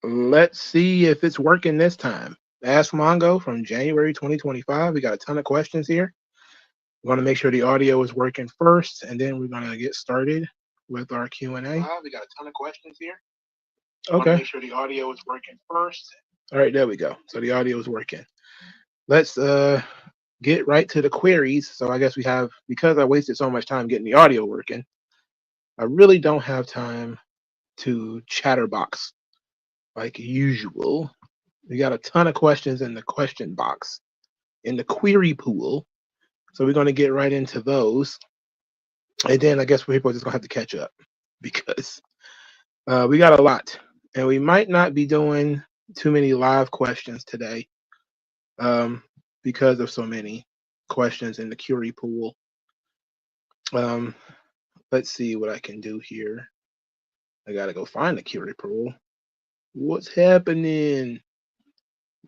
Let's see if it's working this time. Ask Mongo from January 2025. We got a ton of questions here. We want to make sure the audio is working first, and then we're going to get started with our Q&A. We got a ton of questions here. Okay. Want to make sure the audio is working first. All right, there we go. So the audio is working. Let's get right to the queries. So I guess we have, because I wasted so much time getting the audio working, I really don't have time to chatterbox like usual. We got a ton of questions in the question box, in the query pool. So we're going to get right into those. And then I guess people are just going to have to catch up because we got a lot. And we might not be doing too many live questions today because of so many questions in the query pool. Let's see what I can do here. I got to go find the query pool. What's happening?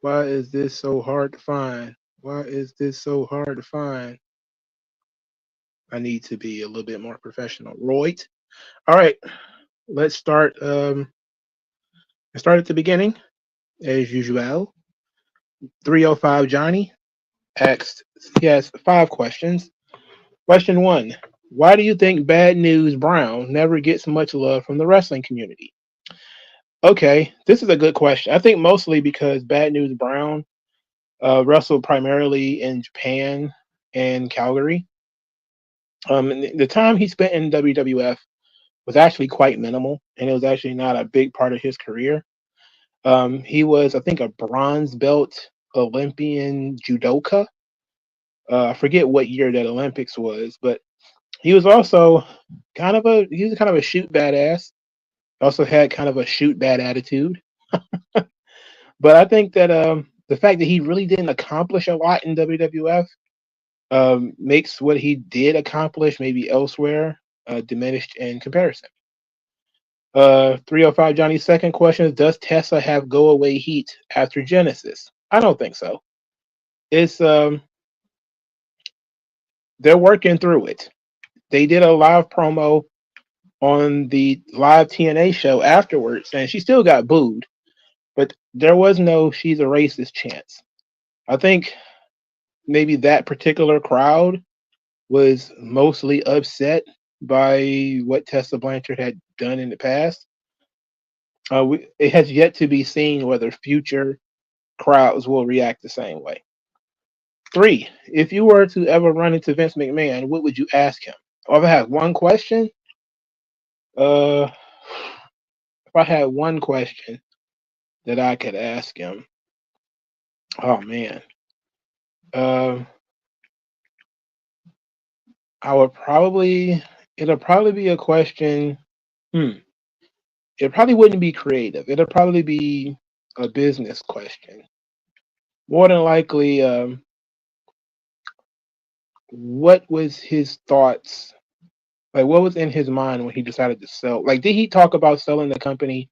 Why is this so hard to find? Why is this so hard to find? I need to be a little bit more professional. Right. All right. Let's start. Start at the beginning, as usual. 305 Johnny asked, he has 5 questions. Question 1. Why do you think Bad News Brown never gets much love from the wrestling community? Okay, this is a good question. I think mostly because Bad News Brown wrestled primarily in Japan and Calgary. The time he spent in WWF was actually quite minimal, and it was actually not a big part of his career. He was, I think, a bronze belt Olympian judoka. I forget what year that Olympics was, but he was also kind of a shoot badass. Also had kind of a shoot bad attitude. But I think that the fact that he really didn't accomplish a lot in WWF makes what he did accomplish maybe elsewhere diminished in comparison. 305 Johnny's second question is, does Tessa have go away heat after Genesis? I don't think so. It's they're working through it. They did a live promo on the live TNA show afterwards, and she still got booed, but there was no she's a racist chance. I think maybe that particular crowd was mostly upset by what Tessa Blanchard had done in the past. It has yet to be seen whether future crowds will react the same way. 3, if you were to ever run into Vince McMahon, what would you ask him? Oh, if I had one question, if I had one question that I could ask him, oh man, it'll probably be a question. It probably wouldn't be creative. It'll probably be a business question. More than likely, what was his thoughts? Like, what was in his mind when he decided to sell? Like, did he talk about selling the company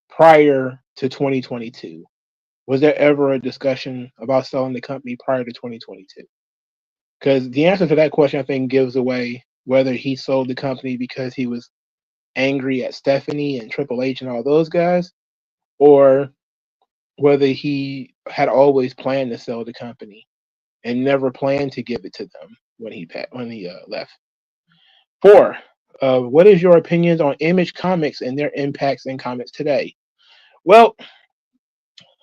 prior to 2022? Was there ever a discussion about selling the company prior to 2022? Because the answer to that question, I think, gives away whether he sold the company because he was angry at Stephanie and Triple H and all those guys, or whether he had always planned to sell the company and never planned to give it to them when he left. 4, what is your opinions on Image Comics and their impacts in comics today? Well,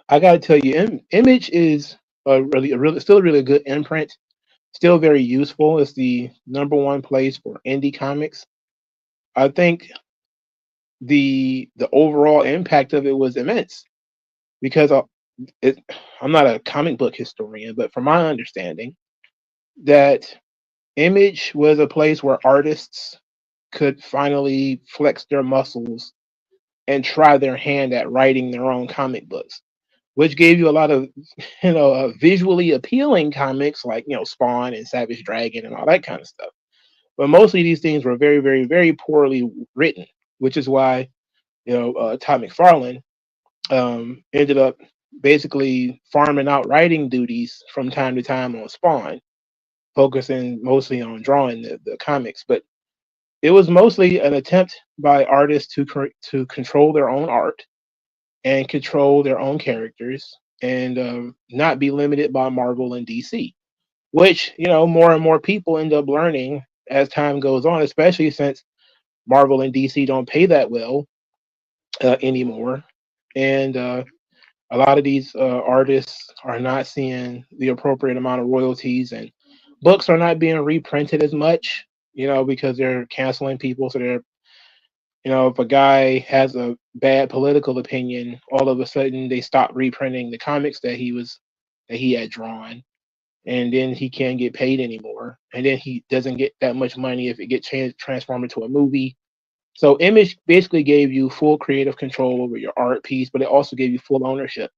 I got to tell you, Image is still a really good imprint. Still very useful. It's the #1 place for indie comics. I think the overall impact of it was immense because I'm not a comic book historian, but from my understanding, that Image was a place where artists could finally flex their muscles and try their hand at writing their own comic books, which gave you a lot of, visually appealing comics like, Spawn and Savage Dragon and all that kind of stuff. But mostly these things were very, very, very poorly written, which is why, Todd McFarlane ended up basically farming out writing duties from time to time on Spawn, focusing mostly on drawing the comics. But it was mostly an attempt by artists to control their own art and control their own characters and not be limited by Marvel and DC, which, more and more people end up learning as time goes on, especially since Marvel and DC don't pay that well anymore. And a lot of these artists are not seeing the appropriate amount of royalties, and books are not being reprinted as much, because they're canceling people. So they're, if a guy has a bad political opinion, all of a sudden they stop reprinting the comics that he had drawn, and then he can't get paid anymore, and then he doesn't get that much money if it gets transformed into a movie. So Image basically gave you full creative control over your art piece, but it also gave you full ownership,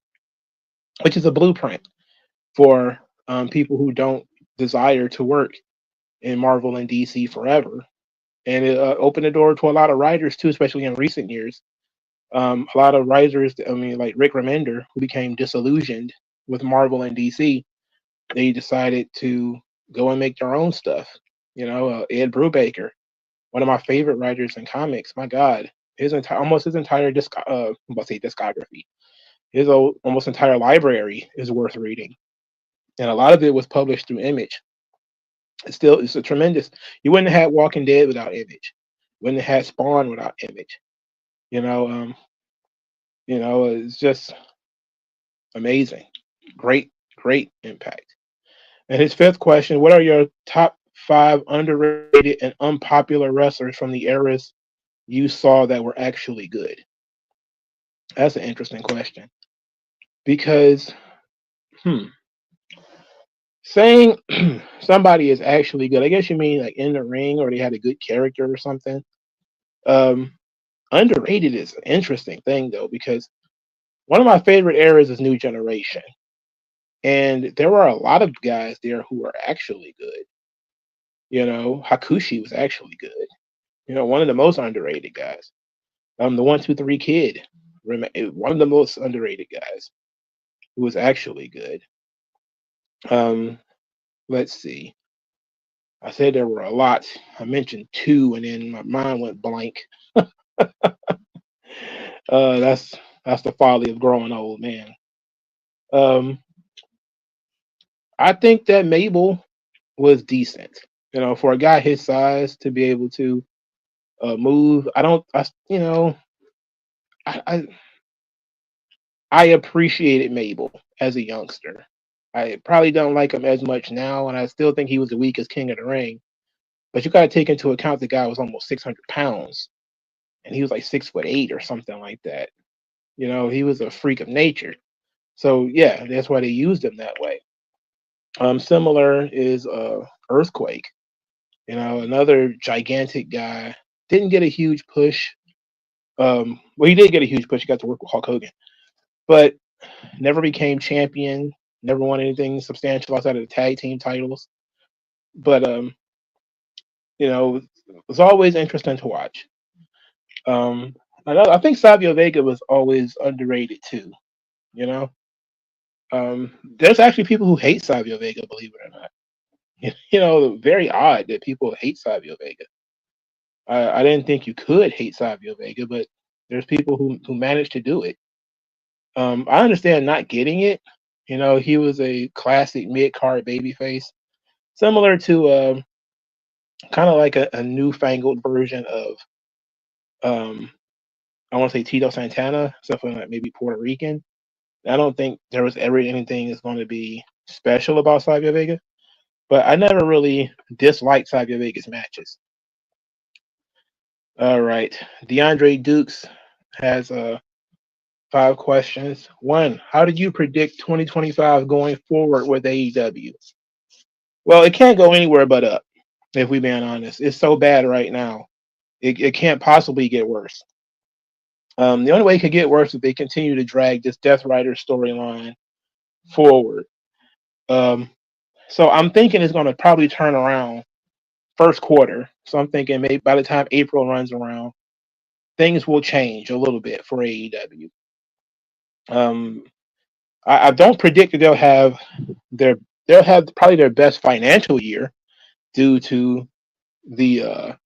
which is a blueprint for people who don't desire to work in Marvel and DC forever. And it opened the door to a lot of writers too, especially in recent years. A lot of writers, like Rick Remender, who became disillusioned with Marvel and DC, they decided to go and make their own stuff. Ed Brubaker, one of my favorite writers in comics. My God, almost his entire discography, his almost entire library is worth reading, and a lot of it was published through Image. It's a tremendous. You wouldn't have had Walking Dead without Image. Wouldn't have had Spawn without Image. It's just amazing. Great, great impact. And his fifth question: what are your top 5 underrated and unpopular wrestlers from the eras you saw that were actually good? That's an interesting question, because saying somebody is actually good, I guess you mean like in the ring or they had a good character or something. Underrated is an interesting thing though, because one of my favorite eras is New Generation, and there were a lot of guys there who were actually good. Hakushi was actually good. One of the most underrated guys. The 1-2-3 Kid, one of the most underrated guys who was actually good. Let's see. I said there were a lot. I mentioned 2, and then my mind went blank. That's the folly of growing old, man. I think that Mabel was decent. For a guy his size to be able to move. I appreciated Mabel as a youngster. I probably don't like him as much now, and I still think he was the weakest king of the ring. But you got to take into account the guy was almost 600 pounds, and he was like 6'8" or something like that. He was a freak of nature. So yeah, that's why they used him that way. Similar is Earthquake. Another gigantic guy. Didn't get a huge push. Well, he did get a huge push. He got to work with Hulk Hogan, but never became champion. Never won anything substantial outside of the tag team titles. But it was always interesting to watch. I think Savio Vega was always underrated too. There's actually people who hate Savio Vega, believe it or not. Very odd that people hate Savio Vega. I didn't think you could hate Savio Vega, but there's people who managed to do it. I understand not getting it. He was a classic mid-card babyface, similar to kind of like a newfangled version of I want to say Tito Santana, except for like maybe Puerto Rican. I don't think there was ever anything that's going to be special about Savio Vega, but I never really disliked Savio Vega's matches. All right, DeAndre Dukes has 5 questions. 1, how did you predict 2025 going forward with AEW? Well, it can't go anywhere but up, if we're being honest. It's so bad right now. It can't possibly get worse. The only way it could get worse is if they continue to drag this Death Rider storyline forward. So I'm thinking it's going to probably turn around first quarter. So I'm thinking maybe by the time April runs around, things will change a little bit for AEW. I don't predict that they'll have probably their best financial year due to the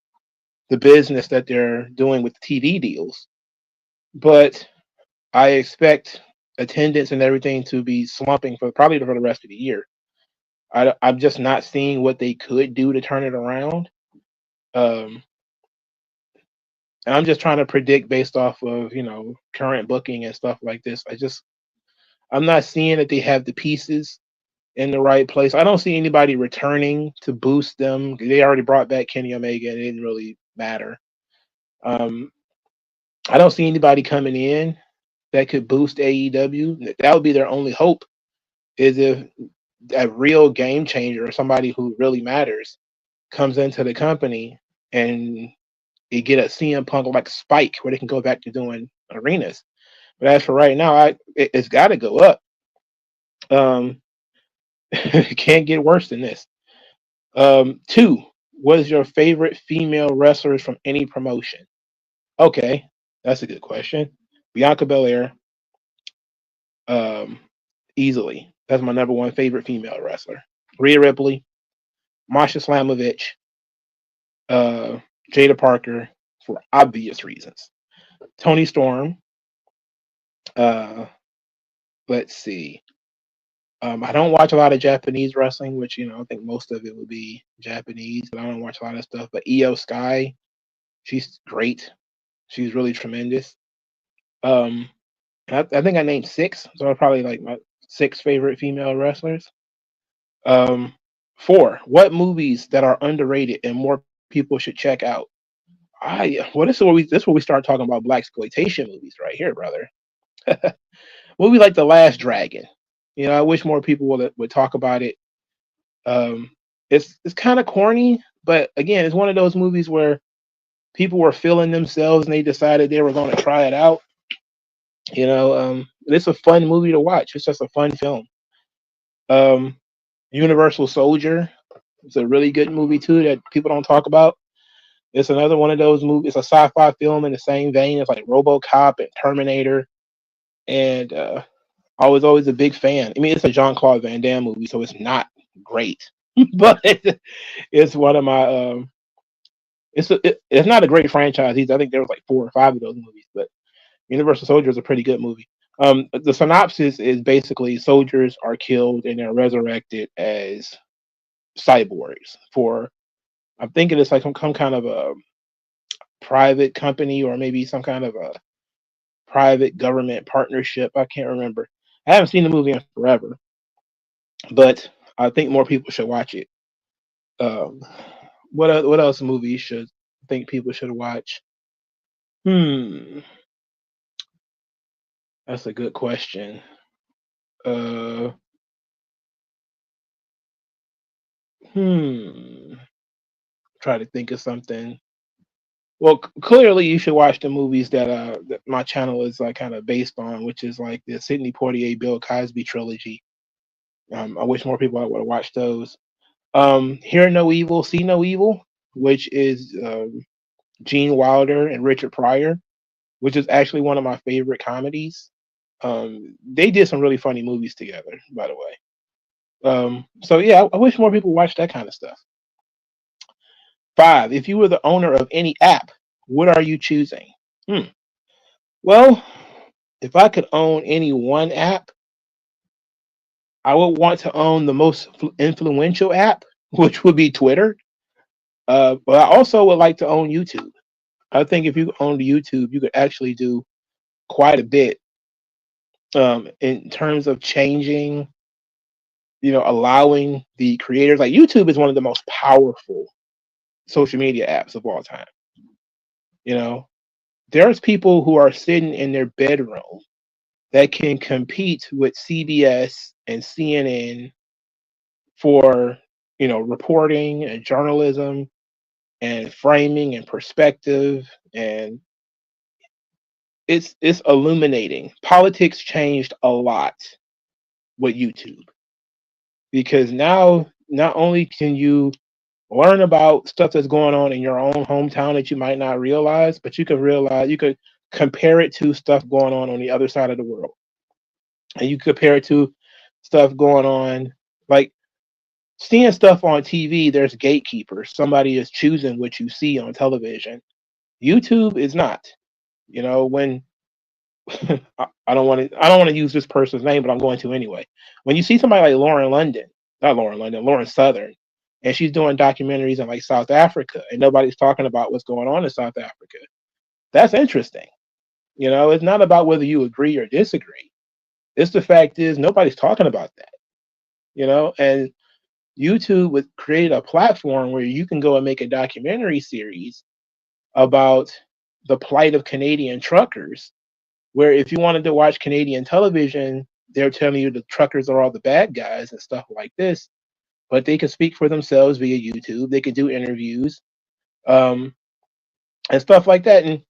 business that they're doing with TV deals. But I expect attendance and everything to be slumping for probably for the rest of the year. I'm just not seeing what they could do to turn it around. Um, and I'm just trying to predict based off of current booking and stuff like this. I'm not seeing that they have the pieces in the right place. I don't see anybody returning to boost them. They already brought back Kenny Omega, and it didn't really matter. Um, I don't see anybody coming in that could boost AEW. That would be their only hope, is if a real game changer or somebody who really matters comes into the company and they get a CM Punk like spike where they can go back to doing arenas. But as for right now, it's got to go up. It can't get worse than this. 2, what is your favorite female wrestlers from any promotion? Okay, that's a good question. Bianca Belair, easily. That's my number one favorite female wrestler. Rhea Ripley, Masha Slamovich, Jada Parker, for obvious reasons. Toni Storm. Let's see. I don't watch a lot of Japanese wrestling, which I think most of it would be Japanese, but I don't watch a lot of stuff. But Io Sky, she's great. She's really tremendous. I think I named 6, so I probably like my 6 favorite female wrestlers. 4, what movies that are underrated and more people should check out? This is where we start talking about blaxploitation movies right here, brother. Movie like The Last Dragon. I wish more people would talk about it. It's kind of corny, but again, it's one of those movies where people were feeling themselves and they decided they were going to try it out. It's a fun movie to watch. It's just a fun film. Universal Soldier. It's a really good movie too that people don't talk about. It's another one of those movies. It's a sci-fi film in the same vein as like RoboCop and Terminator. And I was always a big fan. I mean, it's a Jean-Claude Van Damme movie, so it's not great, but it's one of my. It's not a great franchise either. I think there was like 4 or 5 of those movies, but Universal Soldier is a pretty good movie. The synopsis is basically soldiers are killed and they're resurrected as cyborgs I'm thinking it's like some kind of a private company or maybe some kind of a private government partnership. I can't remember. I haven't seen the movie in forever, but I think more people should watch it. What else movies should think people should watch? That's a good question. Try to think of something. Well, clearly you should watch the movies that my channel is like kind of based on, which is like the Sidney Poitier, Bill Cosby trilogy. I wish more people would watch those. Hear No Evil, See No Evil, which is Gene Wilder and Richard Pryor, which is actually one of my favorite comedies. They did some really funny movies together, by the way. So yeah, I wish more people watch that kind of stuff. 5, if you were the owner of any app, what are you choosing? Well, if I could own any one app, I would want to own the most influential app, which would be Twitter. But I also would like to own YouTube. I think if you owned YouTube, you could actually do quite a bit in terms of changing, allowing the creators. Like YouTube is one of the most powerful social media apps of all time. There's people who are sitting in their bedroom that can compete with CBS and CNN for, reporting and journalism and framing and perspective, and it's illuminating. Politics changed a lot with YouTube because now not only can you learn about stuff that's going on in your own hometown that you might not realize, but you could compare it to stuff going on the other side of the world. And you compare it to stuff going on, like seeing stuff on TV, there's gatekeepers. Somebody is choosing what you see on television. YouTube is not. When I don't want to use this person's name, but I'm going to anyway. When you see somebody like Lauren Southern, and she's doing documentaries in like South Africa, and nobody's talking about what's going on in South Africa, that's interesting. It's not about whether you agree or disagree. It's the fact is nobody's talking about that. And YouTube would create a platform where you can go and make a documentary series about the plight of Canadian truckers, where if you wanted to watch Canadian television, they're telling you the truckers are all the bad guys and stuff like this, but they can speak for themselves via YouTube. They can do interviews, um, and stuff like that. And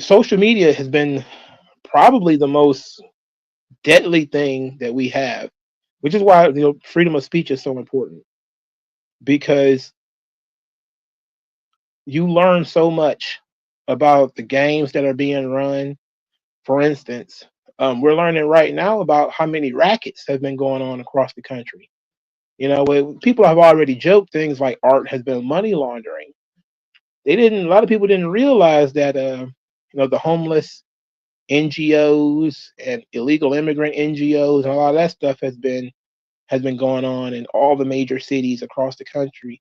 social media has been probably the most deadly thing that we have, which is why freedom of speech is so important, because you learn so much about the games that are being run. For instance, we're learning right now about how many rackets have been going on across the country. People have already joked things like art has been money laundering. A lot of people didn't realize that, the homeless NGOs and illegal immigrant NGOs and a lot of that stuff has been going on in all the major cities across the country.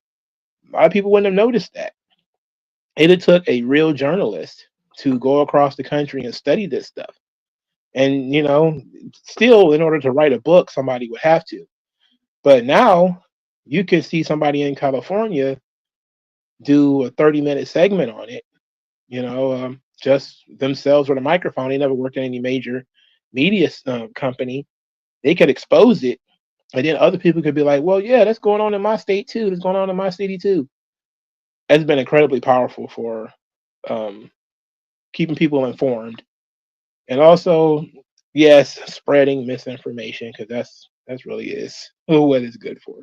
A lot of people wouldn't have noticed that. It took a real journalist to go across the country and study this stuff. And, still, in order to write a book, somebody would have to. But now you can see somebody in California do a 30-minute segment on it, just themselves with a microphone. They never worked in any major media company. They could expose it. And then other people could be like, well, yeah, that's going on in my state too. That's going on in my city too. It's been incredibly powerful for keeping people informed. And also, yes, spreading misinformation, because that's really is what it's good for.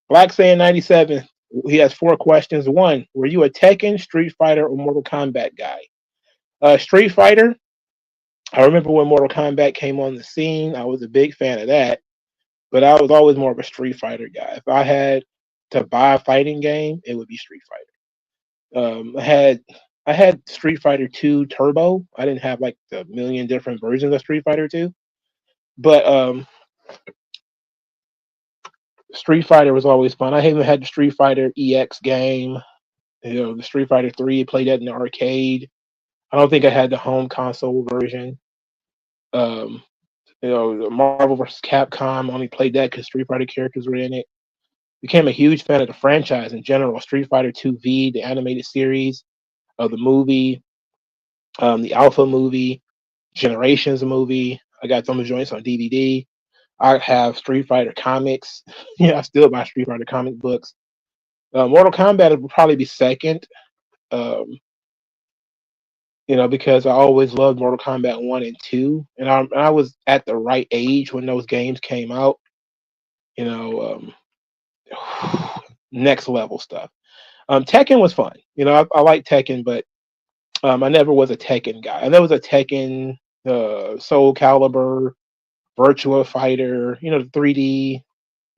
Black saying 97. He has 4 questions. 1, were you a Tekken, Street Fighter, or Mortal Kombat guy? Street Fighter. I remember when Mortal Kombat came on the scene. I was a big fan of that, but I was always more of a Street Fighter guy. If I had to buy a fighting game, it would be Street Fighter. I had Street Fighter 2 Turbo. I didn't have like the million different versions of Street Fighter 2, but Street Fighter was always fun. I even had the Street Fighter EX game. The Street Fighter 3, played that in the arcade. I don't think I had the home console version. Um, the Marvel vs. Capcom, only played that because Street Fighter characters were in it. Became a huge fan of the franchise in general. Street Fighter 2V, the animated series, the movie, the Alpha movie, Generations movie. I got some of the joints on DVD. I have Street Fighter comics. I still buy Street Fighter comic books. Mortal Kombat would probably be second, um, because I always loved Mortal Kombat 1 and 2. And I was at the right age when those games came out. You know, next level stuff. Tekken was fun. I like Tekken, but I never was a Tekken guy. I never was a Tekken, Soul Calibur, Virtua Fighter, the 3D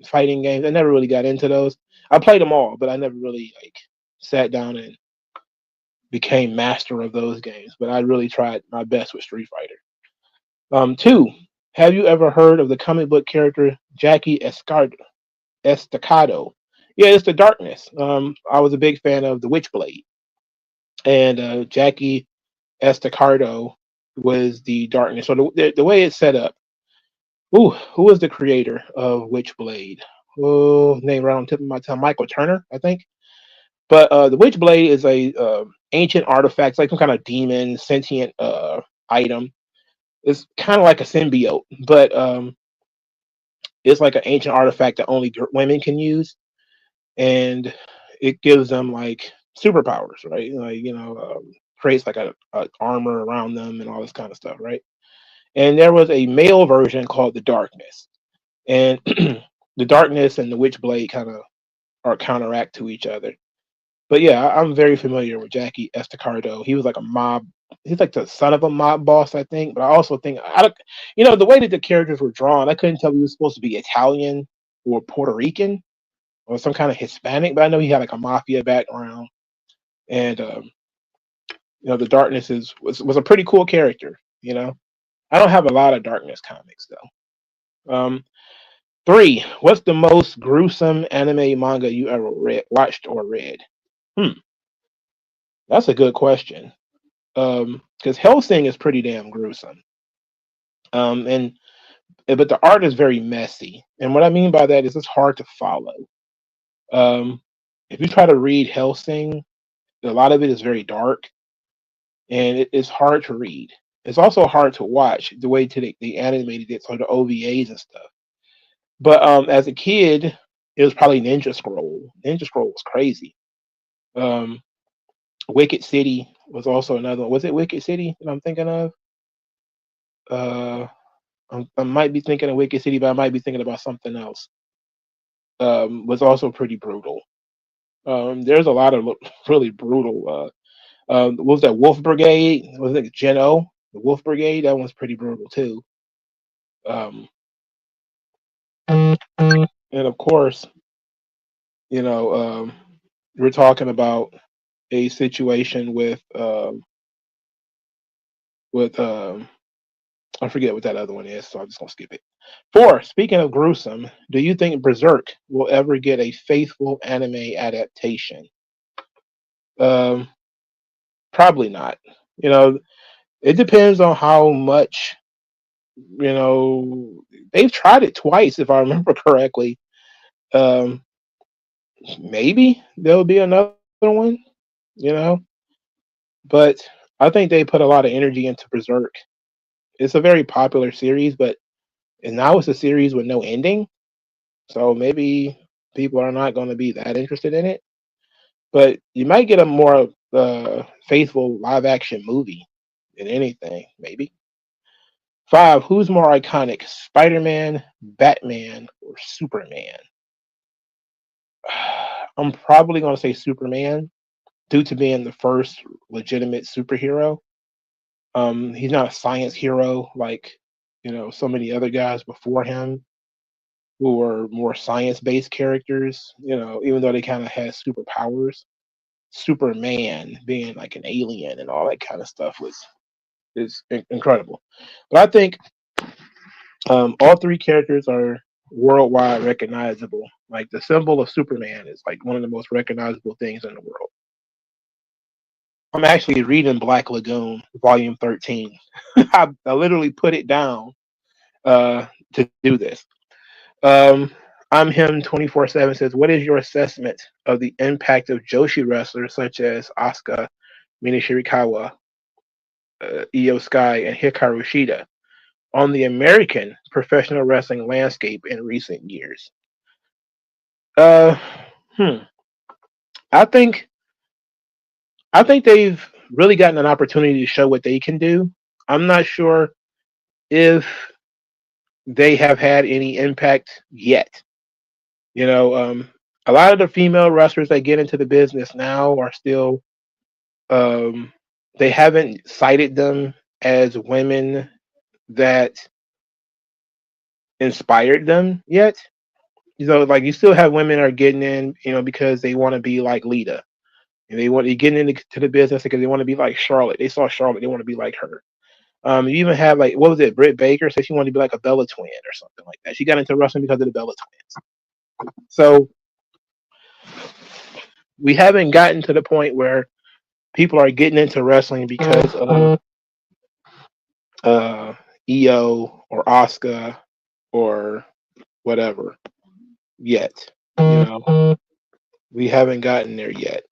fighting games. I never really got into those. I played them all, but I never really sat down and became master of those games. But I really tried my best with Street Fighter. 2, have you ever heard of the comic book character Jackie Estacado? Yeah, it's the Darkness. I was a big fan of the Witchblade, and Jackie Estacado was the Darkness. So the way it's set up. Ooh, who was the creator of Witchblade? Oh, name right on the tip of my tongue. Michael Turner, I think. But the Witchblade is a ancient artifact. It's like some kind of demon, sentient item. It's kind of like a symbiote, but it's like an ancient artifact that only women can use, and it gives them like superpowers, right? Creates like a armor around them and all this kind of stuff, right? And there was a male version called the Darkness, and the Darkness and the Witchblade kind of are counteract to each other. But yeah, I'm very familiar with Jackie Estacado. He was like a mob. He's like the son of a mob boss, I think. But I also think the way that the characters were drawn, I couldn't tell if he was supposed to be Italian or Puerto Rican or some kind of Hispanic. But I know he had like a mafia background, and the Darkness was a pretty cool character. I don't have a lot of Darkness comics though. 3. What's the most gruesome anime manga you ever watched or read? Hmm, that's a good question. Because Hellsing is pretty damn gruesome. And but the art is very messy, and what I mean by that is it's hard to follow. Um, if you try to read Hellsing, a lot of it is very dark, and it's hard to read. It's also hard to watch the way they animated it, so the OVAs and stuff. But as a kid, it was probably Ninja Scroll. Ninja Scroll was crazy. Um, Wicked City was also another one. Was it Wicked City that I'm thinking of? Uh, I might be thinking of Wicked City, but I might be thinking about something else. Was also pretty brutal. There's a lot of really brutal. What was that, Wolf Brigade? Was it Gen O? The Wolf Brigade? That one's pretty brutal too. Um, and of course, you know, we're talking about a situation with I forget what that other one is, so I'm just gonna skip it. 4. Speaking of gruesome, do you think Berserk will ever get a faithful anime adaptation? Um, Probably not. You know, it depends on how much. They've tried it twice, if I remember correctly. Um, Maybe there'll be another one. You know, but I think they put a lot of energy into Berserk. It's a very popular series, but and now it's a series with no ending. So maybe people are not going to be that interested in it. But you might get a more faithful live action movie than anything, maybe. 5. Who's more iconic, Spider Man, Batman, or Superman? I'm probably going to say Superman due to being the first legitimate superhero. He's not a science hero like so many other guys before him who were more science-based characters. Even though they kind of had superpowers, Superman being like an alien and all that kind of stuff is incredible. But I think all 3 characters are worldwide recognizable. Like the symbol of Superman is like one of the most recognizable things in the world. I'm actually reading Black Lagoon, Volume 13. I literally put it down to do this. Um, I'm him 24/7 says, what is your assessment of the impact of Joshi wrestlers such as Asuka, Mina Shirakawa, Io Sky, and Hikaru Shida on the American professional wrestling landscape in recent years? Uh, hmm. I think they've really gotten an opportunity to show what they can do. I'm not sure if they have had any impact yet. A lot of the female wrestlers that get into the business now are still, they haven't cited them as women that inspired them yet. Like you still have women are getting in, because they want to be like Lita. And they want to get into the business because they want to be like Charlotte. They saw Charlotte, they want to be like her. You even have like what was it? Britt Baker said she wanted to be like a Bella twin or something like that. She got into wrestling because of the Bella twins. So we haven't gotten to the point where people are getting into wrestling because of EO or Asuka or whatever yet. We haven't gotten there yet.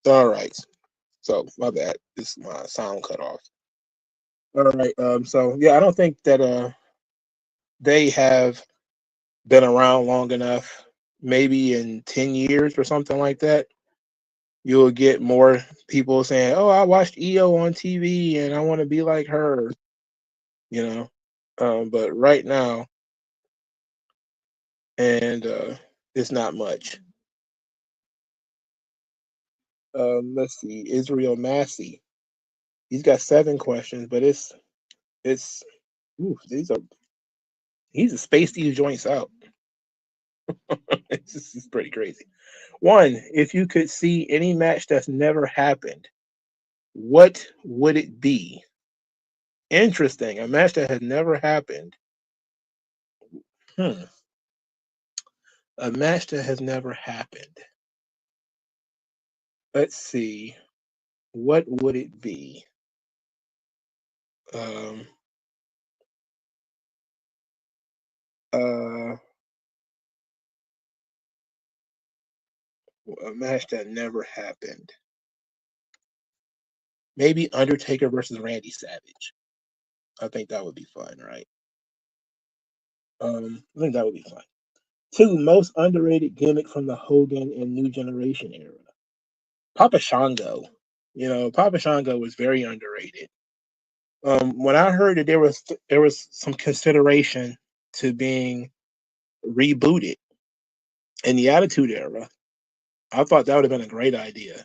All right. So my bad. This my sound cut off. All right. So yeah, I don't think that they have been around long enough. Maybe in 10 years or something like that, you'll get more people saying, "Oh, I watched EO on TV and I want to be like her." you know. But right now, and it's not much. Let's see, Israel Massey. He's got 7 questions, but it's ooh, he's a spaced these joints out. It's pretty crazy. One, if you could see any match that's never happened, what would it be? Interesting. A match that has never happened. Hmm. A match that has never happened. Let's see. What would it be? Um, uh, a match that never happened. Maybe Undertaker versus Randy Savage. I think that would be fun, right? I think that would be fun. 2, most underrated gimmick from the Hogan and New Generation era. Papa Shango. Papa Shango was very underrated. When I heard that there was some consideration to being rebooted in the Attitude Era, I thought that would have been a great idea,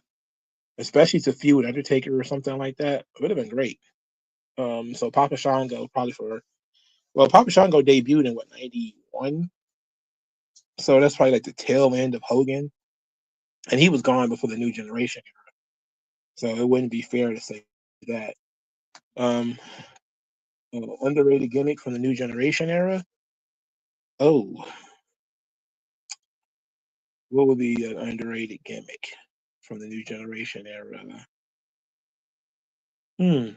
especially to feud Undertaker or something like that. It would have been great. So Papa Shango probably Papa Shango debuted in what, 91, so that's probably like the tail end of Hogan, and he was gone before the New Generation era, so it wouldn't be fair to say that. Um, Underrated gimmick from the New Generation era. Oh, what would be an underrated gimmick from the New Generation era? Hmm,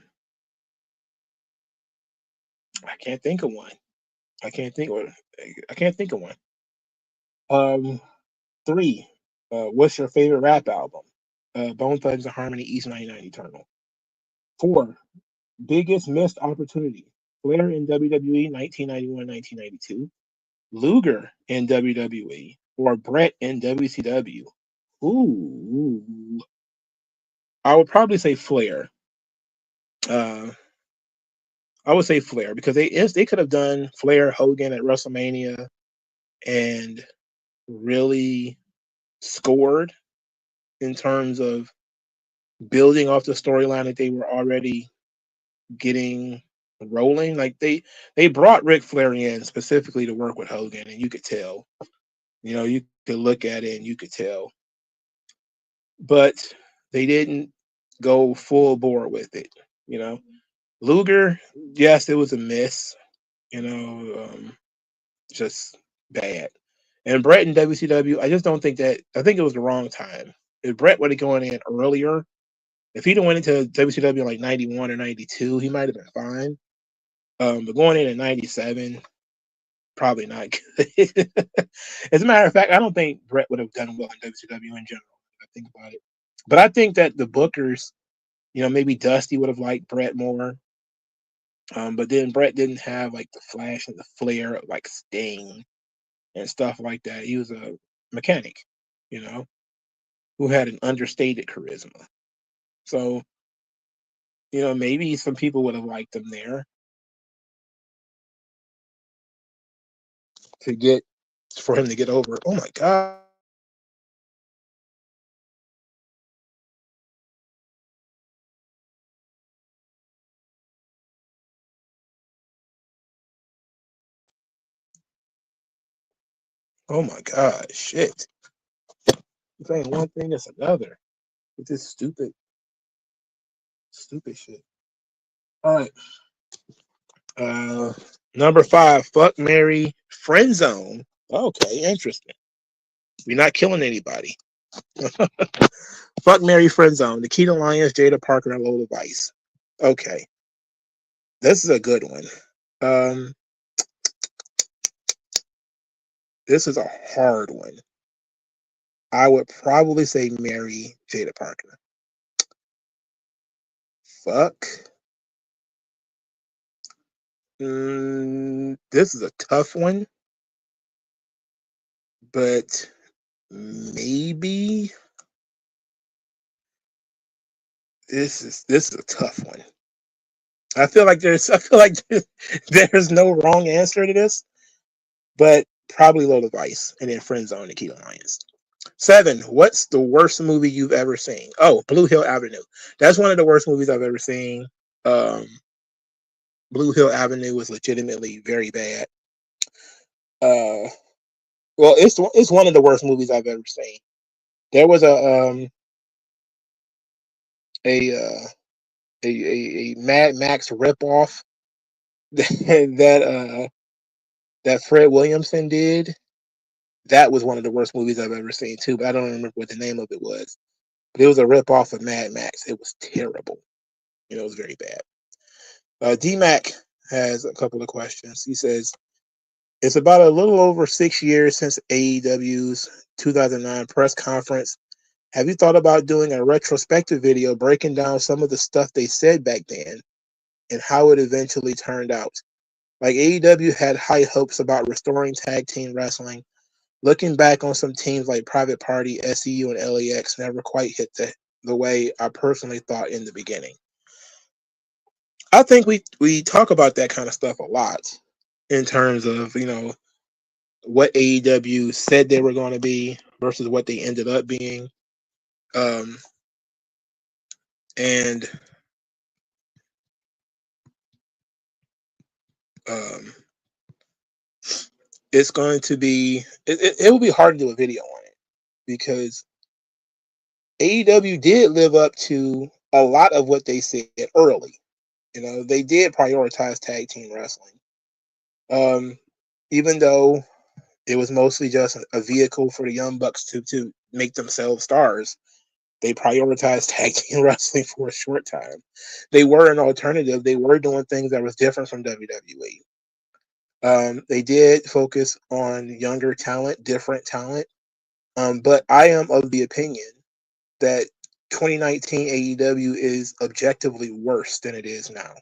I can't think of one. I can't think of. I can't think of one. 3. What's your favorite rap album? Bone Thugs and Harmony, East 99 Eternal. 4. Biggest missed opportunity. Flair in WWE 1991-1992. Luger in WWE or Brett in WCW. Ooh, I would probably say Flair. Uh, I would say Flair because they could have done Flair Hogan at WrestleMania and really scored in terms of building off the storyline that they were already getting rolling. Like they brought Ric Flair in specifically to work with Hogan, and you could tell. You could look at it and you could tell. But they didn't go full bore with it. You know, Luger, yes, it was a miss. Just bad. And Brett in WCW, I just don't think that. I think it was the wrong time. If Brett would have gone in earlier, if he'd have went into WCW in like 91 or 92, he might have been fine. But going in at 97, probably not good. As a matter of fact, I don't think Brett would have done well in WCW in general. If I think about it, but I think that the bookers, maybe Dusty would have liked Brett more. But then Brett didn't have like the flash and the flair of like Sting and stuff like that. He was a mechanic, you know, who had an understated charisma. So, maybe some people would have liked him there to get for him to get over. Oh my god. Oh my god. Shit. You're saying one thing, it's another. It's this stupid shit. All right. Uh Number 5, fuck Mary friend zone. Okay, interesting. We're not killing anybody. Fuck Mary friend zone. Nikita Lyons, Jada Parker, and Lola Vice. Okay. This is a good one. Um, this is a hard one. I would probably say marry Jada Parker. Fuck. This is a tough one, but maybe this is a tough one. I feel like there's there's no wrong answer to this, but probably Low Device and then Friend Zone and Key Lions. 7. What's the worst movie you've ever seen? Oh, Blue Hill Avenue. That's one of the worst movies I've ever seen. Blue Hill Avenue was legitimately very bad. Well, it's one of the worst movies I've ever seen. There was a Mad Max ripoff that Fred Williamson did. That was one of the worst movies I've ever seen too, but I don't remember what the name of it was. But it was a ripoff of Mad Max. It was terrible. It was very bad. D-Mac has a couple of questions. He says, it's about a little over 6 years since AEW's 2009 press conference. Have you thought about doing a retrospective video breaking down some of the stuff they said back then and how it eventually turned out? Like, AEW had high hopes about restoring tag team wrestling. Looking back on some teams like Private Party, SCU, and LAX never quite hit the way I personally thought in the beginning. I think we talk about that kind of stuff a lot in terms of, what AEW said they were going to be versus what they ended up being. And it's going to be, it will be hard to do a video on it because AEW did live up to a lot of what they said early. They did prioritize tag team wrestling. Even though it was mostly just a vehicle for the Young Bucks to make themselves stars, they prioritized tag team wrestling for a short time. They were an alternative. They were doing things that was different from WWE. They did focus on younger talent, different talent. But I am of the opinion that 2019 AEW is objectively worse than it is now.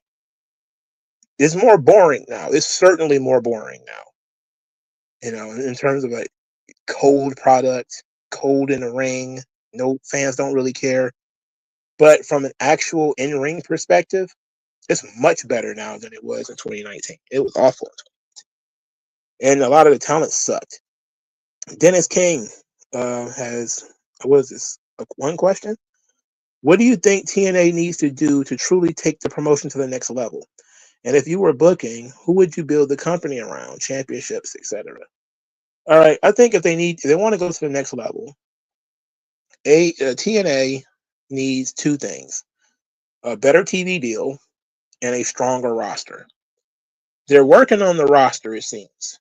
It's more boring now. It's certainly more boring now. In terms of a cold product, cold in the ring, no fans don't really care. But from an actual in-ring perspective, it's much better now than it was in 2019. It was awful in 2019. And a lot of the talent sucked. Dennis King has, what is this, one question? What do you think TNA needs to do to truly take the promotion to the next level? And if you were booking, who would you build the company around? Championships, etc. All right, I think if they want to go to the next level, TNA needs two things: a better TV deal and a stronger roster. They're working on the roster, it seems.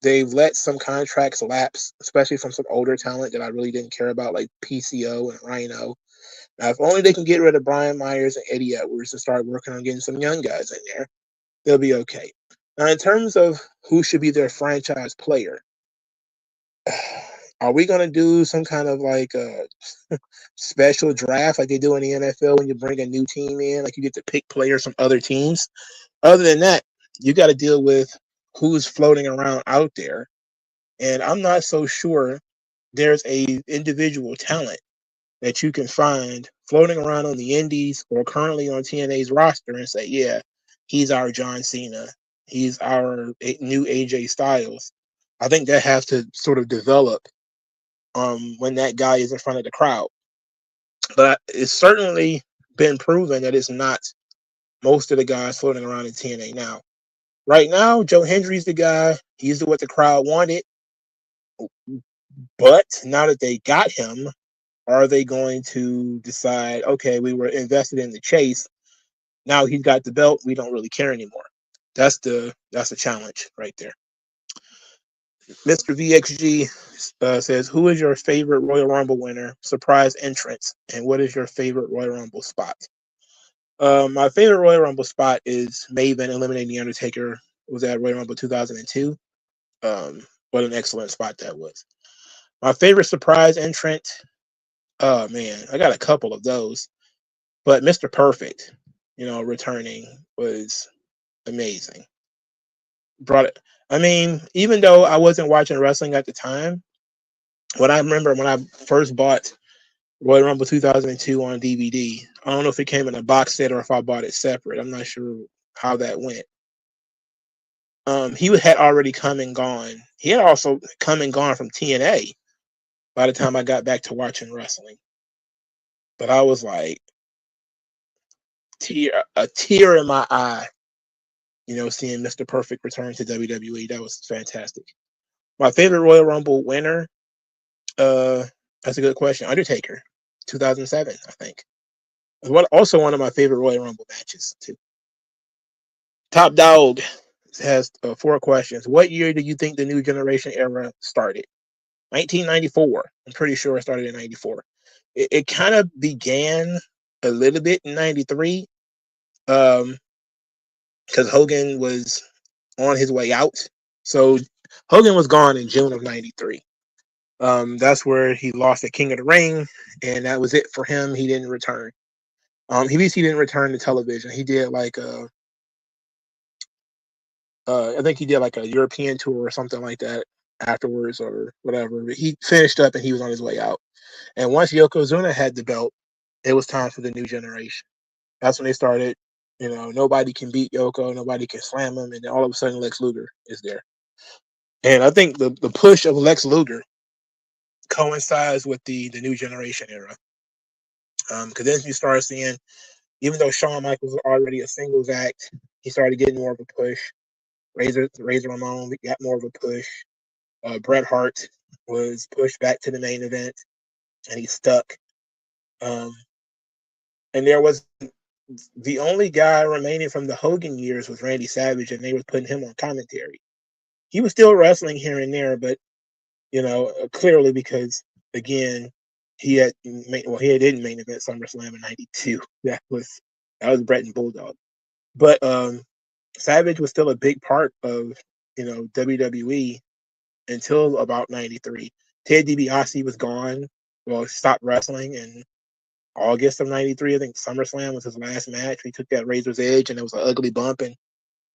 They've let some contracts lapse, especially from some older talent that I really didn't care about, like PCO and Rhino. Now, if only they can get rid of Brian Myers and Eddie Edwards and start working on getting some young guys in there, they'll be okay. Now, in terms of who should be their franchise player, are we going to do some kind of like a special draft like they do in the NFL when you bring a new team in? Like you get to pick players from other teams? Other than that, you got to deal with who's floating around out there. And I'm not so sure there's a individual talent that you can find floating around on the indies or currently on TNA's roster and say, yeah, he's our John Cena. He's our new AJ Styles. I think that has to sort of develop when that guy is in front of the crowd. But it's certainly been proven that it's not most of the guys floating around in TNA now. Right now, Joe Hendry's the guy. He's what the crowd wanted. But now that they got him, are they going to decide, okay, we were invested in the chase. Now he's got the belt. We don't really care anymore. That's the challenge right there. Mr. VXG says, who is your favorite Royal Rumble winner, surprise entrance, and what is your favorite Royal Rumble spot? My favorite Royal Rumble spot is Maven eliminating The Undertaker. It was at Royal Rumble 2002. What an excellent spot that was. My favorite surprise entrant, oh man, I got a couple of those. But Mr. Perfect, returning was amazing. I mean, even though I wasn't watching wrestling at the time, when I first bought Royal Rumble 2002 on DVD. I don't know if it came in a box set or if I bought it separate. I'm not sure how that went. He had already come and gone. He had also come and gone from TNA by the time I got back to watching wrestling. But I was like, a tear in my eye, seeing Mr. Perfect return to WWE. That was fantastic. My favorite Royal Rumble winner, that's a good question. Undertaker, 2007, I think. Also one of my favorite Royal Rumble matches, too. Top Dog has 4 questions. What year do you think the New Generation era started? 1994. I'm pretty sure it started in 94. It kind of began a little bit in 93, because Hogan was on his way out. So Hogan was gone in June of 93. That's where he lost at King of the Ring, and that was it for him. He didn't return. He didn't return to television. He did like I think he did like a European tour or something like that afterwards or whatever. But he finished up and he was on his way out. And once Yokozuna had the belt, it was time for the New Generation. That's when they started. Nobody can beat Yoko, nobody can slam him, and then all of a sudden Lex Luger is there. And I think the push of Lex Luger coincides with the New Generation era. Because then you start seeing, even though Shawn Michaels was already a singles act, he started getting more of a push. Razor Ramon got more of a push. Bret Hart was pushed back to the main event, and he stuck. And there was the only guy remaining from the Hogan years was Randy Savage, and they were putting him on commentary. He was still wrestling here and there, but clearly because again he didn't main event SummerSlam in '92. That was Bret and Bulldog, but Savage was still a big part of WWE until about '93. Ted DiBiase was gone. Well, stopped wrestling in August of '93. I think SummerSlam was his last match. He took that Razor's Edge, and it was an ugly bump. And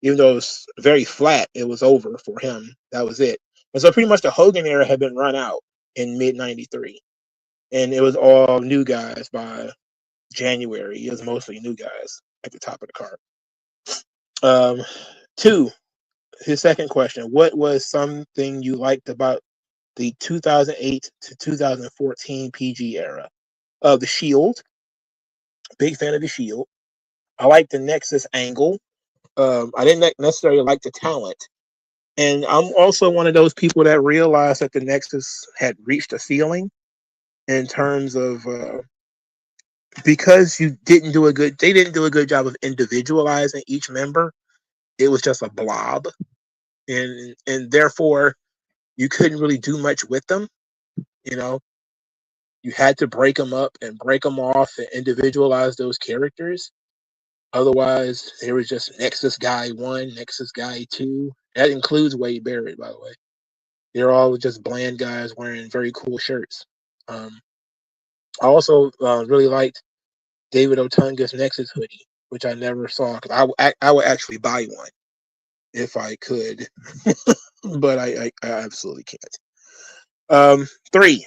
even though it was very flat, it was over for him. That was it. And so pretty much the Hogan era had been run out in mid '93, and it was all new guys by January. It was mostly new guys at the top of the card. 2, his second question: what was something you liked about the 2008 to 2014 PG era? The Shield. Big fan of the Shield. I like the Nexus angle. I didn't necessarily like the talent. And I'm also one of those people that realized that the Nexus had reached a ceiling in terms of because they didn't do a good job of individualizing each member. It was just a blob, and therefore you couldn't really do much with them. You had to break them up and break them off and individualize those characters. Otherwise, there was just Nexus Guy 1, Nexus Guy 2. That includes Wade Barrett, by the way. They're all just bland guys wearing very cool shirts. I also really liked David Otunga's Nexus hoodie, which I never saw, because I would actually buy one if I could, but I absolutely can't. 3,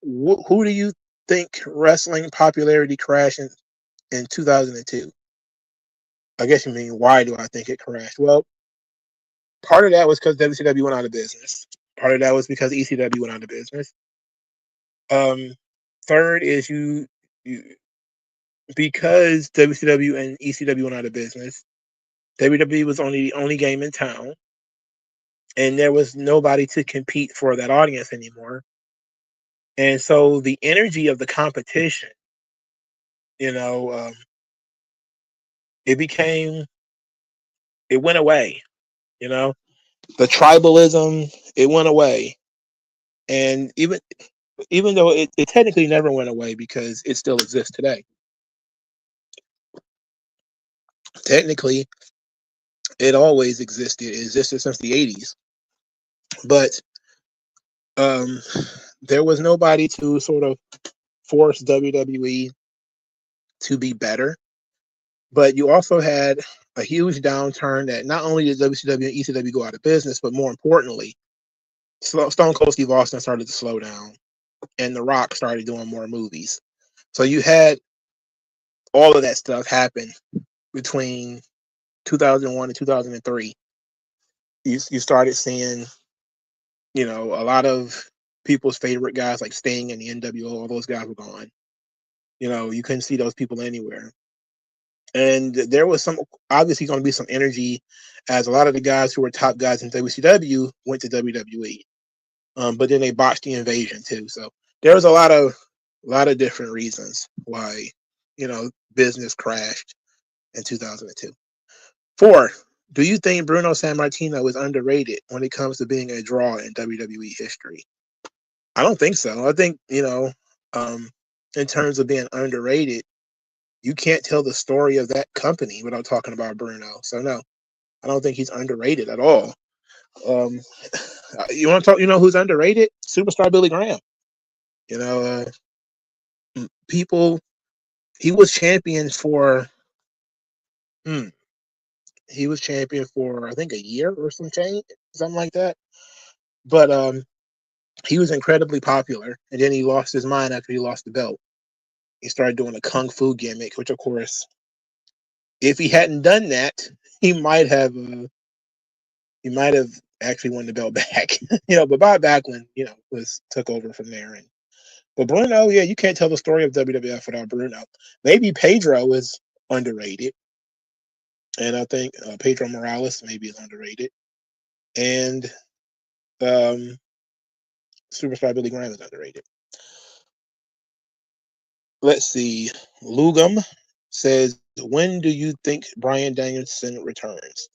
who do you think wrestling popularity crashed in 2002? I guess you mean, why do I think it crashed? Well, part of that was because WCW went out of business. Part of that was because ECW went out of business. Third is because WCW and ECW went out of business, WWE was only the only game in town, and there was nobody to compete for that audience anymore. And so the energy of the competition, it went away. The tribalism, it went away. And even though it technically never went away because it still exists today. Technically, it always existed. It existed since the 80s. But there was nobody to sort of force WWE to be better. But you also had a huge downturn that not only did WCW and ECW go out of business, but more importantly, Stone Cold Steve Austin started to slow down, and The Rock started doing more movies. So you had all of that stuff happen between 2001 and 2003. You started seeing, a lot of people's favorite guys like Sting and the NWO, all those guys were gone. You couldn't see those people anywhere. And there was obviously going to be some energy as a lot of the guys who were top guys in WCW went to WWE. But then they botched the invasion too. So there was a lot of different reasons why, business crashed in 2002. 4, do you think Bruno Sammartino is underrated when it comes to being a draw in WWE history? I don't think so. I think, in terms of being underrated, you can't tell the story of that company without talking about Bruno. So no, I don't think he's underrated at all. You want to talk? Who's underrated? Superstar Billy Graham. People. He was champion for. He was champion for I think a year or something like that. But he was incredibly popular, and then he lost his mind after he lost the belt. He started doing a kung fu gimmick, which of course, if he hadn't done that, he might have actually won the belt back. But Bob Backlund, took over from there. But Bruno, yeah, you can't tell the story of WWF without Bruno. Maybe Pedro is underrated, and I think Pedro Morales maybe is underrated, and Superstar Billy Graham is underrated. Let's see. Lugum says, when do you think Bryan Danielson returns?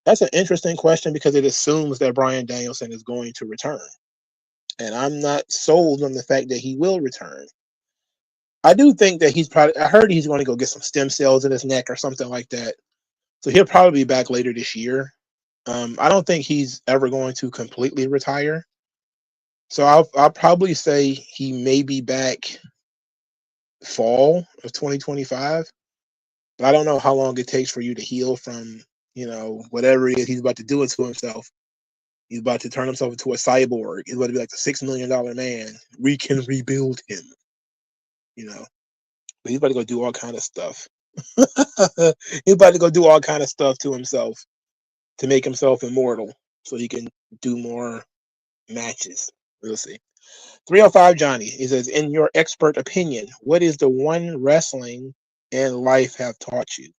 That's an interesting question because it assumes that Bryan Danielson is going to return. And I'm not sold on the fact that he will return. I do think that I heard he's going to go get some stem cells in his neck or something like that. So he'll probably be back later this year. I don't think he's ever going to completely retire. So I'll probably say he may be back fall of 2025. But I don't know how long it takes for you to heal from, whatever it is he's about to do it to himself. He's about to turn himself into a cyborg. He's about to be like the $6 million man. We can rebuild him, But he's about to go do all kind of stuff. He's about to go do all kind of stuff to himself to make himself immortal so he can do more matches. We'll see. 305 Johnny, he says, in your expert opinion, what is the one wrestling and life have taught you?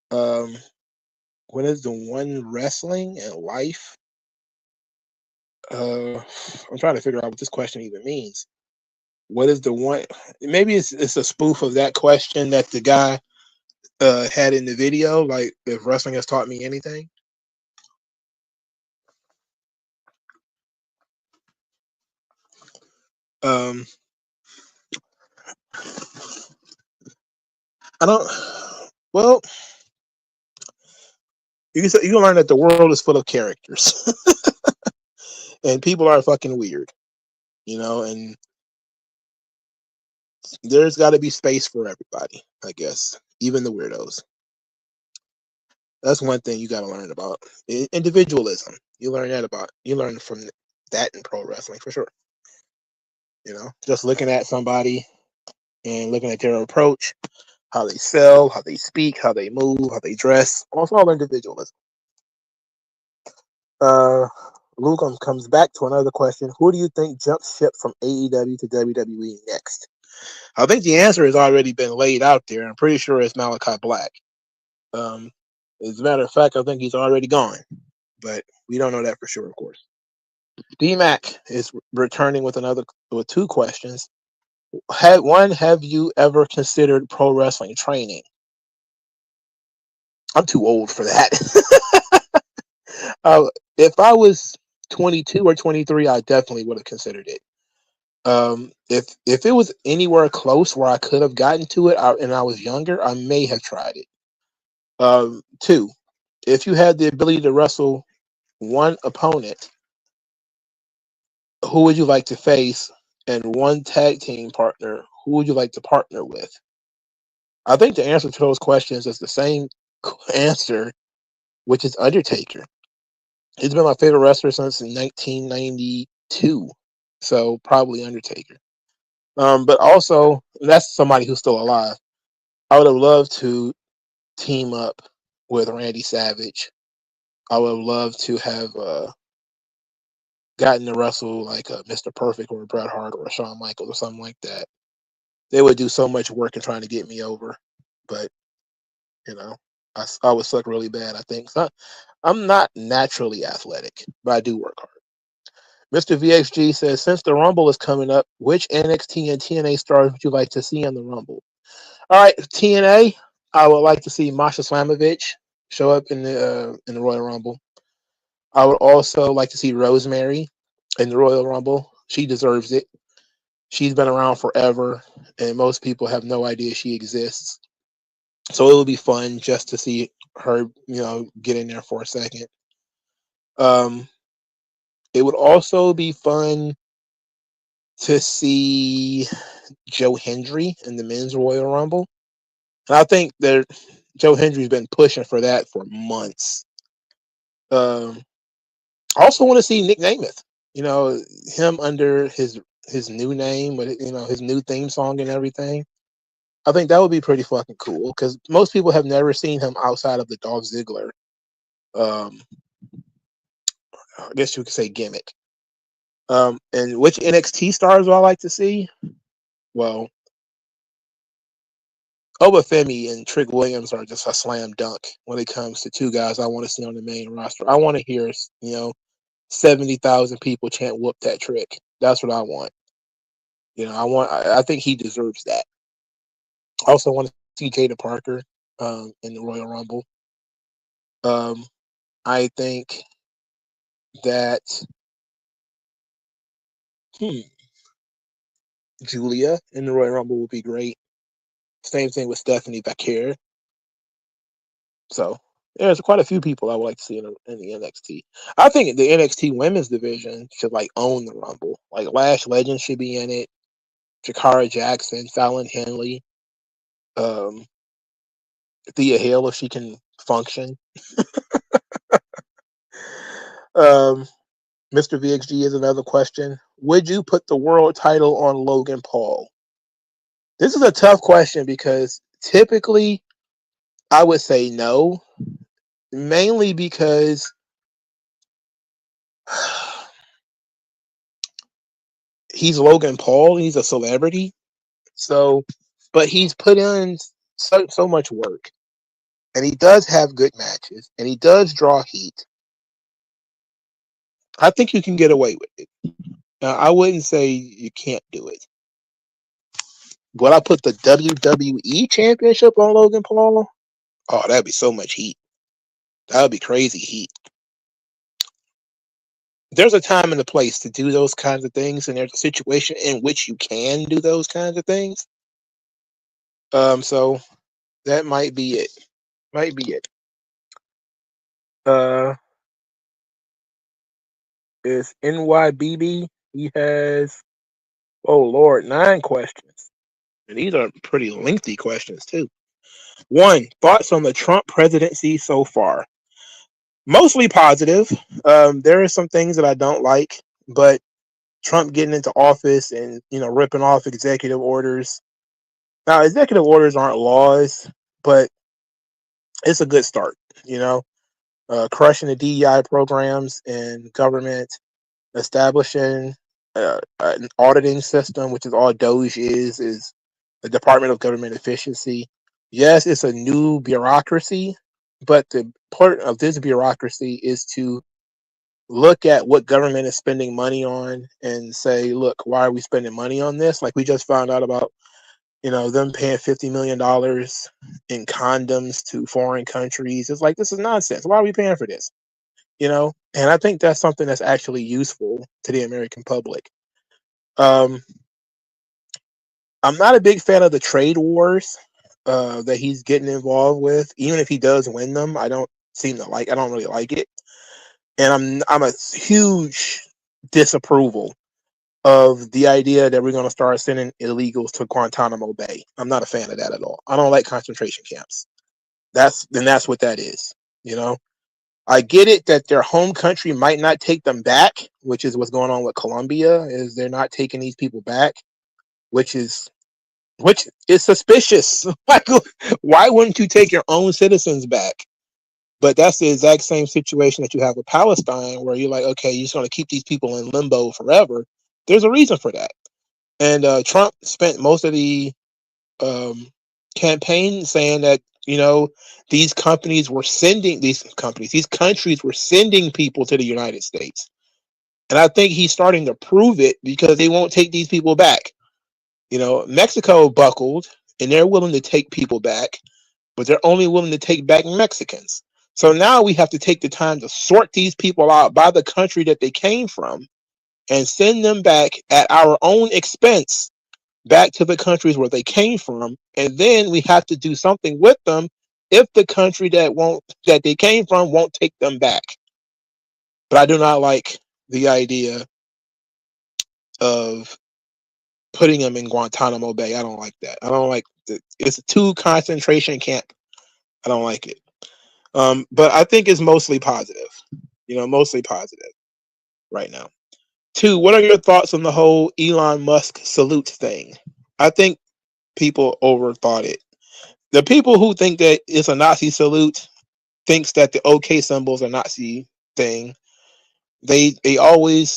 What is the one wrestling and life? I'm trying to figure out what this question even means. What is the one? Maybe it's a spoof of that question that the guy had in the video, like if wrestling has taught me anything. I don't. Well, you can learn that the world is full of characters, and people are fucking weird, and there's got to be space for everybody, I guess, even the weirdos. That's one thing you got to learn about individualism. You learn from that in pro wrestling for sure. Just looking at somebody and looking at their approach, how they sell, how they speak, how they move, how they dress. Almost all individualism. Luke comes back to another question. Who do you think jumps ship from AEW to WWE next? I think the answer has already been laid out there. I'm pretty sure it's Malachi Black. As a matter of fact, I think he's already gone, but we don't know that for sure, of course. D-Mac is returning with two questions. Have you ever considered pro wrestling training? I'm too old for that. If I was 22 or 23, I definitely would have considered it. If it was anywhere close where I could have gotten to it and I was younger, I may have tried it. 2, if you had the ability to wrestle one opponent, who would you like to face? And one tag team partner, who would you like to partner with? I think the answer to those questions is the same answer, which is Undertaker. He's been my favorite wrestler since 1992, so probably Undertaker. But also, that's somebody who's still alive. I would have loved to team up with Randy Savage. I would have loved to have gotten to wrestle like a Mr. Perfect or a Bret Hart or a Shawn Michaels or something like that. They would do so much work in trying to get me over, but you know, I would suck really bad. I think so. I'm not naturally athletic, but I do work hard. Mr. VXG says, since the Rumble is coming up, which NXT and TNA stars would you like to see in the Rumble? All right, TNA. I would like to see Masha Slamovich show up in the Royal Rumble. I would also like to see Rosemary in the Royal Rumble. She deserves it. She's been around forever, and most people have no idea she exists. So it would be fun just to see her, get in there for a second. It would also be fun to see Joe Hendry in the Men's Royal Rumble. And I think that Joe Hendry's been pushing for that for months. I also want to see Nick Namath. Him under his new name with his new theme song and everything. I think that would be pretty fucking cool because most people have never seen him outside of the Dolph Ziggler. I guess you could say gimmick. And which NXT stars do I like to see? Well, Obafemi and Trick Williams are just a slam dunk when it comes to two guys I want to see on the main roster. I want to hear, 70,000 people chant "whoop that trick." That's what I want. I think he deserves that. I also want to see Jada Parker in the Royal Rumble. I think that Julia in the Royal Rumble would be great. Same thing with Stephanie Becker. So there's quite a few people I would like to see in the NXT. I think the NXT women's division should own the Rumble. Like Lash Legend should be in it. Jakara Jackson, Fallon Henley, Thea Hale if she can function. Mr. VXG is another question. Would you put the world title on Logan Paul? This is a tough question because typically I would say no, mainly because he's Logan Paul. He's a celebrity. So, but he's put in so much work. And he does have good matches. And he does draw heat. I think you can get away with it. Now, I wouldn't say you can't do it. Would I put the WWE Championship on Logan Paul? Oh, that'd be so much heat. That would be crazy heat. There's a time and a place to do those kinds of things, and there's a situation in which you can do those kinds of things. So that might be it. Might be it. Is NYBB? He has, oh Lord, 9 questions. And these are pretty lengthy questions too. 1, thoughts on the Trump presidency so far? Mostly positive. There are some things that I don't like, but Trump getting into office and ripping off executive orders. Now, executive orders aren't laws, but it's a good start. Crushing the DEI programs in government, establishing an auditing system, which is all DOGE is the Department of Government Efficiency. Yes, it's a new bureaucracy, but the part of this bureaucracy is to look at what government is spending money on and say, look, why are we spending money on this? Like we just found out about, them paying $50 million in condoms to foreign countries. It's like, this is nonsense. Why are we paying for this? And I think that's something that's actually useful to the American public. I'm not a big fan of the trade wars that he's getting involved with. Even if he does win them, I don't really like it. And I'm a huge disapproval of the idea that we're going to start sending illegals to Guantanamo Bay. I'm not a fan of that at all. I don't like concentration camps. That's what that is. I get it that their home country might not take them back, which is what's going on with Colombia, is they're not taking these people back. which is suspicious. Like, why wouldn't you take your own citizens back? But that's the exact same situation that you have with Palestine, where you're like, okay, you're just going to keep these people in limbo forever. There's a reason for that. And Trump spent most of the campaign saying that, these countries were sending people to the United States. And I think he's starting to prove it, because they won't take these people back. Mexico buckled, and they're willing to take people back, but they're only willing to take back Mexicans. So now we have to take the time to sort these people out by the country that they came from and send them back at our own expense back to the countries where they came from. And then we have to do something with them if the country that they came from won't take them back. But I do not like the idea of putting them in Guantanamo Bay. I don't like that. I don't like it's a two concentration camp. I don't like it. But I think it's mostly positive. Mostly positive right now. 2, what are your thoughts on the whole Elon Musk salute thing? I think people overthought it. The people who think that it's a Nazi salute thinks that the OK symbols are Nazi thing. They always,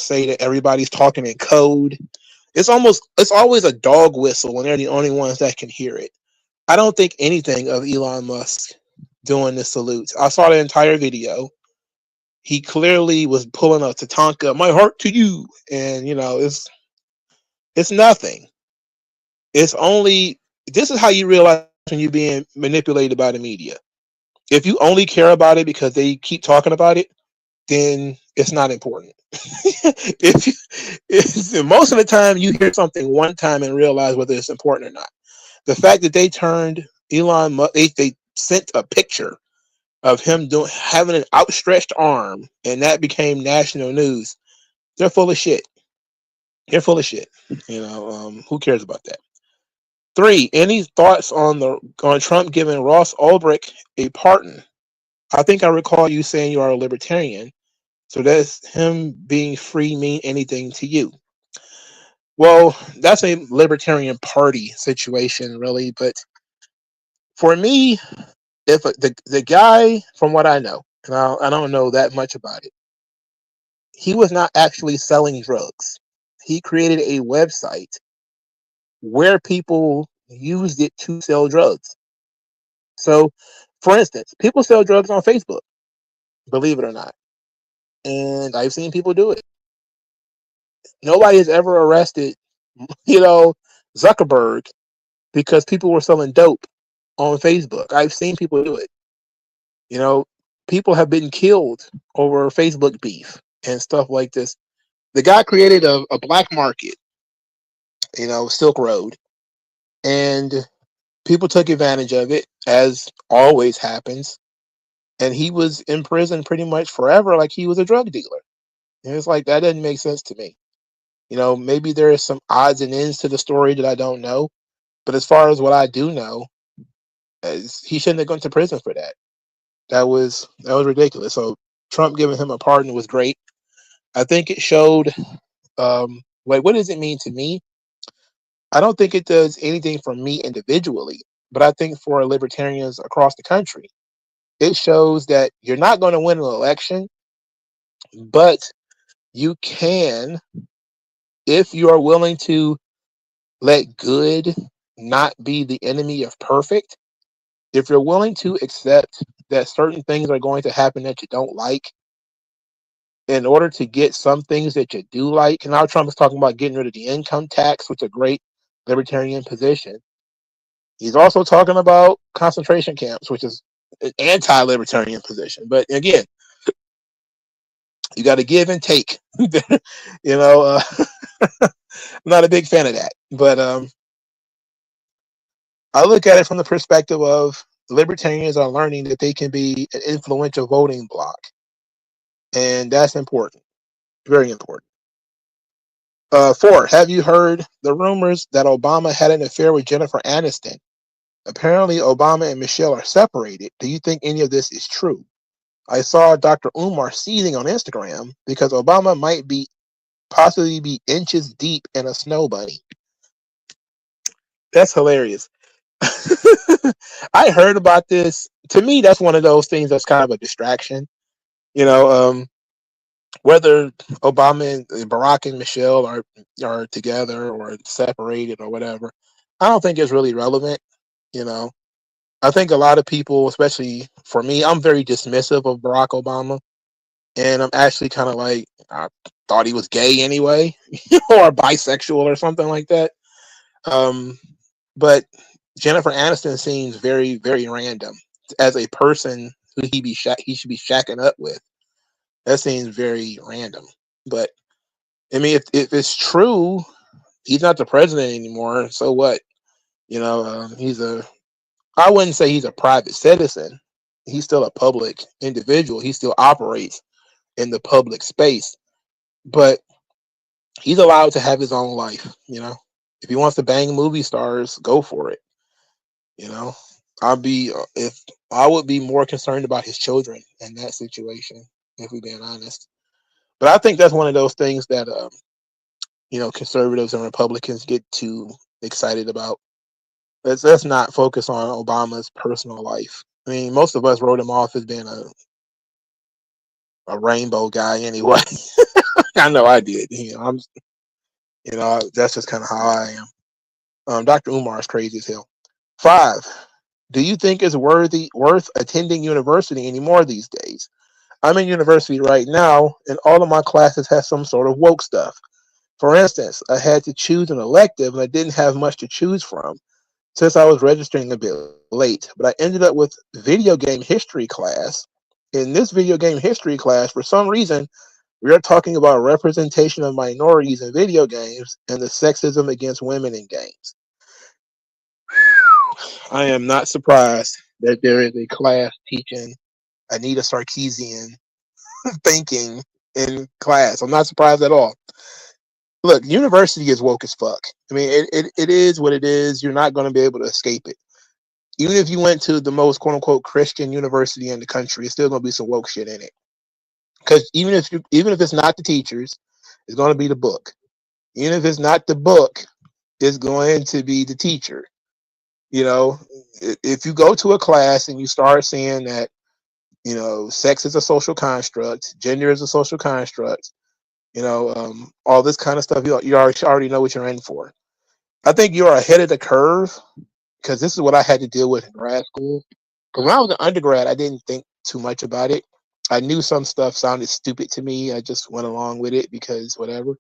say that everybody's talking in code. It's always a dog whistle when they're the only ones that can hear it. I don't think anything of Elon Musk doing the salutes. I saw the entire video. He clearly was pulling a Tatanka, my heart to you. And, it's nothing. It's only, this is how you realize when you're being manipulated by the media. If you only care about it because they keep talking about it, then it's not important. If most of the time you hear something one time and realize whether it's important or not. The fact that they turned Elon Musk, they sent a picture of him having an outstretched arm, and that became national news. They're full of shit. They're full of shit. Who cares about that? 3, any thoughts on Trump giving Ross Ulbricht a pardon? I think I recall you saying you are a libertarian, so does him being free mean anything to you? Well, that's a Libertarian Party situation, really. But for me, if the guy, from what I know, and I don't know that much about it, he was not actually selling drugs. He created a website where people used it to sell drugs. So, for instance, people sell drugs on Facebook, believe it or not. And I've seen people do it. Nobody has ever arrested, Zuckerberg because people were selling dope on Facebook. I've seen people do it. People have been killed over Facebook beef and stuff like this. The guy created a black market, Silk Road, and people took advantage of it, as always happens. And he was in prison pretty much forever, like he was a drug dealer. And it's like, that doesn't make sense to me. Maybe there is some odds and ends to the story that I don't know. But as far as what I do know, he shouldn't have gone to prison for that. That was ridiculous. So Trump giving him a pardon was great. I think it showed, what does it mean to me? I don't think it does anything for me individually, but I think for libertarians across the country, it shows that you're not going to win an election, but you can, if you are willing to let good not be the enemy of perfect. If you're willing to accept that certain things are going to happen that you don't like in order to get some things that you do like. And now Trump is talking about getting rid of the income tax, which is a great libertarian position. He's also talking about concentration camps, which is an anti-libertarian position. But again, you got to give and take. I'm not a big fan of that. But I look at it from the perspective of libertarians are learning that they can be an influential voting bloc. And that's important. Very important. 4, have you heard the rumors that Obama had an affair with Jennifer Aniston? Apparently, Obama and Michelle are separated. Do you think any of this is true? I saw Dr. Umar seething on Instagram because Obama might possibly be inches deep in a snow bunny. That's hilarious. I heard about this. To me, that's one of those things that's kind of a distraction. You know, whether Obama and Barack and Michelle are together or separated or whatever, I don't think it's really relevant. You know, I think a lot of people, especially for me, I'm very dismissive of Barack Obama, and I'm actually kind of like I thought he was gay anyway, or bisexual or something like that. Um, but Jennifer Aniston seems very, very random as a person who he should be shacking up with. That seems very random. But I mean, if it's true, he's not the president anymore. So what? You know, he's a. I wouldn't say he's a private citizen. He's still a public individual. He still operates in the public space, but he's allowed to have his own life. You know, if he wants to bang movie stars, go for it. You know, I'd be if I would be more concerned about his children in that situation, if we're being honest. But I think that's one of those things that conservatives and Republicans get too excited about. Let's not focus on Obama's personal life. I mean, most of us wrote him off as being a rainbow guy anyway. I know I did. That's just kind of how I am. Dr. Umar is crazy as hell. 5. Do you think it's worth attending university anymore these days? I'm in university right now, and all of my classes have some sort of woke stuff. For instance, I had to choose an elective, and I didn't have much to choose from since I was registering a bit late. But I ended up with video game history class. In this video game history class, for some reason, we are talking about representation of minorities in video games and the sexism against women in games. I am not surprised that there is a class teaching Anita Sarkeesian thinking in class. I'm not surprised at all. Look, university is woke as fuck. I mean, it is what it is. You're not going to be able to escape it. Even if you went to the most quote unquote Christian university in the country, it's still going to be some woke shit in it. Because even if it's not the teachers, it's going to be the book. Even if it's not the book, it's going to be the teacher. You know, if you go to a class and you start seeing that, sex is a social construct, gender is a social construct, all this kind of stuff, you already know what you're in for. I think you're ahead of the curve because this is what I had to deal with in grad school. Because when I was an undergrad, I didn't think too much about it. I knew some stuff sounded stupid to me. I just went along with it because whatever.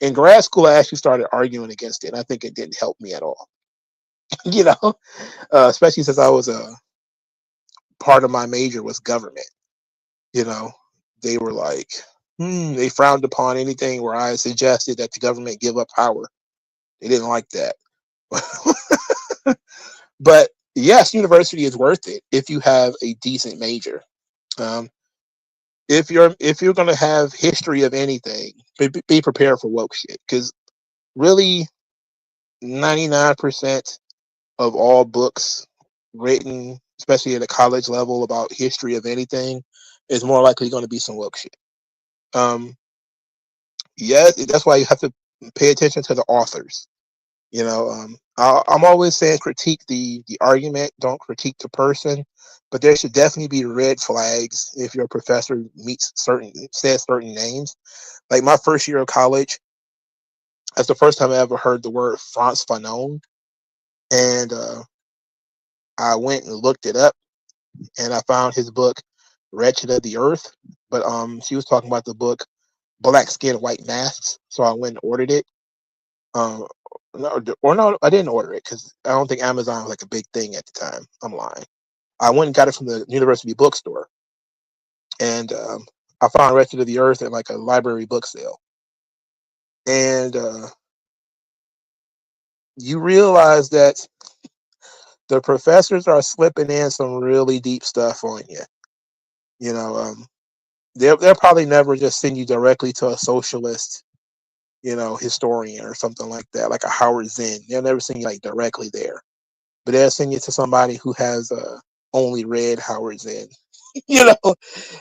In grad school, I actually started arguing against it. And I think it didn't help me at all. Especially since I was part of my major was government. You know, they were like, they frowned upon anything where I suggested that the government give up power. They didn't like that. But yes, university is worth it if you have a decent major. If you're going to have history of anything, be prepared for woke shit because really 99% of all books written, especially at a college level about history of anything, is more likely going to be some woke shit. Yes, that's why you have to pay attention to the authors. I'm always saying critique the argument, don't critique the person, but there should definitely be red flags if your professor says certain names. Like my first year of college, that's the first time I ever heard the word Frantz Fanon, and I went and looked it up, and I found his book Wretched of the Earth. But she was talking about the book Black Skin, White Masks, so I went and ordered it. No, I didn't order it because I don't think Amazon was like a big thing at the time. I'm lying. I went and got it from the university bookstore, and I found Wretched of the Earth at like a library book sale. And you realize that the professors are slipping in some really deep stuff on you. They'll probably never just send you directly to a socialist, historian or something like that, like a Howard Zinn. They'll never send you like directly there, but they'll send you to somebody who has only read Howard Zinn.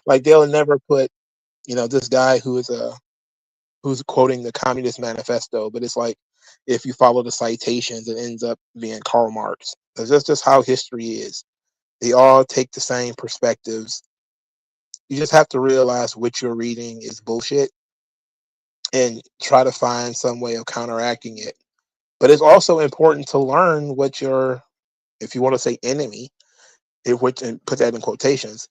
Like they'll never put, this guy who's quoting the Communist Manifesto, but it's like if you follow the citations, it ends up being Karl Marx. That's just how history is. They all take the same perspectives. You just have to realize what you're reading is bullshit and try to find some way of counteracting it. But it's also important to learn what your, if you want to say enemy, which, and put that in quotations,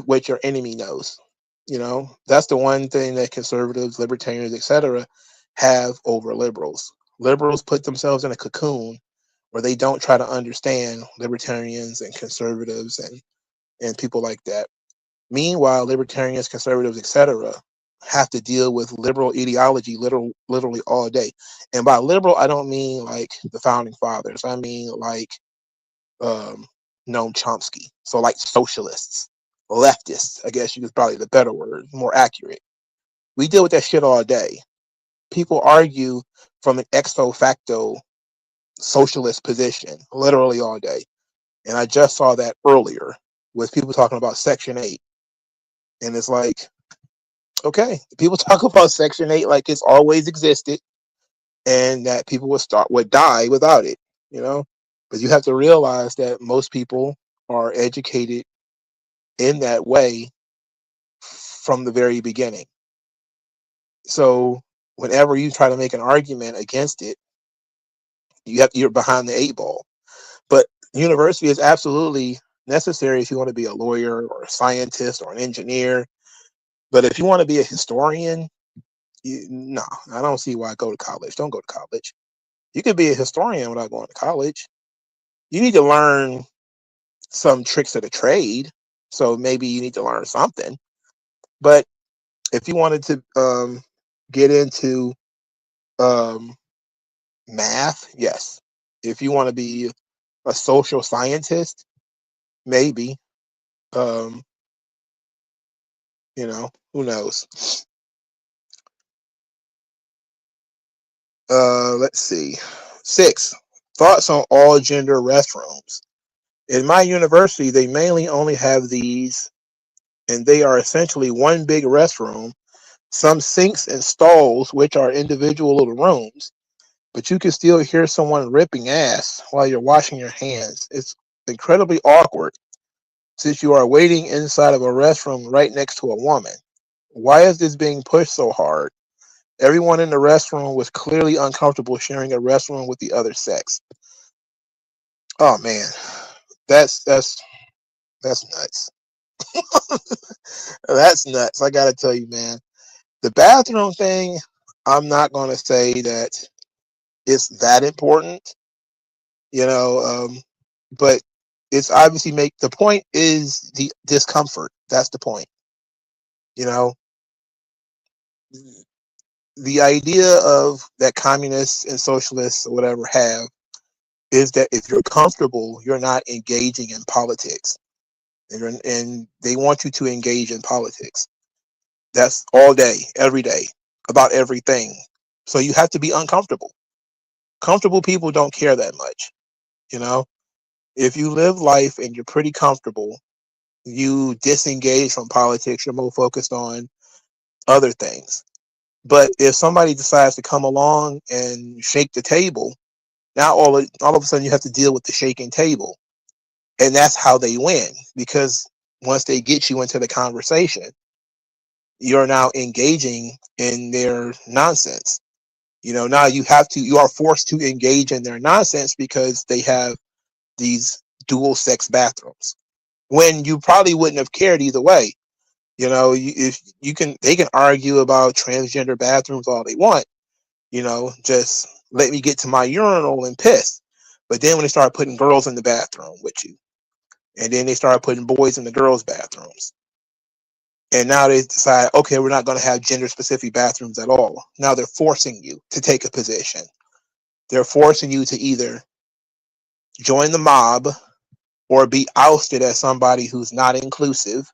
what your enemy knows. You know, that's the one thing that conservatives, libertarians, etc., have over liberals. Liberals put themselves in a cocoon where they don't try to understand libertarians and conservatives and people like that. Meanwhile, libertarians, conservatives, etc., have to deal with liberal ideology literally all day. And by liberal, I don't mean like the founding fathers. I mean like Noam Chomsky. So like socialists, leftists, I guess you could probably the better word, more accurate. We deal with that shit all day. People argue from an ex facto socialist position literally all day. And I just saw that earlier with people talking about Section 8. And it's like, okay, people talk about Section 8 like it's always existed and that people would die without it, you know? But you have to realize that most people are educated in that way from the very beginning. So whenever you try to make an argument against it, you're behind the 8 ball. But university is absolutely necessary if you want to be a lawyer or a scientist or an engineer. But if you want to be a historian, no, I don't see why go to college. Don't go to college. You could be a historian without going to college. You need to learn some tricks of the trade. So maybe you need to learn something. But if you wanted to get into math, yes. If you want to be a social scientist, maybe. Um, who knows? Let's see. 6, thoughts on all gender restrooms. In my university, they mainly only have these, and they are essentially one big restroom, some sinks and stalls, which are individual little rooms, but you can still hear someone ripping ass while you're washing your hands. It's incredibly awkward since you are waiting inside of a restroom right next to a woman. Why is this being pushed so hard? Everyone in the restroom was clearly uncomfortable sharing a restroom with the other sex. Oh man, that's nuts. That's nuts. I gotta tell you, man. The bathroom thing, I'm not gonna say that it's that important, but it's obviously the point is the discomfort. That's the point. You know, the idea of that communists and socialists or whatever have is that if you're comfortable, you're not engaging in politics. And they want you to engage in politics. That's all day, every day, about everything. So you have to be uncomfortable. Comfortable people don't care that much. If you live life and you're pretty comfortable, you disengage from politics, you're more focused on other things. But if somebody decides to come along and shake the table, now all of a sudden you have to deal with the shaking table. And that's how they win, because once they get you into the conversation, you're now engaging in their nonsense. Now you are forced to engage in their nonsense because they have these dual sex bathrooms when you probably wouldn't have cared either way. They can argue about transgender bathrooms all they want. Just let me get to my urinal and piss. But then when they start putting girls in the bathroom with you, and then they start putting boys in the girls' bathrooms, and now they decide, okay, we're not going to have gender-specific bathrooms at all. Now they're forcing you to take a position. They're forcing you to either join the mob or be ousted as somebody who's not inclusive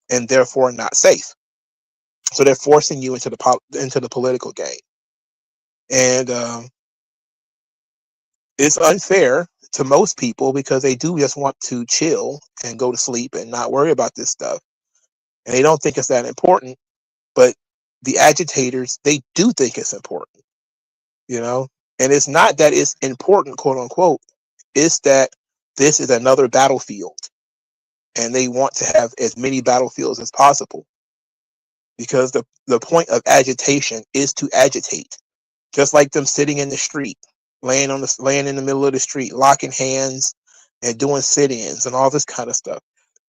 and therefore not safe. So they're forcing you into the political game, and it's unfair to most people because they do just want to chill and go to sleep and not worry about this stuff, and they don't think it's that important. But the agitators, they do think it's important, And it's not that it's important, quote unquote. It's that this is another battlefield. And they want to have as many battlefields as possible. Because the point of agitation is to agitate. Just like them sitting in the street, laying in the middle of the street, locking hands and doing sit-ins and all this kind of stuff.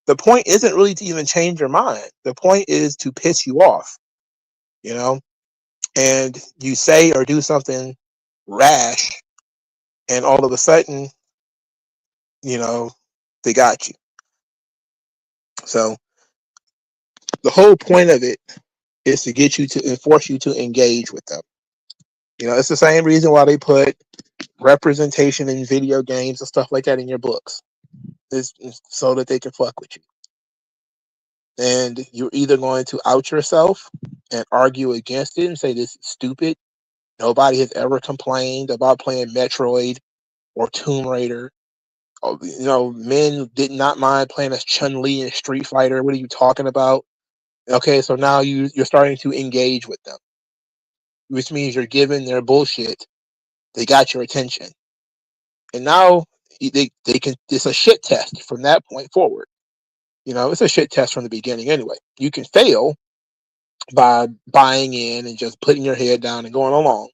The point isn't really to even change your mind. The point is to piss you off, you know? And you say or do something rash, and all of a sudden, you know, they got you. So the whole point of it is to get you to and force you to engage with them. You know, it's the same reason why they put representation in video games and stuff like that in your books. It's so that they can fuck with you. And you're either going to out yourself and argue against it and say this is stupid. Nobody has ever complained about playing Metroid or Tomb Raider. You know, men did not mind playing as Chun-Li in Street Fighter. What are you talking about? Okay, so now you're starting to engage with them, which means you're giving their bullshit. They got your attention. And now they can, it's a shit test from that point forward. You know, it's a shit test from the beginning anyway. You can fail by buying in and just putting your head down and going along.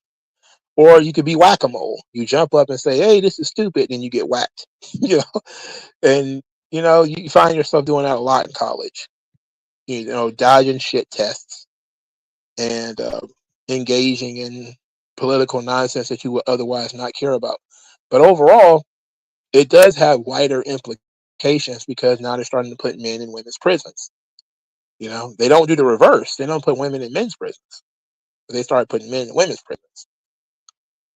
Or you could be whack-a-mole. You jump up and say, hey, this is stupid, and you get whacked. You know, and you know, you find yourself doing that a lot in college. You know, dodging shit tests and engaging in political nonsense that you would otherwise not care about. But overall, it does have wider implications because now they're starting to put men in women's prisons. You know, they don't do the reverse. They don't put women in men's prisons. But they started putting men in women's prisons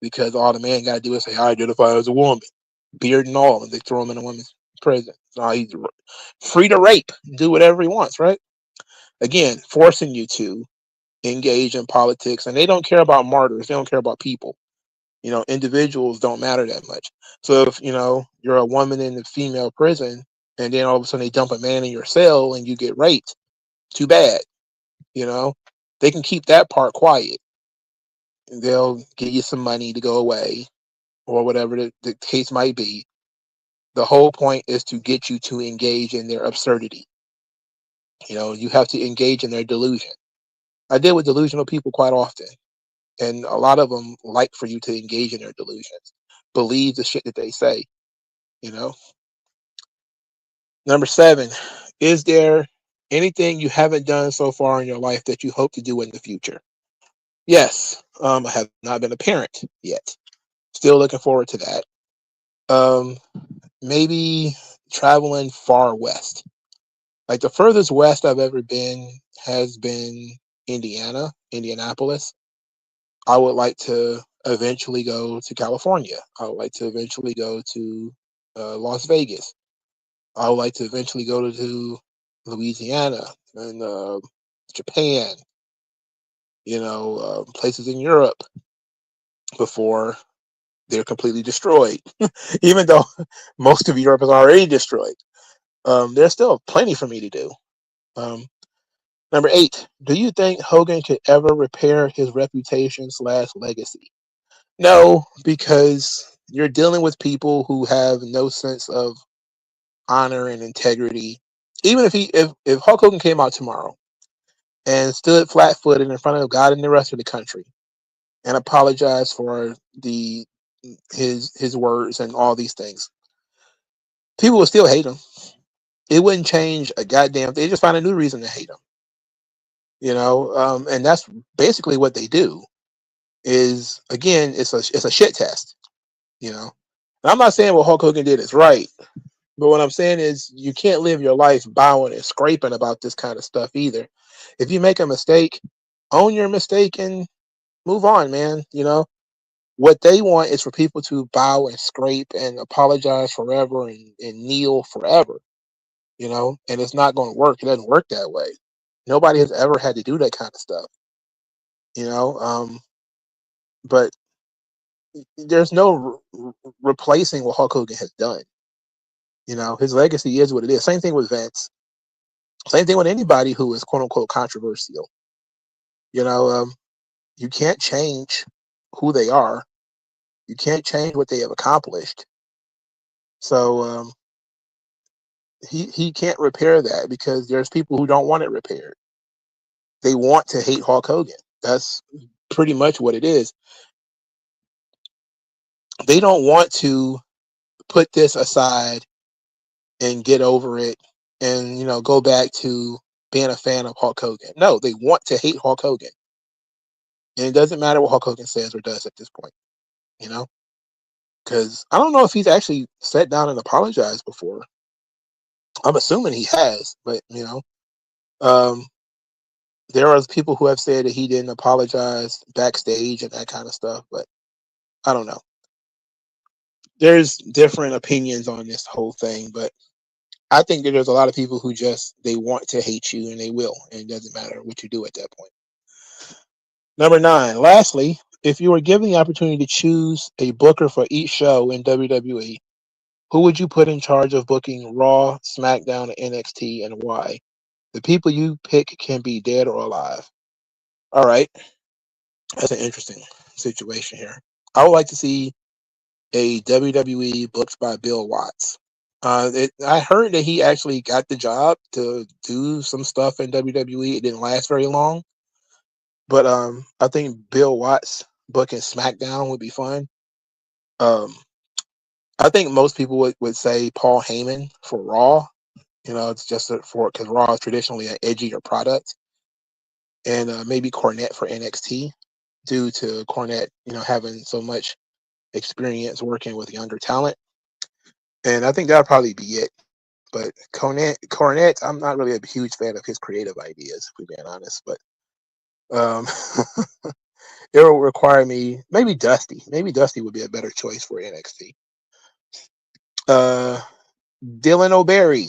because all the man got to do is say, I identify as a woman, beard and all, and they throw him in a women's prison. So he's free to rape, do whatever he wants, right? Again, forcing you to engage in politics, and they don't care about martyrs. They don't care about people. You know, individuals don't matter that much. So if, you know, you're a woman in a female prison and then all of a sudden they dump a man in your cell and you get raped, too bad. You know, they can keep that part quiet. They'll give you some money to go away or whatever the case might be. The whole point is to get you to engage in their absurdity. You know, you have to engage in their delusion. I deal with delusional people quite often. And a lot of them like for you to engage in their delusions, believe the shit that they say, you know. Number 7, is there anything you haven't done so far in your life that you hope to do in the future? Yes, I have not been a parent yet. Still looking forward to that. Maybe traveling far west. Like the furthest west I've ever been has been Indianapolis. I would like to eventually go to California. I would like to eventually go to Las Vegas. I would like to eventually go to Louisiana and Japan, you know, places in Europe before they're completely destroyed. Even though most of Europe is already destroyed, there's still plenty for me to do. Number 8, do you think Hogan could ever repair his reputation / legacy? No, because you're dealing with people who have no sense of honor and integrity. Even if Hulk Hogan came out tomorrow and stood flat-footed in front of God and the rest of the country and apologized for his words and all these things, people would still hate him. It wouldn't change a goddamn thing. They just find a new reason to hate him. You know, and that's basically what they do. Is again, it's a shit test. You know, and I'm not saying what Hulk Hogan did is right, but what I'm saying is you can't live your life bowing and scraping about this kind of stuff either. If you make a mistake, own your mistake and move on, man. You know, what they want is for people to bow and scrape and apologize forever and kneel forever, you know, and it's not going to work. It doesn't work that way. Nobody has ever had to do that kind of stuff, you know, but there's no replacing what Hulk Hogan has done. You know, his legacy is what it is. Same thing with Vince. Same thing with anybody who is quote unquote controversial. You know, you can't change who they are. You can't change what they have accomplished. So he can't repair that because there's people who don't want it repaired. They want to hate Hulk Hogan. That's pretty much what it is. They don't want to put this aside and get over it and, go back to being a fan of Hulk Hogan. No, they want to hate Hulk Hogan. And it doesn't matter what Hulk Hogan says or does at this point, because I don't know if he's actually sat down and apologized before. I'm assuming he has, but, there are people who have said that he didn't apologize backstage and that kind of stuff, but I don't know. There's different opinions on this whole thing, but I think that there's a lot of people who they want to hate you, and they will, and it doesn't matter what you do at that point. Number 9, lastly, if you were given the opportunity to choose a booker for each show in WWE, who would you put in charge of booking Raw, SmackDown, and NXT, and why? The people you pick can be dead or alive. All right. That's an interesting situation here. I would like to see a WWE booked by Bill Watts. I heard that he actually got the job to do some stuff in WWE. It didn't last very long. But I think Bill Watts booking SmackDown would be fun. I think most people would say Paul Heyman for Raw. It's just because Raw is traditionally an edgier product. And maybe Cornette for NXT due to Cornette, having so much experience working with younger talent. And I think that'll probably be it. But Cornette, I'm not really a huge fan of his creative ideas, if we're being honest. But it will require maybe Dusty. Maybe Dusty would be a better choice for NXT. Dylan O'Berry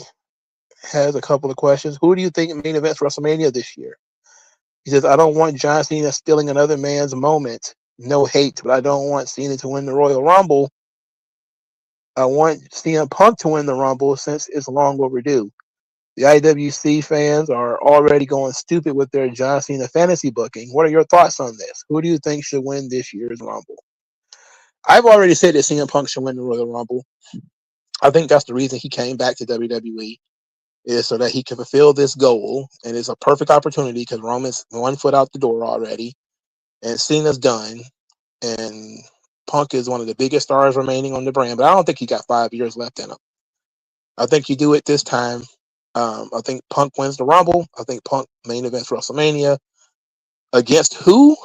has a couple of questions. Who do you think main events WrestleMania this year? He says, I don't want John Cena stealing another man's moment. No hate, but I don't want Cena to win the Royal Rumble. I want CM Punk to win the Rumble since it's long overdue. The IWC fans are already going stupid with their John Cena fantasy booking. What are your thoughts on this? Who do you think should win this year's Rumble? I've already said that CM Punk should win the Royal Rumble. I think that's the reason he came back to WWE, is so that he can fulfill this goal. And it's a perfect opportunity because Roman's 1 foot out the door already, and Cena's done, and Punk is one of the biggest stars remaining on the brand. But I don't think he got 5 years left in him. I think you do it this time. I think Punk wins the Rumble. I think Punk main events WrestleMania. Against who?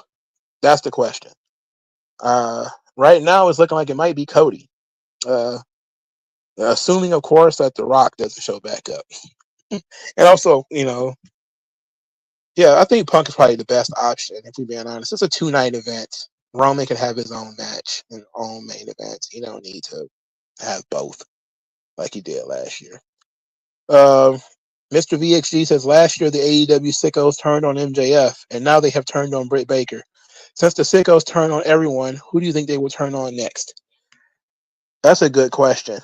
That's the question. Right now, it's looking like it might be Cody. Assuming, of course, that The Rock doesn't show back up. And also, I think Punk is probably the best option, if we're being honest. It's a 2-night event. Roman can have his own match and own main event. You don't need to have both like he did last year. Mr. VXG says, last year the AEW sickos turned on MJF, and now they have turned on Britt Baker. Since the sickos turned on everyone, who do you think they will turn on next? That's a good question.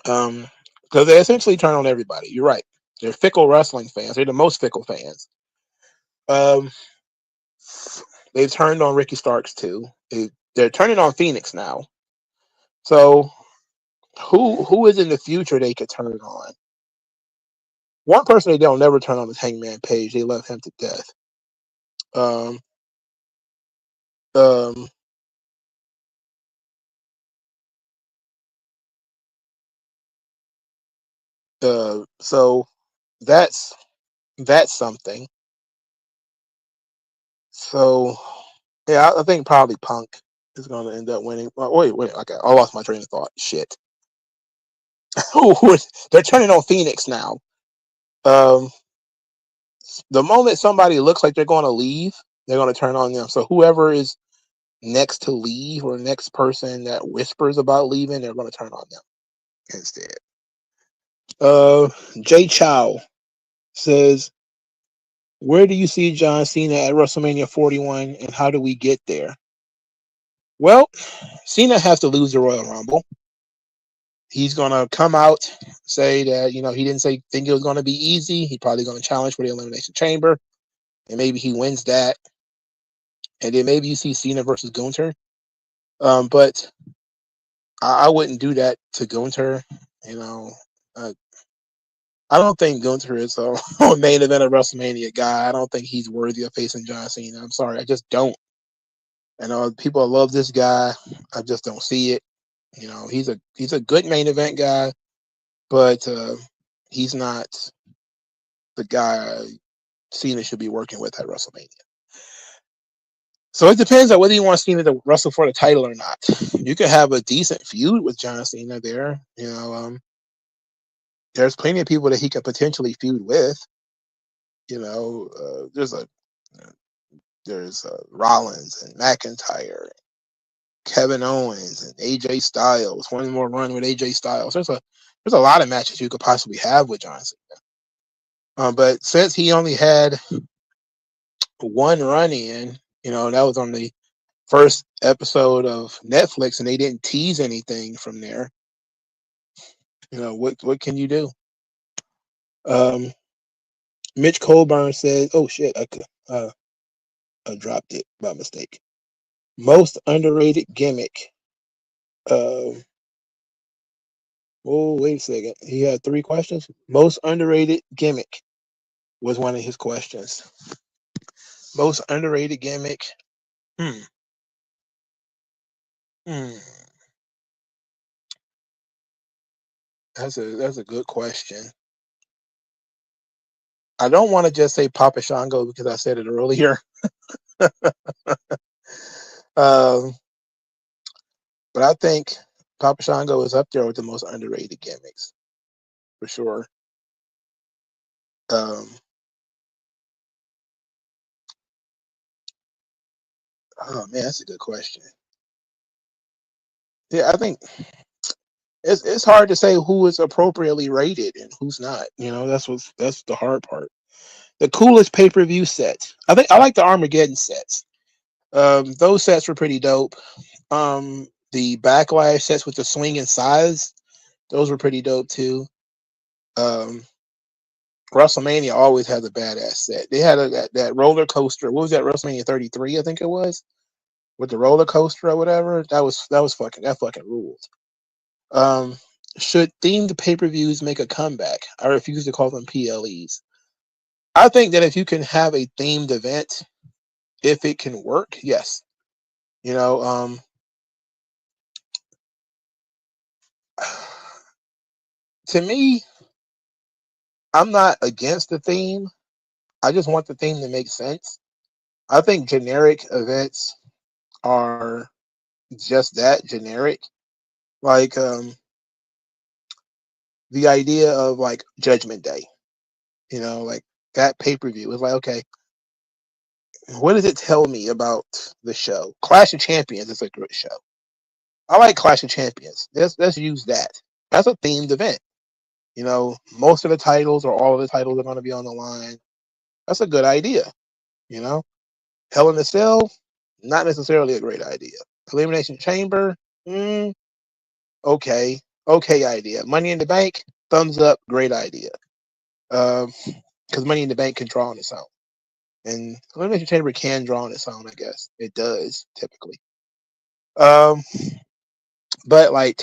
Because they essentially turn on everybody. You're right. They're fickle wrestling fans. They're the most fickle fans. They've turned on Ricky Starks too. They're turning on Phoenix now. So who is in the future they could turn on? One person they'll never turn on is Hangman Page. They love him to death. So that's something. So yeah, I think probably Punk is going to end up winning. Oh, wait, okay, I lost my train of thought. Shit. They're turning on Phoenix now. The moment somebody looks like they're going to leave, they're going to turn on them. So whoever is next to leave or next person that whispers about leaving, they're going to turn on them instead. Jay Chow says, where do you see John Cena at WrestleMania 41 and how do we get there? Well, Cena has to lose the Royal Rumble. He's going to come out, say that, he didn't think it was going to be easy. He's probably going to challenge for the Elimination Chamber, and maybe he wins that. And then maybe you see Cena versus Gunther. But I wouldn't do that to Gunther. You know, uh, I don't think Gunther is a main event of WrestleMania guy. I don't think he's worthy of facing John Cena. I'm sorry, I just don't. I know people love this guy. I just don't see it. You know, he's a good main event guy, but he's not the guy Cena should be working with at WrestleMania. So it depends on whether you want Cena to wrestle for the title or not. You could have a decent feud with John Cena there. You know, there's plenty of people that he could potentially feud with. You know, there's Rollins and McIntyre, Kevin Owens and AJ Styles. One more run with AJ Styles. There's a lot of matches you could possibly have with John Cena. But since he only had one run in, you know, that was on the first episode of Netflix, and they didn't tease anything from there. You know, what can you do? Mitch Colburn said, "Oh shit, I dropped it by mistake." Most underrated gimmick. Oh, wait a second. He had 3 questions. Most underrated gimmick was one of his questions. Most underrated gimmick. Hmm. That's a good question. I don't want to just say Papa Shango because I said it earlier. But I think Papa Shango is up there with the most underrated gimmicks, for sure. Oh man, that's a good question. Yeah, I think it's hard to say who is appropriately rated and who's not. You know, that's the hard part. The coolest pay-per-view set. I think I like the Armageddon sets. Those sets were pretty dope. The Backlash sets with the swinging size, those were pretty dope too. WrestleMania always has a badass set. They had that roller coaster. What was that? WrestleMania 33, I think it was, with the roller coaster or whatever. That fucking ruled. Should themed pay-per-views make a comeback? I refuse to call them PLEs. I think that if you can have a themed event, if it can work, yes. You know, to me, I'm not against the theme. I just want the theme to make sense. I think generic events are just that, generic. Like the idea of like Judgment Day, you know, like that pay-per-view is like, okay, what does it tell me about the show? Clash of Champions is a great show. I like Clash of Champions. Let's use that. That's a themed event. You know, most of the titles or all of the titles are going to be on the line. That's a good idea. You know, Hell in a Cell, not necessarily a great idea. Elimination Chamber, okay idea. Money in the Bank, thumbs up, great idea. Because Money in the Bank can draw on its own, and Elimination Chamber can draw on its own. I guess it does typically. But like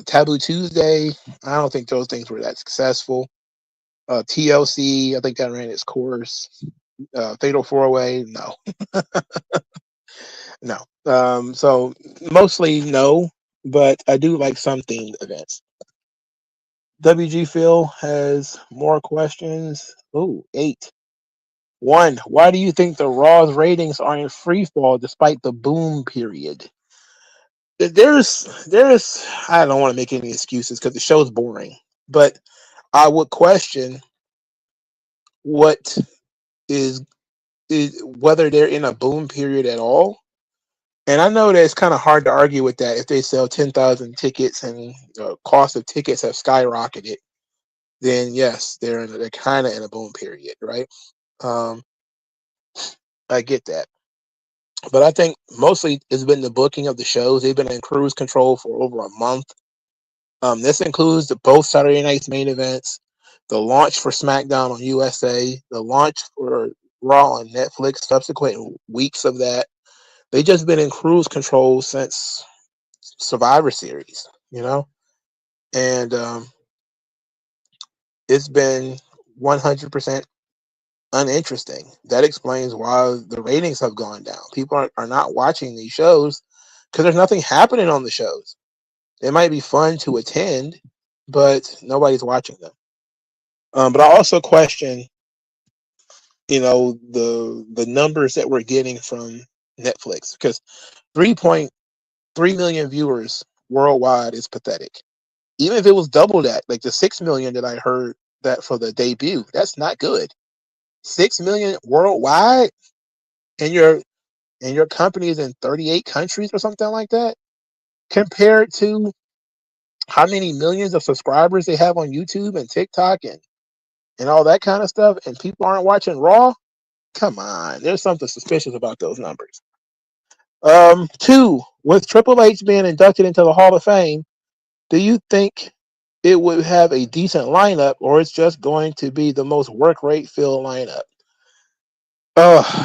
Taboo Tuesday, I don't think those things were that successful. TLC, I think that ran its course. Fatal 4-Way, no. No. So mostly no, but I do like some themed events. WG Phil has more questions. Oh, 8. 1. Why do you think the Raw's ratings are in free fall despite the boom period? There's I don't want to make any excuses because the show's boring, but I would question what is whether they're in a boom period at all. And I know that it's kind of hard to argue with that if they sell 10,000 tickets and the cost of tickets have skyrocketed. Then yes, they're kind of in a boom period, right? I get that, but I think mostly it's been the booking of the shows. They've been in cruise control for over a month. This includes both Saturday night's main events, the launch for Smackdown on USA, the launch for Raw on Netflix, subsequent weeks of that. They just been in cruise control since Survivor Series, and it's been 100% uninteresting. That explains why the ratings have gone down. People are not watching these shows because there's nothing happening on the shows. They might be fun to attend, but nobody's watching them. But I also question, the numbers that we're getting from Netflix, because 3.3 million viewers worldwide is pathetic. Even if it was double that, like the 6 million that I heard that for the debut, that's not good. 6 million worldwide, and your company is in 38 countries or something like that, compared to how many millions of subscribers they have on YouTube and TikTok and all that kind of stuff, and people aren't watching Raw. Come on, there's something suspicious about those numbers. 2, with Triple H being inducted into the Hall of Fame, do you think it would have a decent lineup, or it's just going to be the most work rate filled lineup?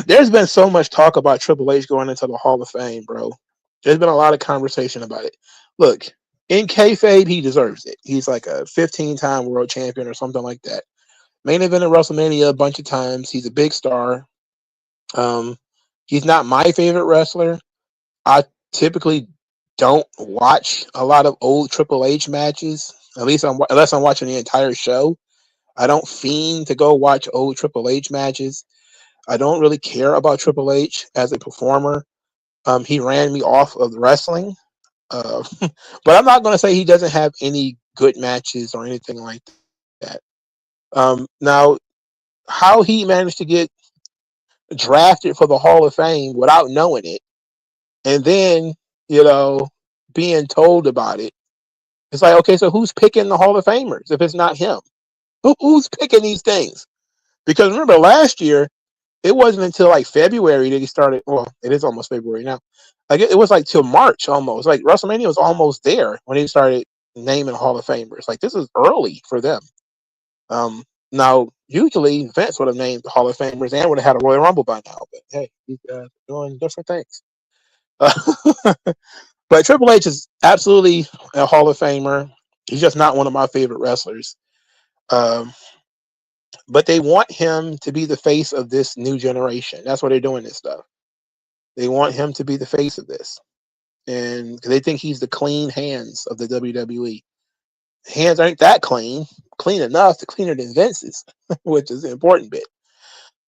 There's been so much talk about Triple H going into the Hall of Fame, bro. There's been a lot of conversation about it. Look, in kayfabe, he deserves it. He's like a 15-time world champion or something like that. Main event at WrestleMania a bunch of times. He's a big star. He's not my favorite wrestler. I typically don't watch a lot of old Triple H matches, at least unless I'm watching the entire show. I don't fiend to go watch old Triple H matches. I don't really care about Triple H as a performer. He ran me off of wrestling. But I'm not going to say he doesn't have any good matches or anything like that. Now, how he managed to get drafted for the Hall of Fame without knowing it, and then, being told about it, it's like, okay, so who's picking the Hall of Famers if it's not him? Who's picking these things? Because remember, last year, it wasn't until like February that he started. Well, it is almost February now. Like it was like till March almost. Like WrestleMania was almost there when he started naming Hall of Famers. Like this is early for them. Now usually Vince would have named the Hall of Famers and would have had a Royal Rumble by now. But hey, he's doing different things. But Triple H is absolutely a Hall of Famer. He's just not one of my favorite wrestlers. But they want him to be the face of this new generation. That's why they're doing this stuff. They want him to be the face of this. And they think he's the clean hands of the WWE. Hands aren't that clean enough to cleaner than Vince's, which is the important bit.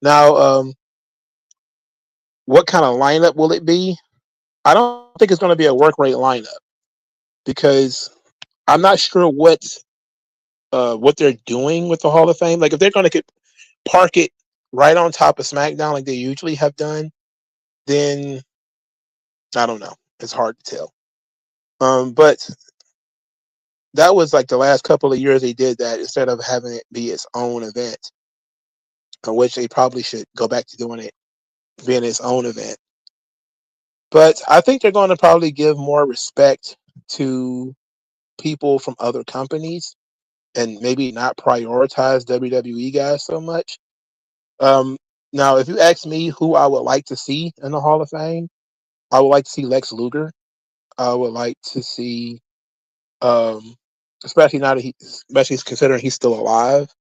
Now, what kind of lineup will it be? I don't think it's going to be a work rate lineup because I'm not sure what they're doing with the Hall of Fame. Like if they're going to park it right on top of SmackDown like they usually have done, then I don't know. It's hard to tell. But that was like the last couple of years they did that instead of having it be its own event, which they probably should go back to doing it being its own event. But I think they're going to probably give more respect to people from other companies and maybe not prioritize WWE guys so much. Now, if you ask me who I would like to see in the Hall of Fame, I would like to see Lex Luger. I would like to see, especially now that especially considering he's still alive,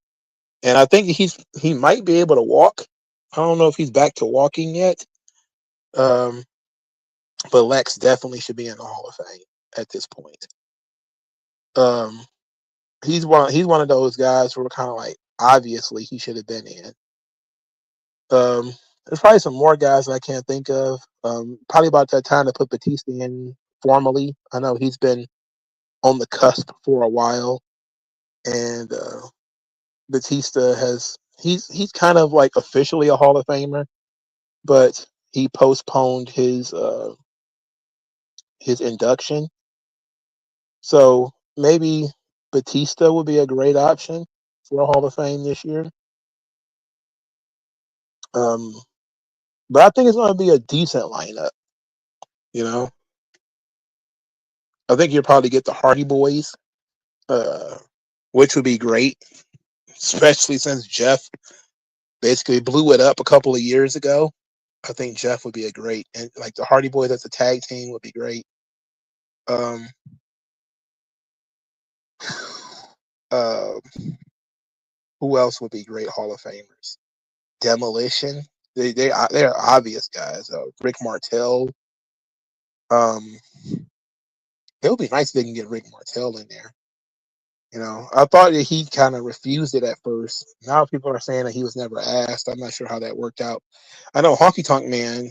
and I think he might be able to walk. I don't know if he's back to walking yet, but Lex definitely should be in the Hall of Fame at this point. He's one of those guys who are kind of like obviously he should have been in. There's probably some more guys that I can't think of. Probably about that time to put Batista in formally. I know he's been on the cusp for a while, and Batista he's kind of like officially a Hall of Famer, but he postponed his induction. So maybe Batista would be a great option for a Hall of Fame this year. But I think it's going to be a decent lineup. I think you'll probably get the Hardy Boys, which would be great, especially since Jeff basically blew it up a couple of years ago. I think Jeff would be and like the Hardy Boys as a tag team would be great. Um, uh, who else would be great Hall of Famers? Demolition. They're obvious guys. Rick Martel. Um, it would be nice if they can get Rick Martel in there. You know, I thought that he kind of refused it at first. Now people are saying that he was never asked. I'm not sure how that worked out. I know Honky Tonk Man,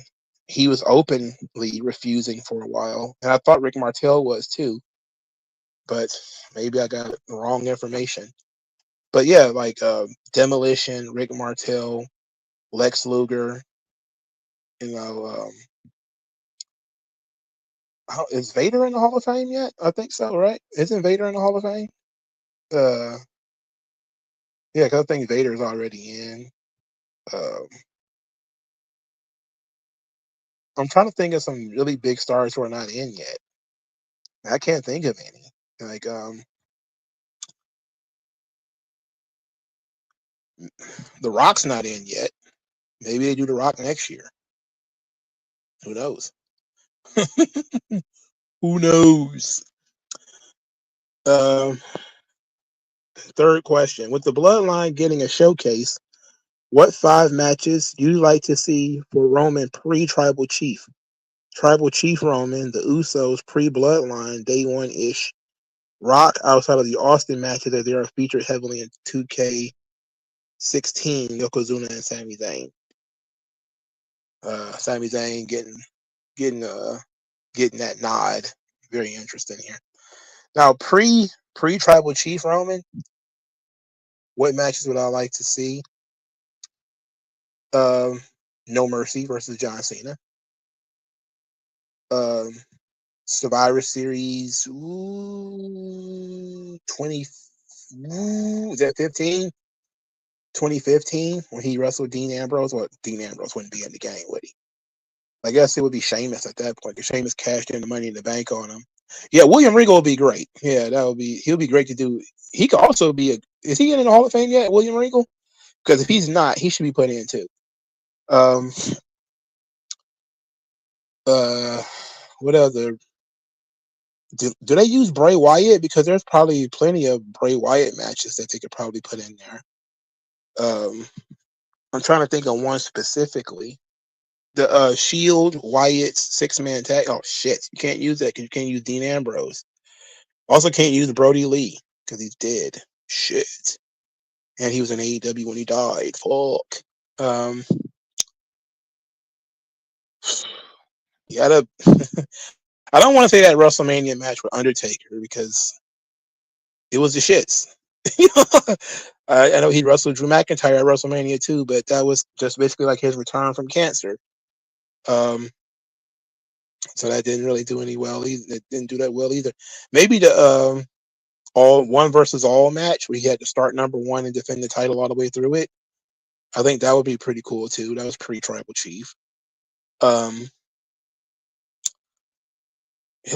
he was openly refusing for a while, and I thought Rick Martel was too. But maybe I got the wrong information. But yeah, like Demolition, Rick Martel, Lex Luger. You know, is Vader in the Hall of Fame yet? I think so, right? Isn't Vader in the Hall of Fame? Uh, yeah, because I think Vader's already in. Um, I'm trying to think of some really big stars who are not in yet. I can't think of any. Like, The Rock's not in yet. Maybe they do The Rock next year. Who knows? Who knows? Um, Third question: with the Bloodline getting a showcase, what 5 matches you like to see for Roman pre-Tribal Chief? Tribal Chief Roman, the Usos pre-Bloodline, day one ish. Rock outside of the Austin matches that they are featured heavily in 2K16, Yokozuna and Sami Zayn. Sami Zayn getting that nod. Very interesting here. Now pre-Tribal Chief Roman, what matches would I like to see? No Mercy versus John Cena. Um, Survivor Series 20. Is that 15? 2015 when he wrestled Dean Ambrose. Well, Dean Ambrose wouldn't be in the game, would he? I guess it would be Sheamus at that point because Sheamus cashed in the Money in the Bank on him. Yeah, William Regal would be great. Yeah, that would be. He'll be great to do. He could also be a. Is he in the Hall of Fame yet, William Regal? Because if he's not, he should be put in too. Um. What other? Do they use Bray Wyatt? Because there's probably plenty of Bray Wyatt matches that they could probably put in there. I'm trying to think of one specifically. The Shield Wyatt's 6-man tag. Oh shit! You can't use that because you can't use Dean Ambrose. Also can't use Brody Lee because he's dead. Shit. And he was in AEW when he died. Fuck. Um. You gotta. I don't want to say that WrestleMania match with Undertaker because it was the shits. I know he wrestled Drew McIntyre at WrestleMania too, but that was just basically like his return from cancer. So that didn't really do any well. It didn't do that well either. Maybe the all one versus all match where he had to start number one and defend the title all the way through it. I think that would be pretty cool too. That was pre-Tribal Chief. It'll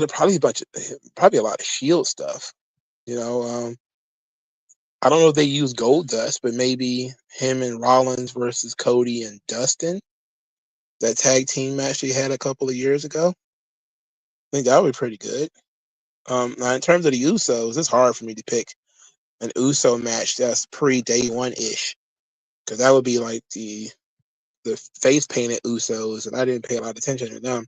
probably probably a lot of Shield stuff. You know, I don't know if they use Gold Dust, but maybe him and Rollins versus Cody and Dustin. That tag team match they had a couple of years ago. I think that would be pretty good. Now in terms of the Usos, it's hard for me to pick an Uso match that's pre-day one ish, because that would be like the face painted Usos, and I didn't pay a lot of attention to them.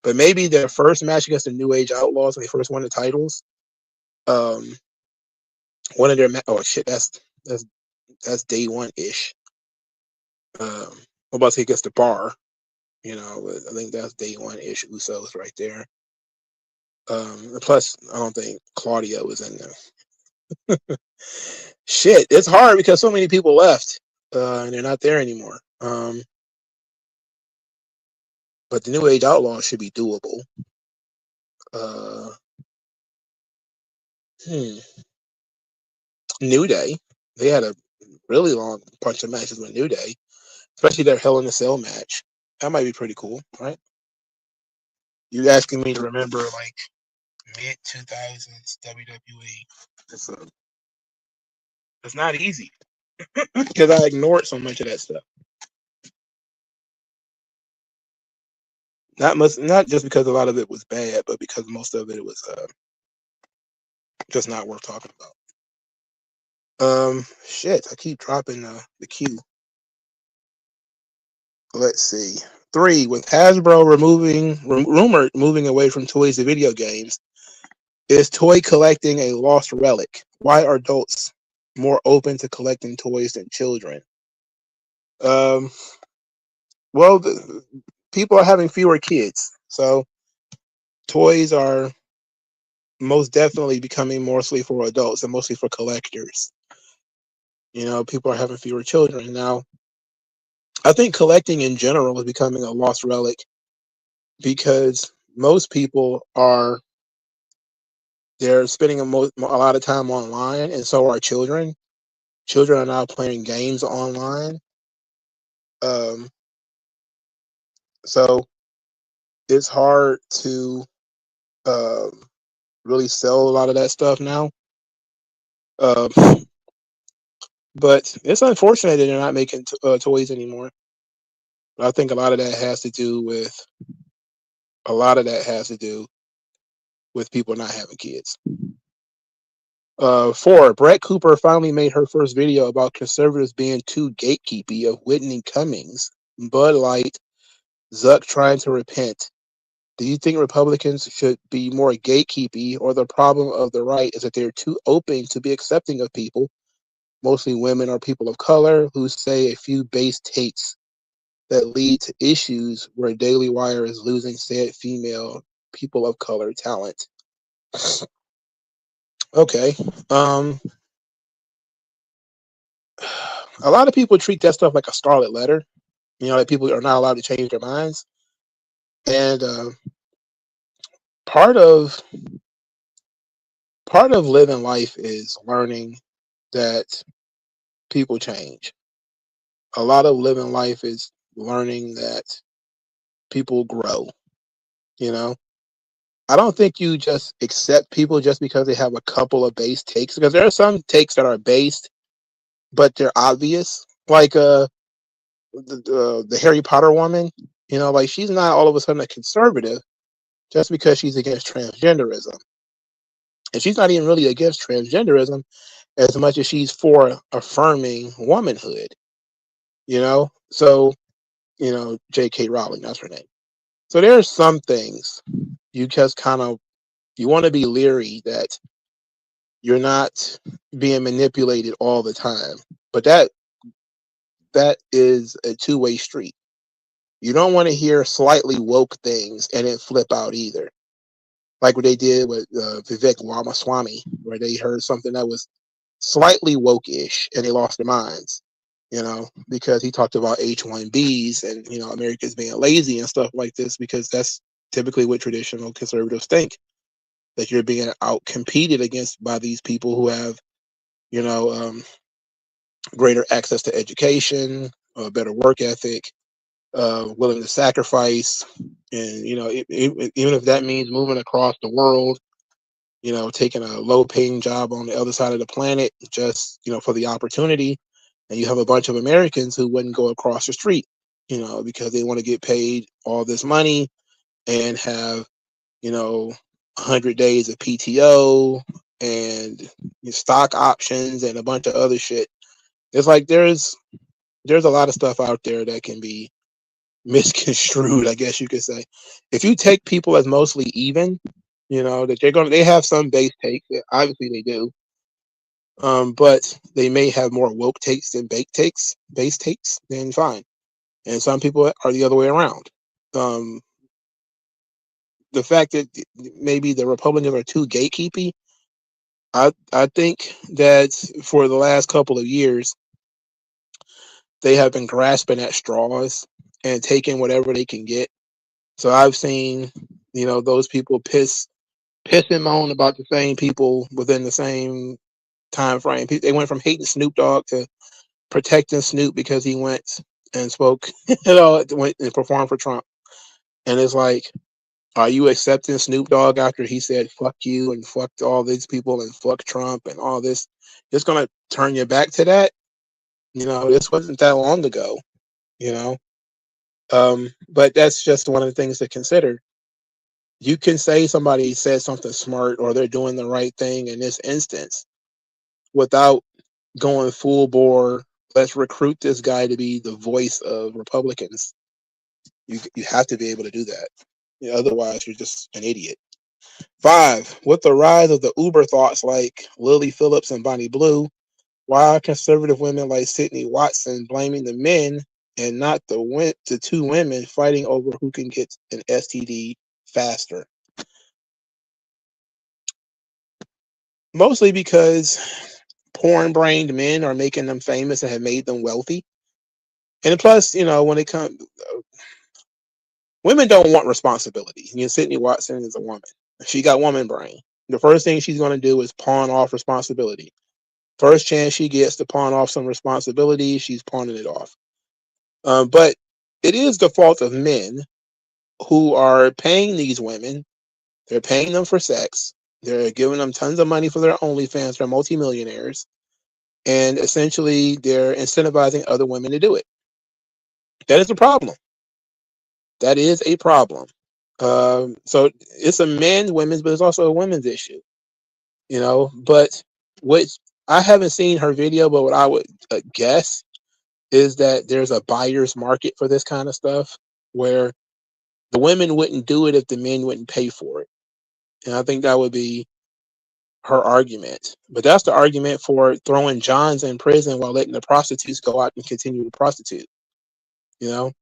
But maybe their first match against the New Age Outlaws when they first won the titles. One of their oh shit, that's day one ish. I'm about to say against the Bar, you know, I think that's day one ish Usos right there. Plus, I don't think Claudia was in there. Shit, it's hard because so many people left, and they're not there anymore. But the New Age Outlaws should be doable. New Day, they had a really long bunch of matches with New Day, especially their Hell in a Cell match. That might be pretty cool, right? You asking me to remember like mid 2000s WWE? It's not easy because I ignored so much of that stuff. Not just because a lot of it was bad, but because most of it was just not worth talking about. Shit, I keep dropping the queue. Let's see. 3, with Hasbro rumored moving away from toys to video games, is toy collecting a lost relic? Why are adults more open to collecting toys than children? Well, people are having fewer kids, so toys are most definitely becoming mostly for adults and mostly for collectors. People are having fewer children now. I think collecting in general is becoming a lost relic because most people they're spending a lot of time online, and so are children. Children are now playing games online. Um, so it's hard to um, really sell a lot of that stuff now. Um, but it's unfortunate that they're not making toys anymore. But I think a lot of that has to do with people not having kids. 4, Brett Cooper finally made her first video about conservatives being too gatekeepy of Whitney Cummings, Bud Light, Zuck trying to repent. Do you think Republicans should be more gatekeepy, or the problem of the right is that they're too open to be accepting of people, mostly women or people of color, who say a few base takes that lead to issues where Daily Wire is losing said female people of color talent? Okay. A lot of people treat that stuff like a scarlet letter. That people are not allowed to change their minds. And part of living life is learning that people change. A lot of living life is learning that people grow. I don't think you just accept people just because they have a couple of base takes, because there are some takes that are based, but they're obvious. Like the Harry Potter woman, like she's not all of a sudden a conservative just because she's against transgenderism. And she's not even really against transgenderism as much as she's for affirming womanhood, So, J.K. Rowling, that's her name. So there are some things you just you want to be leery that you're not being manipulated all the time. But that is a two-way street. You don't want to hear slightly woke things and then flip out either. Like what they did with Vivek Ramaswamy, where they heard something that was slightly woke-ish and they lost their minds, because he talked about H-1Bs and, Americans being lazy and stuff like this, because that's typically what traditional conservatives think, that you're being out competed against by these people who have, greater access to education, a better work ethic, willing to sacrifice. And, even if that means moving across the world, taking a low paying job on the other side of the planet, just, for the opportunity. And you have a bunch of Americans who wouldn't go across the street, because they want to get paid all this money and have, 100 days of PTO and stock options and a bunch of other shit. It's like there's a lot of stuff out there that can be misconstrued, I guess you could say. If you take people as mostly even, that they have some base takes. Obviously they do. But they may have more woke takes than base takes, then fine. And some people are the other way around. The fact that maybe the Republicans are too gatekeepy, I think that for the last couple of years, they have been grasping at straws and taking whatever they can get. So I've seen, those people piss and moan about the same people within the same time frame. They went from hating Snoop Dogg to protecting Snoop because he went and spoke, went and performed for Trump. And it's like, are you accepting Snoop Dogg after he said fuck you and fucked all these people and fuck Trump and all this? Just gonna turn your back to that? This wasn't that long ago, you know. But that's just one of the things to consider. You can say somebody said something smart or they're doing the right thing in this instance without going full bore. Let's recruit this guy to be the voice of Republicans. You have to be able to do that. Otherwise, you're just an idiot. 5. With the rise of the Uber thoughts like Lily Phillips and Bonnie Blue, why are conservative women like Sydney Watson blaming the men and not the two women fighting over who can get an STD faster? Mostly because porn-brained men are making them famous and have made them wealthy. And plus, when it comes, women don't want responsibility. Sydney Watson is a woman. She got woman brain. The first thing she's going to do is pawn off responsibility. First chance she gets to pawn off some responsibility, she's pawning it off. But it is the fault of men who are paying these women. They're paying them for sex. They're giving them tons of money for their OnlyFans. They're multimillionaires. And essentially, they're incentivizing other women to do it. That is a problem. That is a problem. So it's a men's, women's, but it's also a women's issue. But what I haven't seen her video, but what I would guess is that there's a buyer's market for this kind of stuff where the women wouldn't do it if the men wouldn't pay for it. And I think that would be her argument. But that's the argument for throwing Johns in prison while letting the prostitutes go out and continue to prostitute. You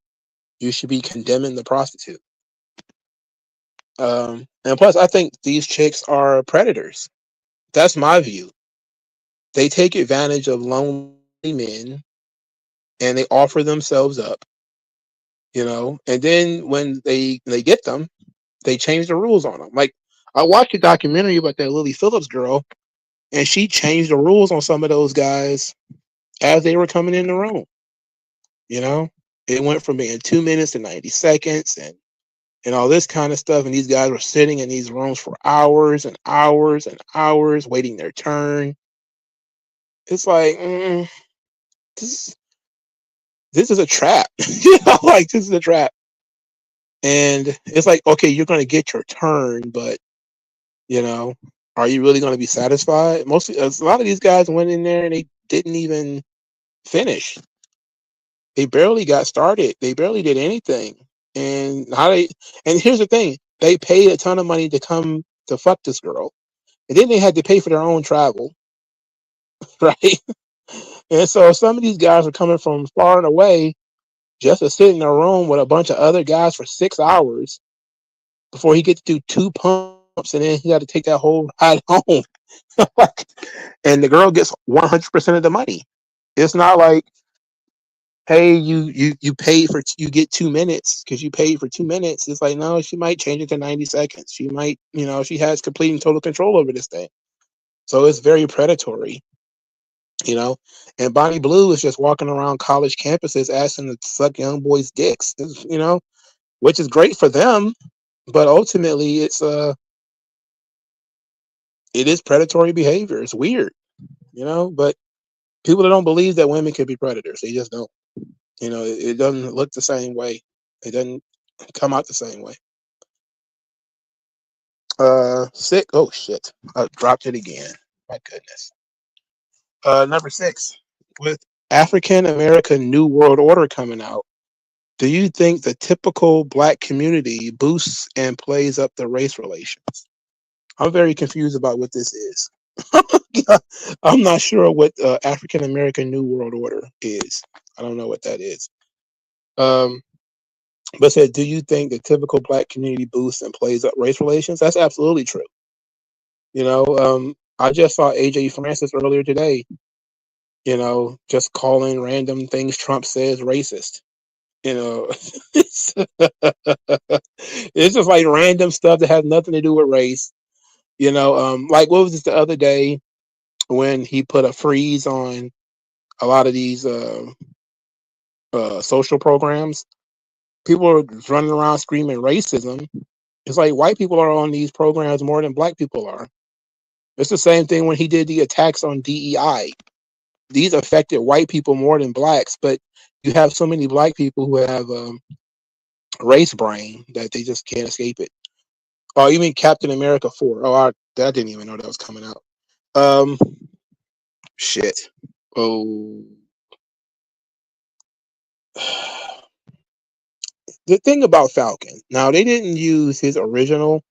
should be condemning the prostitute. And plus, I think these chicks are predators. That's my view. They take advantage of lonely men and they offer themselves up, and then when they get them, they change the rules on them. Like, I watched a documentary about that Lily Phillips girl, and she changed the rules on some of those guys as they were coming in the room. It went from being 2 minutes to 90 seconds and all this kind of stuff. And these guys were sitting in these rooms for hours and hours and hours waiting their turn. It's like, this is a trap. Like, this is a trap. And it's like, okay, you're going to get your turn, but, are you really going to be satisfied? Mostly, a lot of these guys went in there and they didn't even finish. They barely got started. They barely did anything. And here's the thing. They paid a ton of money to come to fuck this girl. And then they had to pay for their own travel. Right? And so some of these guys are coming from far and away just to sit in a room with a bunch of other guys for 6 hours before he gets to do 2 pumps, and then he got to take that whole ride home. And the girl gets 100% of the money. It's not like, hey, you paid for, you get 2 minutes because you paid for 2 minutes. It's like, no, she might change it to 90 seconds. She might, she has complete and total control over this thing. So it's very predatory. And Bonnie Blue is just walking around college campuses asking to suck young boys' dicks, which is great for them, but ultimately it is predatory behavior. It's weird, but people that don't believe that women can be predators, they just don't. It doesn't look the same way. It doesn't come out the same way. 6. Oh shit! I dropped it again. My goodness. Number 6. With African American New World Order coming out, do you think the typical black community boosts and plays up the race relations? I'm very confused about what this is. I'm not sure what African American New World Order is. I don't know what that is. But said, do you think the typical black community boosts and plays up race relations? That's absolutely true. I just saw AJ Francis earlier today, just calling random things Trump says racist. It's just like random stuff that has nothing to do with race. Like, what was this the other day when he put a freeze on a lot of these social programs? People are running around screaming racism. It's like white people are on these programs more than black people are. It's the same thing when he did the attacks on DEI. These affected white people more than blacks, but you have so many black people who have race brain that they just can't escape it. Oh, you mean Captain America 4? Oh, I didn't even know that was coming out. Shit. Oh. The thing about Falcon, now they didn't use his original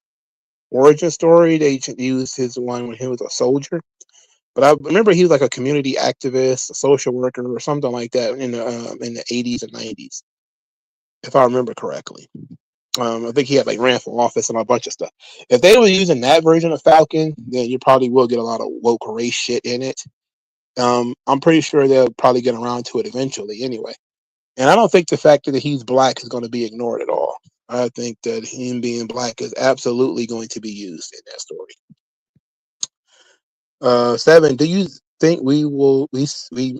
origin story. They used his one when he was a soldier. But I remember he was like a community activist, a social worker, or something like that in the 80s and 90s, if I remember correctly. I think he had like ran for office and a bunch of stuff. If they were using that version of Falcon, then you probably will get a lot of woke race shit in it. I'm pretty sure they'll probably get around to it eventually anyway. And I don't think the fact that he's black is going to be ignored at all. I think that him being black is absolutely going to be used in that story. 7. Do you think we will see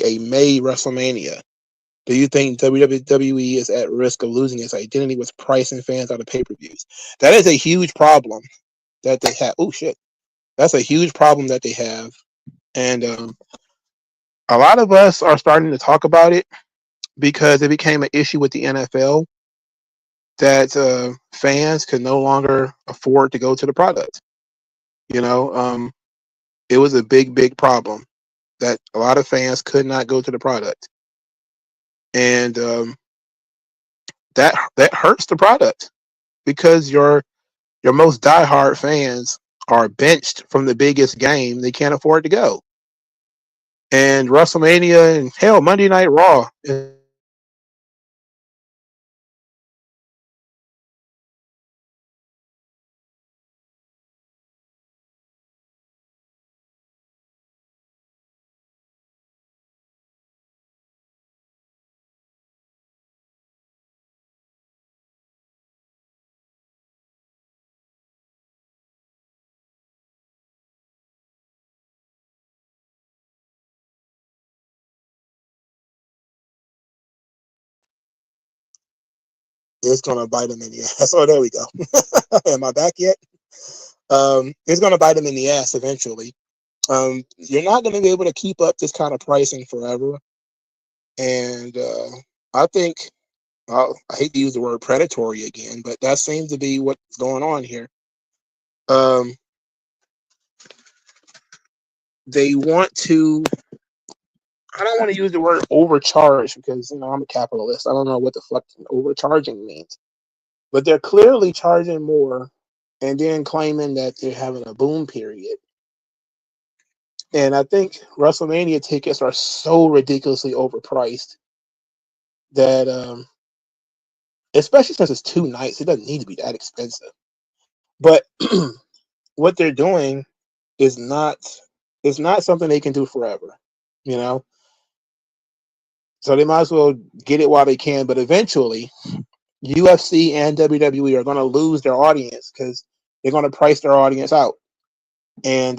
a May WrestleMania? Do you think WWE is at risk of losing its identity with pricing fans out of pay-per-views? That is a huge problem that they have. Oh shit, that's a huge problem that they have, and a lot of us are starting to talk about it because it became an issue with the NFL that fans could no longer afford to go to the product. You know, it was a big problem that a lot of fans could not go to the product, and that hurts the product because your most diehard fans are benched from the biggest game. They can't afford to go, and WrestleMania and hell, Monday Night Raw is going to bite them in the ass. Oh, there we go. Am I back yet? It's going to bite them in the ass eventually. You're not going to be able to keep up this kind of pricing forever. And I think, I hate to use the word predatory again, but that seems to be what's going on here. They want to, I don't want to use the word overcharge because, I'm a capitalist. I don't know what the fuck overcharging means. But they're clearly charging more and then claiming that they're having a boom period. And I think WrestleMania tickets are so ridiculously overpriced that, especially since it's 2 nights, it doesn't need to be that expensive. But what they're doing is not something they can do forever, you know. So they might as well get it while they can. But eventually, UFC and WWE are going to lose their audience because they're going to price their audience out, and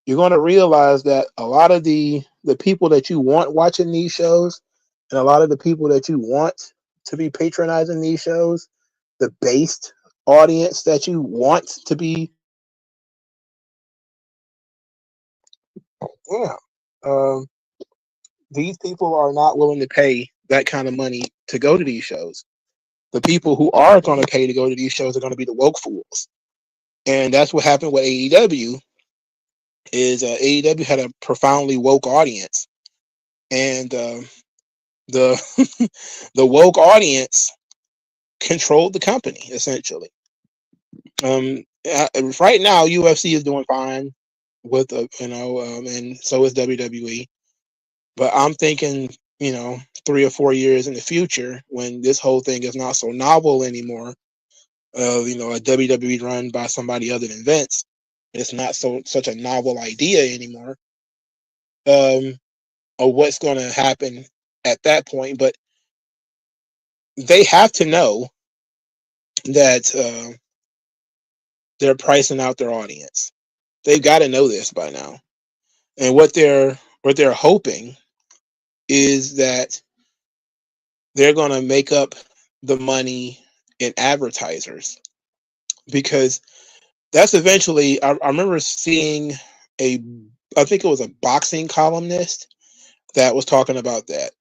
you're going to realize that a lot of the people that you want watching these shows, and a lot of the people that you want to be patronizing these shows, the based audience that you want to be, these people are not willing to pay that kind of money to go to these shows. The people who are going to pay to go to these shows are going to be the woke fools, and that's what happened with AEW. Is AEW had a profoundly woke audience, and the the woke audience controlled the company essentially. Right now, UFC is doing fine with and so is WWE. But I'm thinking, 3 or 4 years in the future, when this whole thing is not so novel anymore, a WWE run by somebody other than Vince, it's not such a novel idea anymore. Or what's going to happen at that point, but they have to know that they're pricing out their audience. They've got to know this by now, and what they're hoping is that they're going to make up the money in advertisers, because that's eventually. I remember seeing I think it was a boxing columnist that was talking about that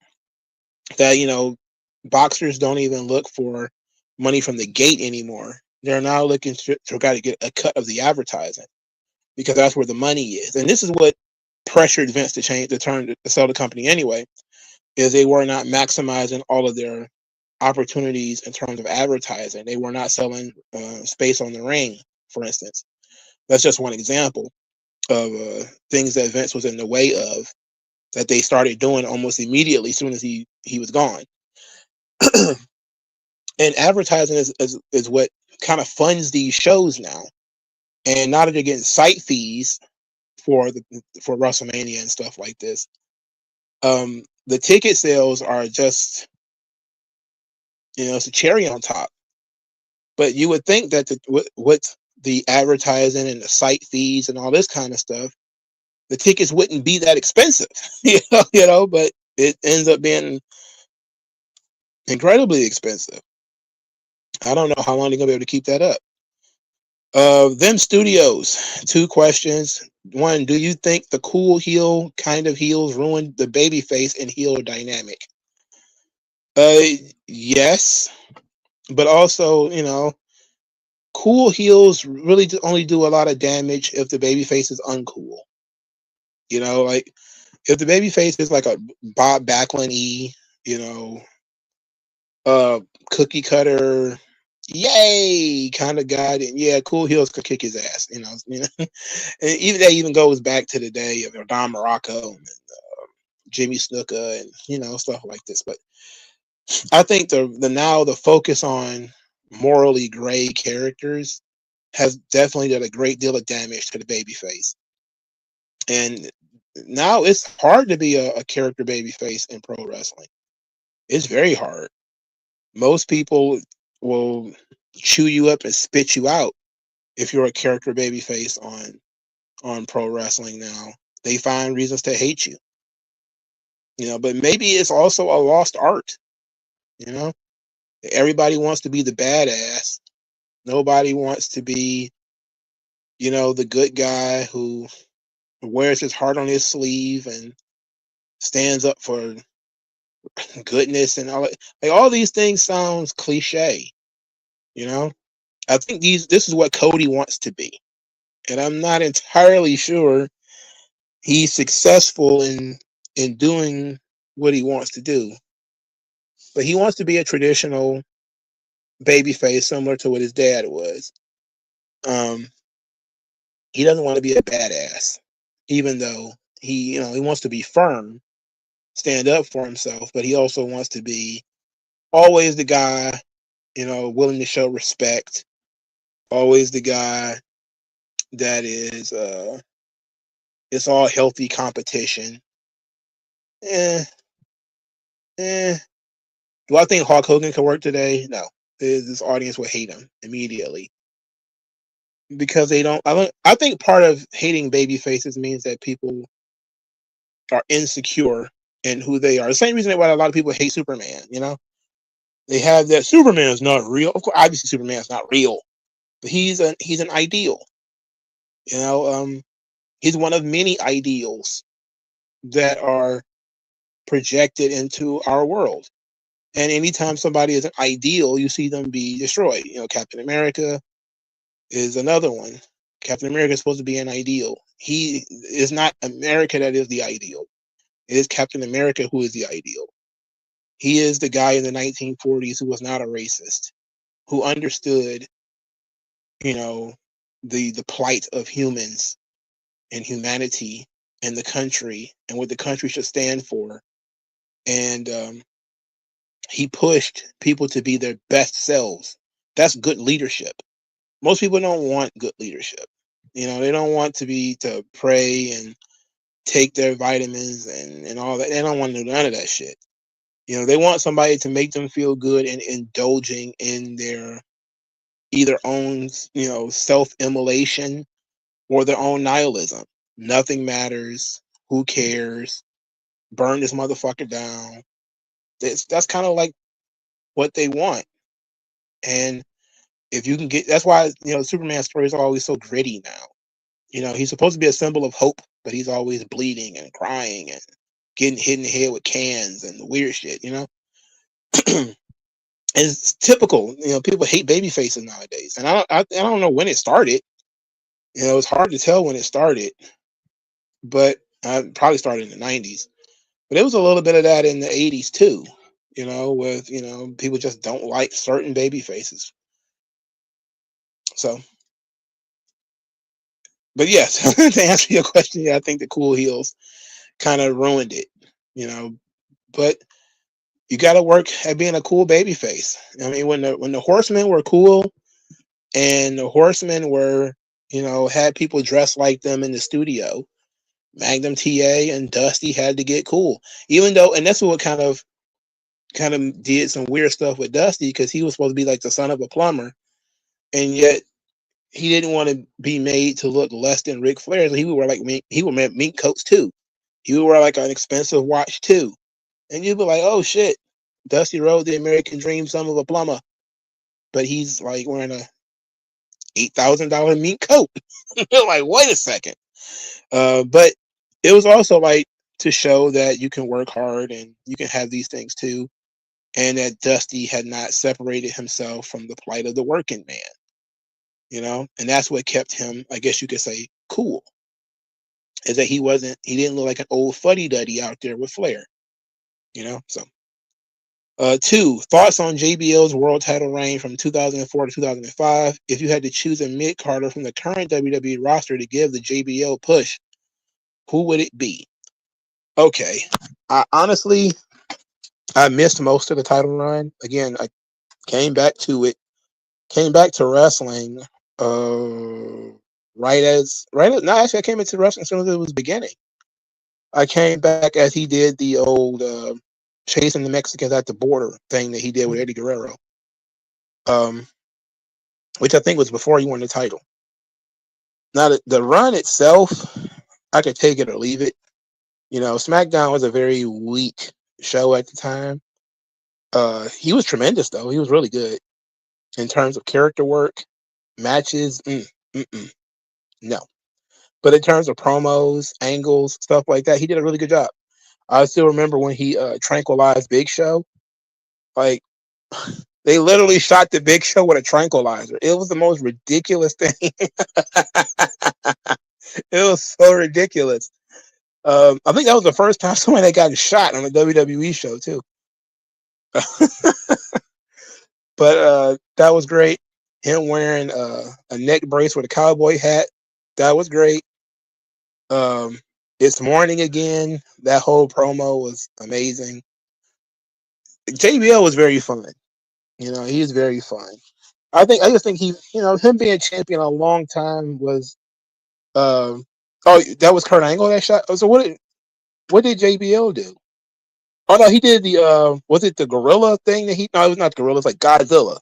Boxers don't even look for money from the gate anymore. They're now looking to try to get a cut of the advertising because that's where the money is. And this is what pressured Vince to sell the company anyway, is they were not maximizing all of their opportunities in terms of advertising. They were not selling space on the ring, for instance. That's just one example of things that Vince was in the way of that they started doing almost immediately as soon as he was gone. And advertising is what kind of funds these shows now. And now that they're getting site fees for WrestleMania and stuff like this, the ticket sales are just, it's a cherry on top. But you would think that with the advertising and the site fees and all this kind of stuff, the tickets wouldn't be that expensive, but it ends up being incredibly expensive. I don't know how long they're gonna be able to keep that up. Them studios, 2 questions. 1, do you think the cool heel kind of heels ruined the babyface and heel dynamic? Yes, but also, cool heels really only do a lot of damage if the babyface is uncool. Like if the babyface is like a Bob Backlund-y, cookie cutter, yay kind of guy, then yeah, cool heels could kick his ass. And even goes back to the day of Don Morocco and Jimmy Snuka and stuff like this. But I think the focus on morally gray characters has definitely done a great deal of damage to the babyface. And now it's hard to be a character babyface in pro wrestling. It's very hard. Most people will chew you up and spit you out if you're a character babyface on pro wrestling now. They find reasons to hate you. But maybe it's also a lost art. Everybody wants to be the badass. Nobody wants to be, the good guy who wears his heart on his sleeve and stands up for goodness and all. Like all these things sounds cliche. I think this is what Cody wants to be, and I'm not entirely sure he's successful in doing what he wants to do. But he wants to be a traditional babyface, similar to what his dad was. He doesn't want to be a badass, even though he wants to be firm, stand up for himself, but he also wants to be always the guy, willing to show respect, always the guy that is it's all healthy competition. Do I think Hulk Hogan can work today? No. This audience would hate him immediately because they don't. I think part of hating baby faces means that people are insecure in who they are. The same reason why a lot of people hate Superman. They have that Superman is not real. Of course, obviously Superman is not real, but he's an ideal. He's one of many ideals that are projected into our world. And anytime somebody is an ideal, you see them be destroyed. Captain America is another one. Captain America is supposed to be an ideal. He is not America that is the ideal. It is Captain America who is the ideal. He is the guy in the 1940s who was not a racist, who understood, the plight of humans and humanity and the country and what the country should stand for. And he pushed people to be their best selves. That's good leadership. Most people don't want good leadership. They don't want to pray and take their vitamins and all that. They don't want to do none of that shit. They want somebody to make them feel good and indulging in their either own, self-immolation or their own nihilism. Nothing matters. Who cares? Burn this motherfucker down. That's kind of like what they want. And if you can that's why, Superman's stories are always so gritty now. He's supposed to be a symbol of hope, but he's always bleeding and crying and getting hit in the head with cans and weird shit. It's typical. People hate baby faces nowadays, and I don't know when it started. It's hard to tell when it started, but I probably started in the '90s. But there was a little bit of that in the '80s too. With people just don't like certain baby faces. So, but yes, to answer your question, yeah, I think the cool heels kind of ruined it. But you got to work at being a cool baby face. I mean, when the Horsemen were cool, and the Horsemen were, had people dressed like them in the studio, Magnum TA and Dusty had to get cool. Even though, and that's what kind of did some weird stuff with Dusty, because he was supposed to be like the son of a plumber, and yet he didn't want to be made to look less than Ric Flair. So he would wear mink coats too. He would wear like an expensive watch too, and you'd be like, oh shit, Dusty Rhodes, the American Dream, son of a plumber, but he's like wearing a $8,000 mink coat. You're like, wait a second. But it was also like to show that you can work hard and you can have these things too, and that Dusty had not separated himself from the plight of the working man, and that's what kept him, I guess you could say, cool, is that he didn't look like an old fuddy-duddy out there with Flair, so. 2, thoughts on JBL's world title reign from 2004 to 2005. If you had to choose a mid-carder from the current WWE roster to give the JBL push, who would it be? Okay. Honestly, I missed most of the title run. Again, I came back to it. Came back to wrestling no, actually I came into wrestling as soon as it was beginning. I came back as he did the old chasing the Mexicans at the border thing that he did with Eddie Guerrero. Which I think was before he won the title. Now, the run itself, I could take it or leave it. Smackdown was a very weak show at the time. He was tremendous, though. He was really good in terms of character work, matches. No. But in terms of promos, angles, stuff like that, he did a really good job. I still remember when he tranquilized Big Show. Like, they literally shot the Big Show with a tranquilizer. It was the most ridiculous thing. It was so ridiculous. I think that was the first time somebody got shot on a WWE show too. But that was great. Him wearing a neck brace with a cowboy hat, that was great. It's morning again. That whole promo was amazing. JBL was very fun. He's very fun. I just think he, him being champion a long time was. Oh, that was Kurt Angle that shot. So what did JBL do? Oh no, he did the was it the gorilla thing that he? No, it was not the gorilla. It's like Godzilla.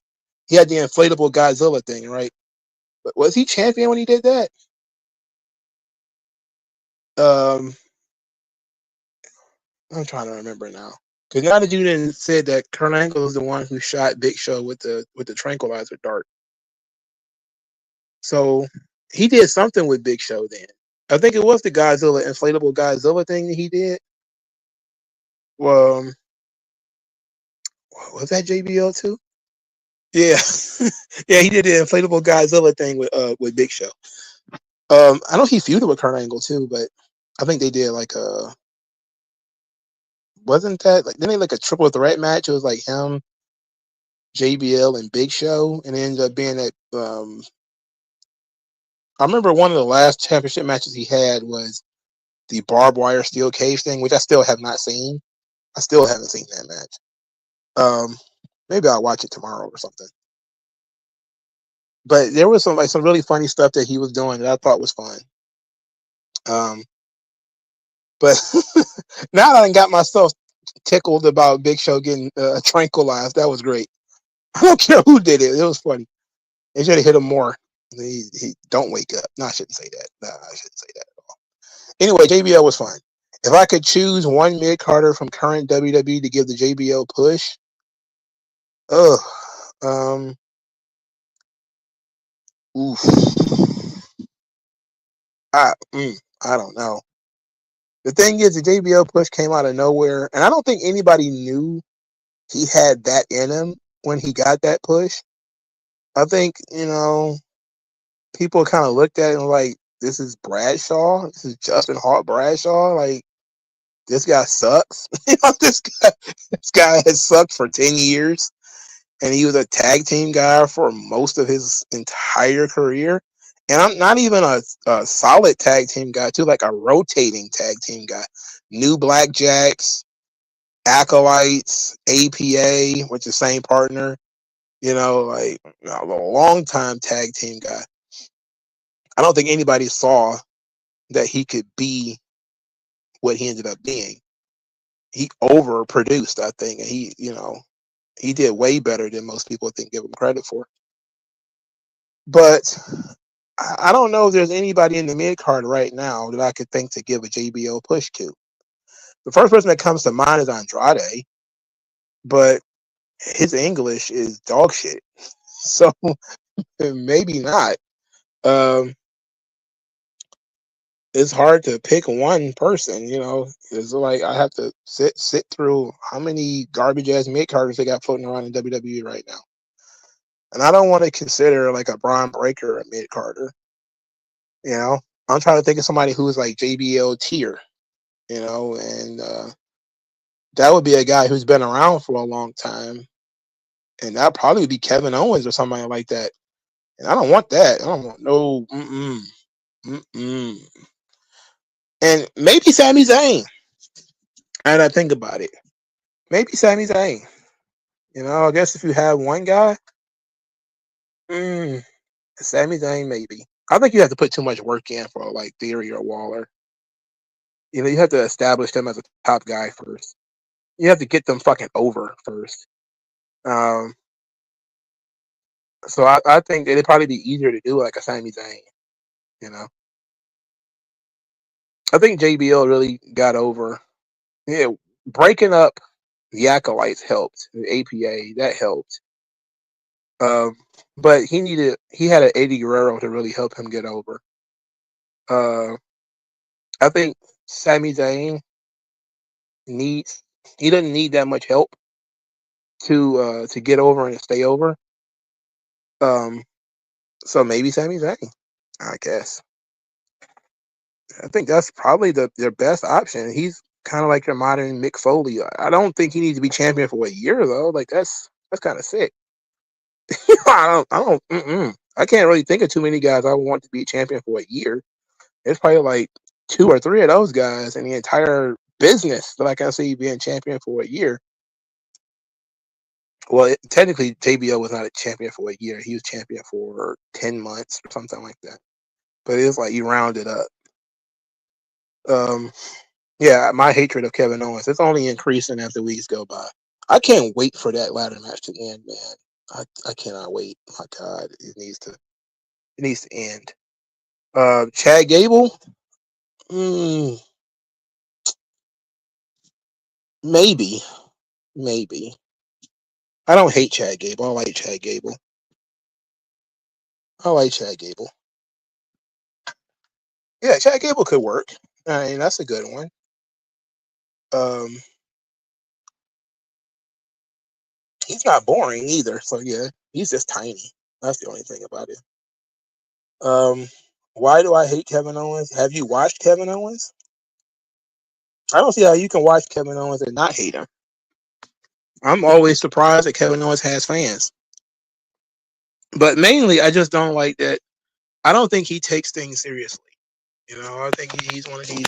He had the inflatable Godzilla thing, right? But was he champion when he did that? I'm trying to remember now. Because now that you didn't say that, Kurt Angle is the one who shot Big Show with the tranquilizer dart. So he did something with Big Show then. I think it was the Godzilla inflatable Godzilla thing that he did. Well, was that JBL too? Yeah, yeah, he did the inflatable Godzilla thing with Big Show. I know he feuded with Kurt Angle too, but I think they did like wasn't that like then they like a triple threat match? It was like him, JBL, and Big Show, and it ended up being that. I remember one of the last championship matches he had was the barbed wire steel cage thing, which I still have not seen. I still haven't seen that match. Maybe I'll watch it tomorrow or something. But there was some really funny stuff that he was doing that I thought was fun. But now that I got myself tickled about Big Show getting tranquilized, that was great. I don't care who did it. It was funny. They should have hit him more. He don't wake up. No, I shouldn't say that. No, I shouldn't say that at all. Anyway, JBL was fun. If I could choose one mid-carder from current WWE to give the JBL push, oof. I don't know. The thing is, the JBL push came out of nowhere, and I don't think anybody knew he had that in him when he got that push. I think, people kind of looked at him like, this is Bradshaw. This is Justin Hart Bradshaw. Like, this guy sucks. This guy has sucked for 10 years. And he was a tag team guy for most of his entire career. And I'm not even a solid tag team guy, too, like a rotating tag team guy. New Blackjacks, Acolytes, APA, which is the same partner, like a long time tag team guy. I don't think anybody saw that he could be what he ended up being. He overproduced, I think, and he did way better than most people think give him credit for. But I don't know if there's anybody in the mid card right now that I could think to give a JBL push to. The first person that comes to mind is Andrade, but his English is dog shit, so maybe not. It's hard to pick one person, It's like I have to sit through how many garbage ass mid carders they got floating around in WWE right now. And I don't want to consider like a Braun Breaker a mid carder. I'm trying to think of somebody who's like JBL tier, and that would be a guy who's been around for a long time. And that'd probably be Kevin Owens or somebody like that. And I don't want that. I don't want no And maybe Sami Zayn. And I think about it. Maybe Sami Zayn. I guess if you have one guy, Sami Zayn maybe. I think you have to put too much work in for like Theory or Waller. You have to establish them as a top guy first. You have to get them fucking over first. So I think it'd probably be easier to do like a Sami Zayn. I think JBL really got over. Yeah, breaking up the Acolytes helped. The APA that helped. But he had an Eddie Guerrero to really help him get over. I think Sami Zayn he doesn't need that much help to get over and to stay over. So maybe Sami Zayn, I guess. I think that's probably their best option. He's kind of like your modern Mick Foley. I don't think he needs to be champion for a year though. Like that's kind of sick. I can't really think of too many guys I would want to be a champion for a year. There's probably like 2 or 3 of those guys in the entire business that I can see being champion for a year. Well, technically, JBL was not a champion for a year. He was champion for 10 months or something like that. But it was like you round it up. Yeah, my hatred of Kevin Owens, it's only increasing as the weeks go by. I can't wait for that ladder match to end, man. I cannot wait. My God, it needs to end. Chad Gable, maybe. I don't hate Chad Gable. I like Chad Gable. Yeah, Chad Gable could work. I mean, that's a good one. He's not boring either. So yeah, he's just tiny. That's the only thing about it. Why do I hate Kevin Owens? Have you watched Kevin Owens? I don't see how you can watch Kevin Owens and not hate him. I'm always surprised that Kevin Owens has fans. But mainly, I just don't like that. I don't think he takes things seriously. I think he's one of these,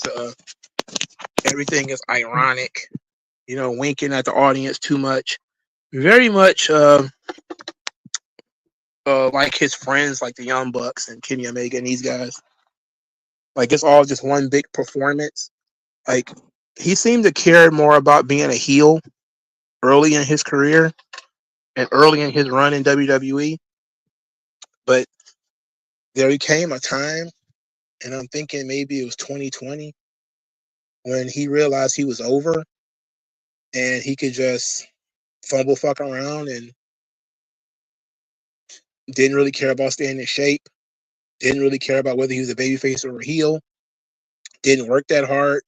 everything is ironic, winking at the audience too much. Very much like his friends, like the Young Bucks and Kenny Omega and these guys. Like, it's all just one big performance. Like, he seemed to care more about being a heel early in his career and early in his run in WWE. But there came a time, and I'm thinking maybe it was 2020, when he realized he was over and he could just fumble fuck around and didn't really care about staying in shape, didn't really care about whether he was a babyface or a heel, didn't work that hard.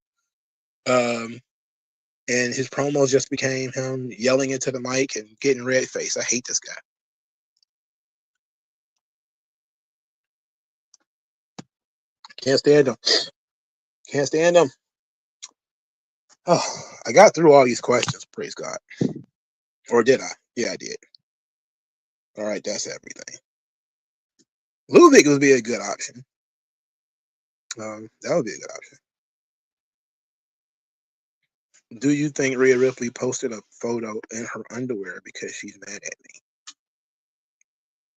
And his promos just became him yelling into the mic and getting red face. I hate this guy. Can't stand him. Can't stand him. Oh, I got through all these questions. Praise God. Or did I? Yeah, I did. All right, that's everything. Ludwig would be a good option. That would be a good option. Do you think Rhea Ripley posted a photo in her underwear because she's mad at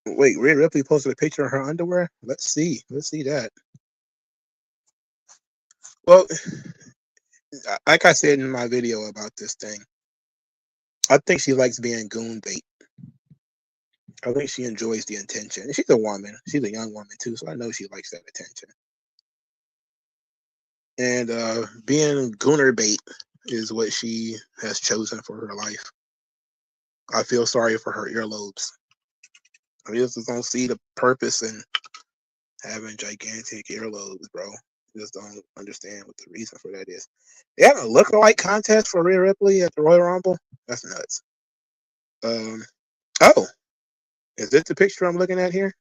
me? Wait, Rhea Ripley posted a picture of her underwear? Let's see. Let's see that. Well, like I said in my video about this thing, I think she likes being goon bait. I think she enjoys the attention. She's a woman. She's a young woman too, so I know she likes that attention. And being gooner bait is what she has chosen for her life. I feel sorry for her earlobes. I just don't see the purpose in having gigantic earlobes, bro. Just don't understand what the reason for that is. They had a look-alike contest for Rhea Ripley at the Royal Rumble. That's nuts. Oh, is this the picture I'm looking at here?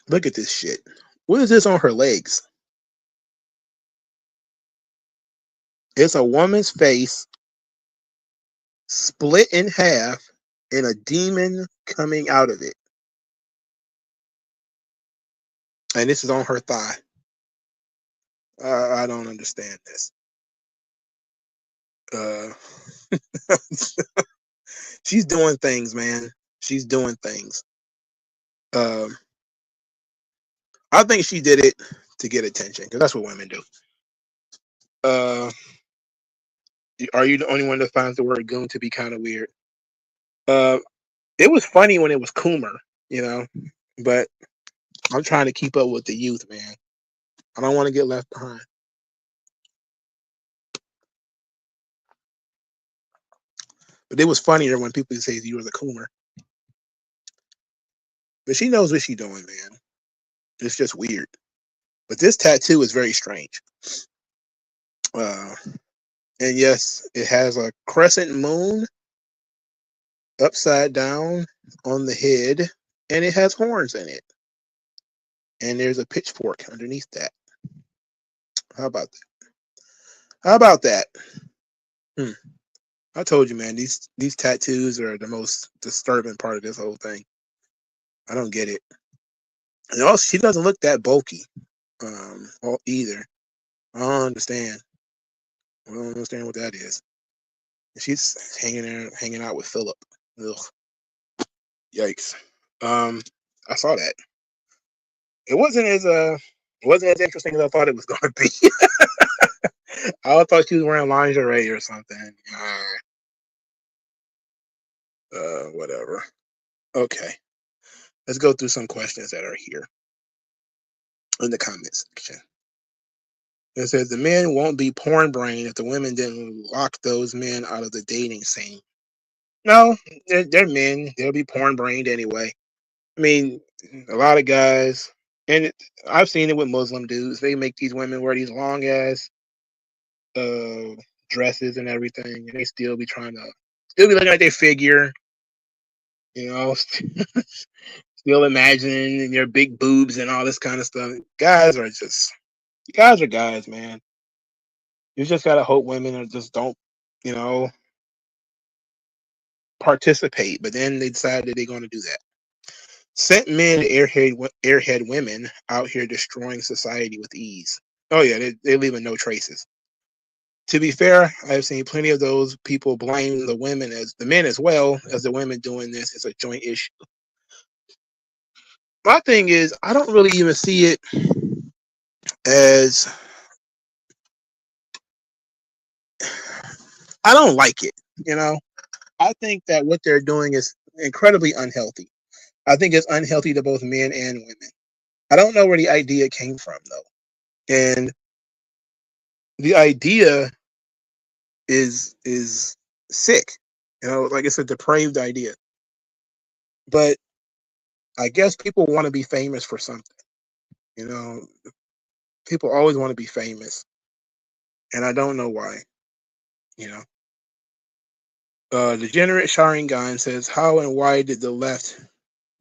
Look at this shit. What is this on her legs? It's a woman's face split in half and a demon coming out of it. And this is on her thigh. I don't understand this. She's doing things, man. She's doing things. I think she did it to get attention because that's what women do. Are you the only one that finds the word goon to be kind of weird? It was funny when it was Coomer, you know, but I'm trying to keep up with the youth, man. I don't want to get left behind. But it was funnier when people say you were the Coomer. But she knows what she's doing, man. It's just weird. But this tattoo is very strange. And yes, it has a crescent moon upside down on the head, and it has horns in it. And there's a pitchfork underneath that. How about that? How about that? I told you, man, these tattoos are the most disturbing part of this whole thing. I don't get it. And also, she doesn't look that bulky either. I don't understand. I don't understand what that is. She's hanging out with Philip. Ugh. Yikes. I saw that. It wasn't as interesting as I thought it was going to be. I thought she was wearing lingerie or something. Whatever. Okay. Let's go through some questions that are here in the comments section. It says the men won't be porn brain if the women didn't lock those men out of the dating scene. No, they're men. They'll be porn brained anyway. I mean, a lot of guys, and I've seen it with Muslim dudes. They make these women wear these long ass dresses and everything, and they still be looking at their figure, you know, still imagining their big boobs and all this kind of stuff. Guys are guys, man. You just gotta hope women just don't, you know, participate. But then they decide that they're going to do that. Sent men airhead women out here destroying society with ease. Oh yeah, they're leaving no traces. To be fair, I've seen plenty of those people blame the women as the men as well as the women doing this. It's a joint issue. My thing is, I don't really even see it as, I don't like it, you know. I think that what they're doing is incredibly unhealthy. I think it's unhealthy to both men and women. I don't know where the idea came from though. And the idea is sick. You know, like it's a depraved idea. But I guess people want to be famous for something. You know, people always want to be famous. And I don't know why. Degenerate Sharingan says, how and why did the left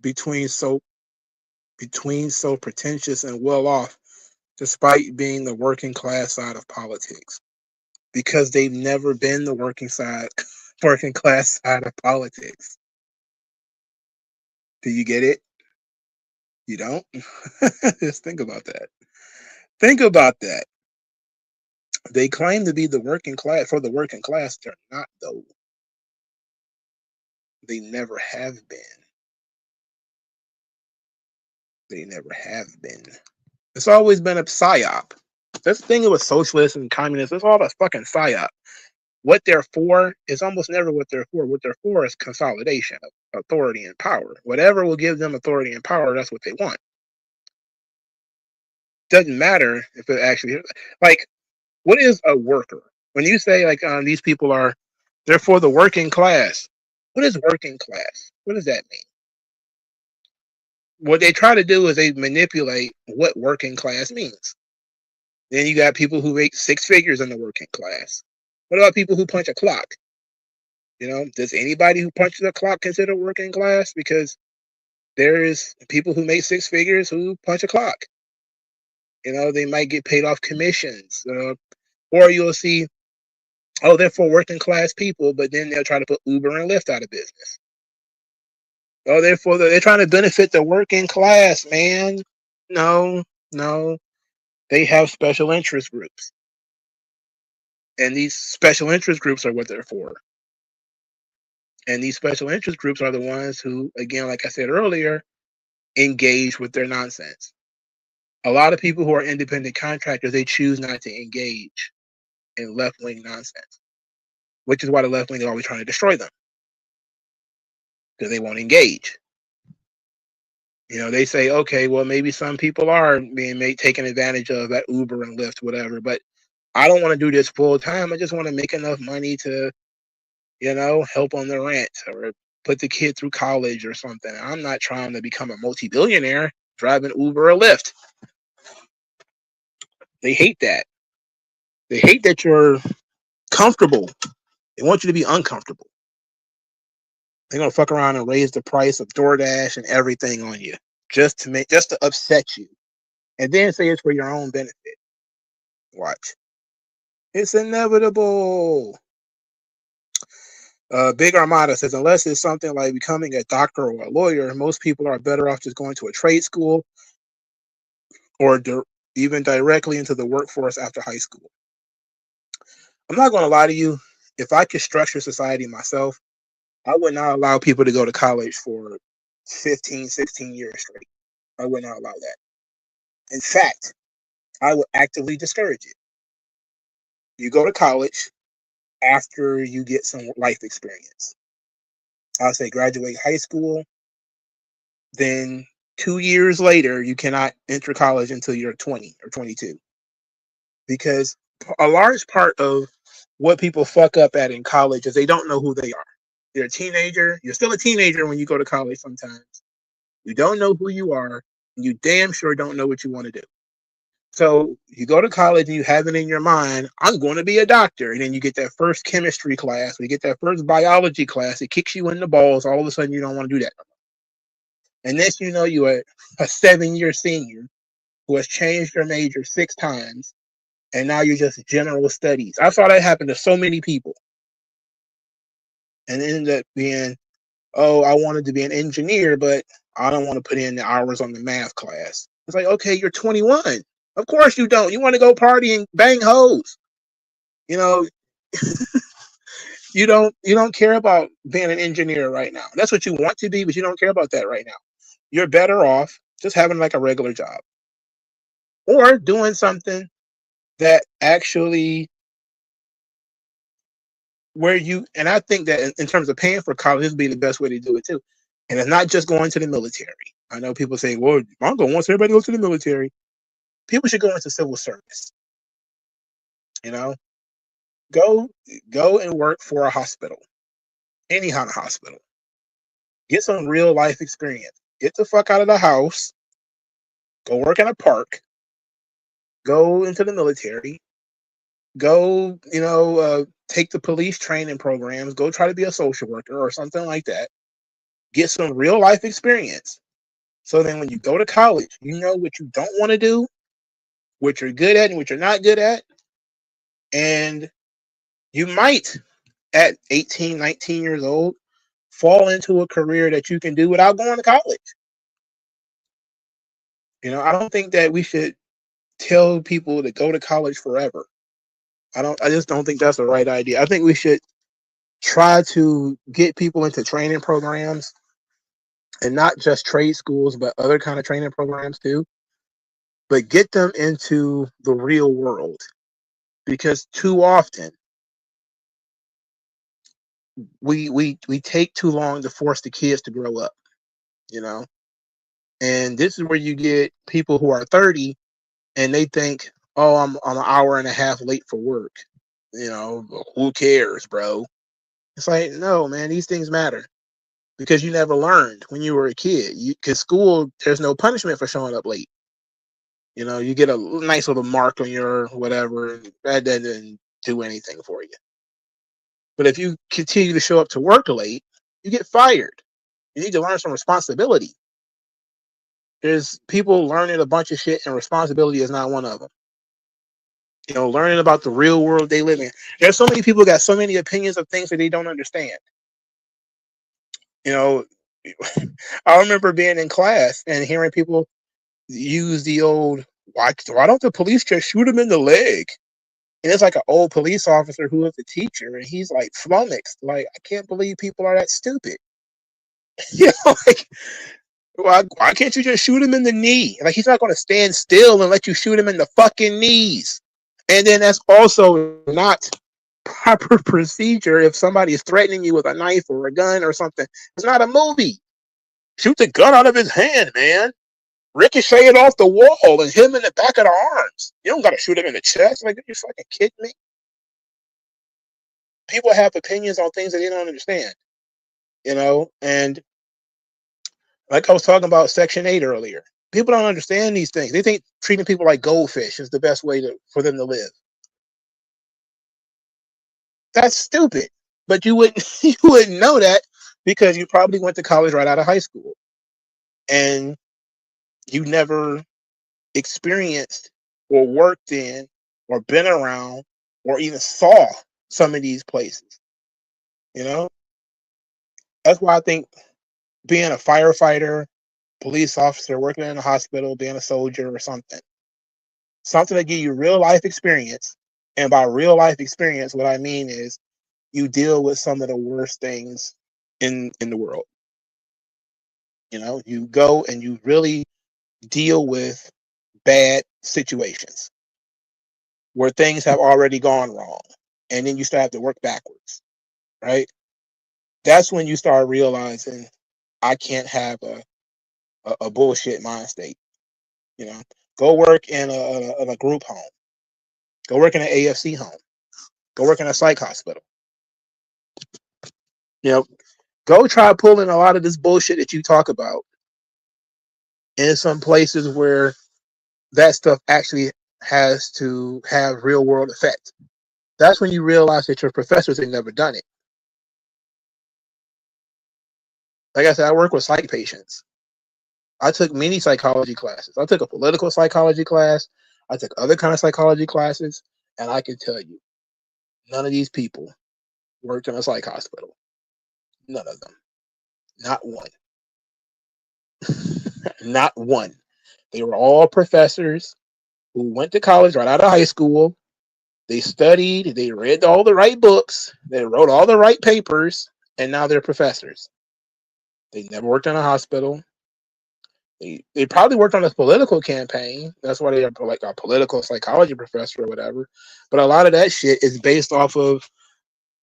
between so pretentious and well off, despite being the working class side of politics? Because they've never been the working class side of politics. Do you get it? You don't? Just think about that. Think about that. They claim to be the working class for the working class. They're not, though. They never have been. They never have been. It's always been a psyop. That's the thing with socialists and communists. It's all a fucking psyop. What they're for is almost never what they're for. What they're for is consolidation of authority and power. Whatever will give them authority and power, that's what they want. Doesn't matter if it actually, like, what is a worker? When you say, like, these people are, they're for the working class. What is working class? What does that mean? What they try to do is they manipulate what working class means. Then you got people who make six figures in the working class. What about people who punch a clock? Does anybody who punches a clock consider working class? Because there is people who make six figures who punch a clock. They might get paid off commissions. Or you'll see, oh, they're for working class people, but then they'll try to put Uber and Lyft out of business. Oh, they're trying to benefit the working class, man. No. They have special interest groups. And these special interest groups are what they're for. And these special interest groups are the ones who, again, like I said earlier, engage with their nonsense. A lot of people who are independent contractors, they choose not to engage in left-wing nonsense, which is why the left wing is always trying to destroy them, because they won't engage. They say, okay, well, maybe some people are being taken advantage of at Uber and Lyft, whatever, but I don't want to do this full time. I just want to make enough money to, help on the rent or put the kid through college or something. I'm not trying to become a multi-billionaire driving Uber or Lyft. They hate that. They hate that you're comfortable. They want you to be uncomfortable. They're gonna fuck around and raise the price of DoorDash and everything on you just to upset you, and then say it's for your own benefit. Watch. It's inevitable. Big Armada says, unless it's something like becoming a doctor or a lawyer, most people are better off just going to a trade school or even directly into the workforce after high school. I'm not going to lie to you. If I could structure society myself, I would not allow people to go to college for 15, 16 years straight. I would not allow that. In fact, I would actively discourage it. You go to college after you get some life experience. I'll say graduate high school, then 2 years later, you cannot enter college until you're 20 or 22. Because a large part of what people fuck up at in college is they don't know who they are. You're a teenager. You're still a teenager when you go to college sometimes. You don't know who you are. And you damn sure don't know what you want to do. So you go to college and you have it in your mind, I'm going to be a doctor. And then you get that first chemistry class, or you get that first biology class, it kicks you in the balls. All of a sudden, you don't want to do that. And next you know, you're a 7-year senior who has changed your major 6 times. And now you're just general studies. I saw that happen to so many people. And it ended up being, oh, I wanted to be an engineer, but I don't want to put in the hours on the math class. It's like, okay, you're 21. Of course you don't. You want to go party and bang hoes. You don't care about being an engineer right now. That's what you want to be, but you don't care about that right now. You're better off just having like a regular job or doing something that actually and I think that in terms of paying for college, this would be the best way to do it too. And it's not just going to the military. I know people say, well, Mongo wants everybody to go to the military. People should go into civil service. Go and work for a hospital, any kind of hospital. Get some real life experience. Get the fuck out of the house. Go work in a park. Go into the military. Go, take the police training programs. Go try to be a social worker or something like that. Get some real life experience. So then when you go to college, you know what you don't want to do, what you're good at and what you're not good at. And you might, at 18, 19 years old, fall into a career that you can do without going to college. I don't think that we should tell people to go to college forever. I just don't think that's the right idea. I think we should try to get people into training programs, and not just trade schools, but other kind of training programs too. But get them into the real world, because too often we take too long to force the kids to grow up, And this is where you get people who are 30 and they think, oh, I'm an hour and a half late for work. Who cares, bro? It's like, no, man, these things matter, because you never learned when you were a kid. Because school, there's no punishment for showing up late. You get a nice little mark on your whatever, and that doesn't do anything for you. But if you continue to show up to work late, you get fired. You need to learn some responsibility. There's people learning a bunch of shit, and responsibility is not one of them. Learning about the real world they live in. There's so many people got so many opinions of things that they don't understand. I remember being in class and hearing people use the old, why don't the police just shoot him in the leg? And it's like an old police officer who was a teacher, and he's like flummoxed. Like, I can't believe people are that stupid. Like, why can't you just shoot him in the knee? Like, he's not going to stand still and let you shoot him in the fucking knees. And then that's also not proper procedure if somebody is threatening you with a knife or a gun or something. It's not a movie. Shoot the gun out of his hand, man. Ricochet it off the wall and hit him in the back of the arms. You don't got to shoot him in the chest. Like, are you fucking kidding me? People have opinions on things that they don't understand, and like I was talking about Section 8 earlier, people don't understand these things. They think treating people like goldfish is the best way for them to live. That's stupid. But you wouldn't know that, because you probably went to college right out of high school, and you never experienced or worked in or been around or even saw some of these places. That's why I think being a firefighter, police officer, working in a hospital, being a soldier or something that give you real life experience. And by real life experience, what I mean is you deal with some of the worst things in the world. You go and you really deal with bad situations where things have already gone wrong, and then you start have to work backwards, right? That's when you start realizing, I can't have a bullshit mind state. Go work in a group home. Go work in an AFC home. Go work in a psych hospital. Go try pulling a lot of this bullshit that you talk about in some places where that stuff actually has to have real world effect. That's when you realize that your professors have never done it. Like I said, I work with psych patients. I took many psychology classes. I took a political psychology class. I took other kind of psychology classes. And I can tell you, none of these people worked in a psych hospital. None of them. Not one. Not one. They were all professors who went to college right out of high school. They studied, they read all the right books, they wrote all the right papers, and now they're professors. They never worked in a hospital. They probably worked on a political campaign. That's why they are like a political psychology professor or whatever. But a lot of that shit is based off of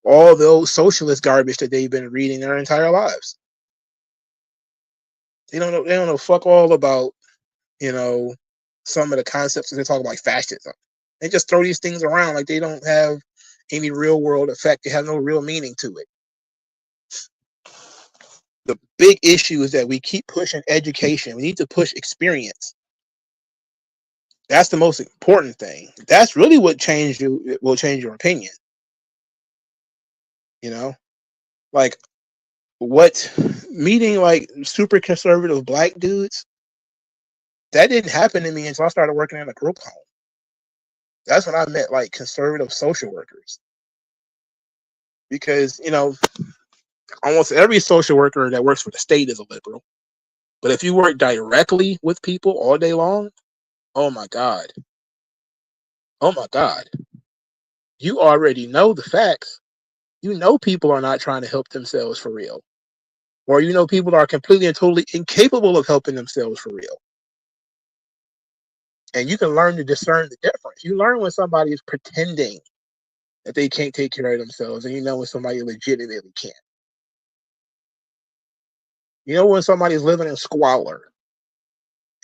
all those socialist garbage that they've been reading their entire lives. They don't know fuck all about, some of the concepts that they talk about, like fascism. They just throw these things around like they don't have any real world effect. They have no real meaning to it. The big issue is that we keep pushing education. We need to push experience. That's the most important thing. That's really what changed you. It will change your opinion. You know, like what meeting like super conservative black dudes. That didn't happen to me until I started working in a group home. That's when I met like conservative social workers. Because, you know, almost every social worker that works for the state is a liberal. But if you work directly with people all day long, oh my God. Oh my God. You already know the facts. You know people are not trying to help themselves for real. Or you know people are completely and totally incapable of helping themselves for real. And you can learn to discern the difference. You learn when somebody is pretending that they can't take care of themselves, and you know when somebody legitimately can. You know when somebody's living in squalor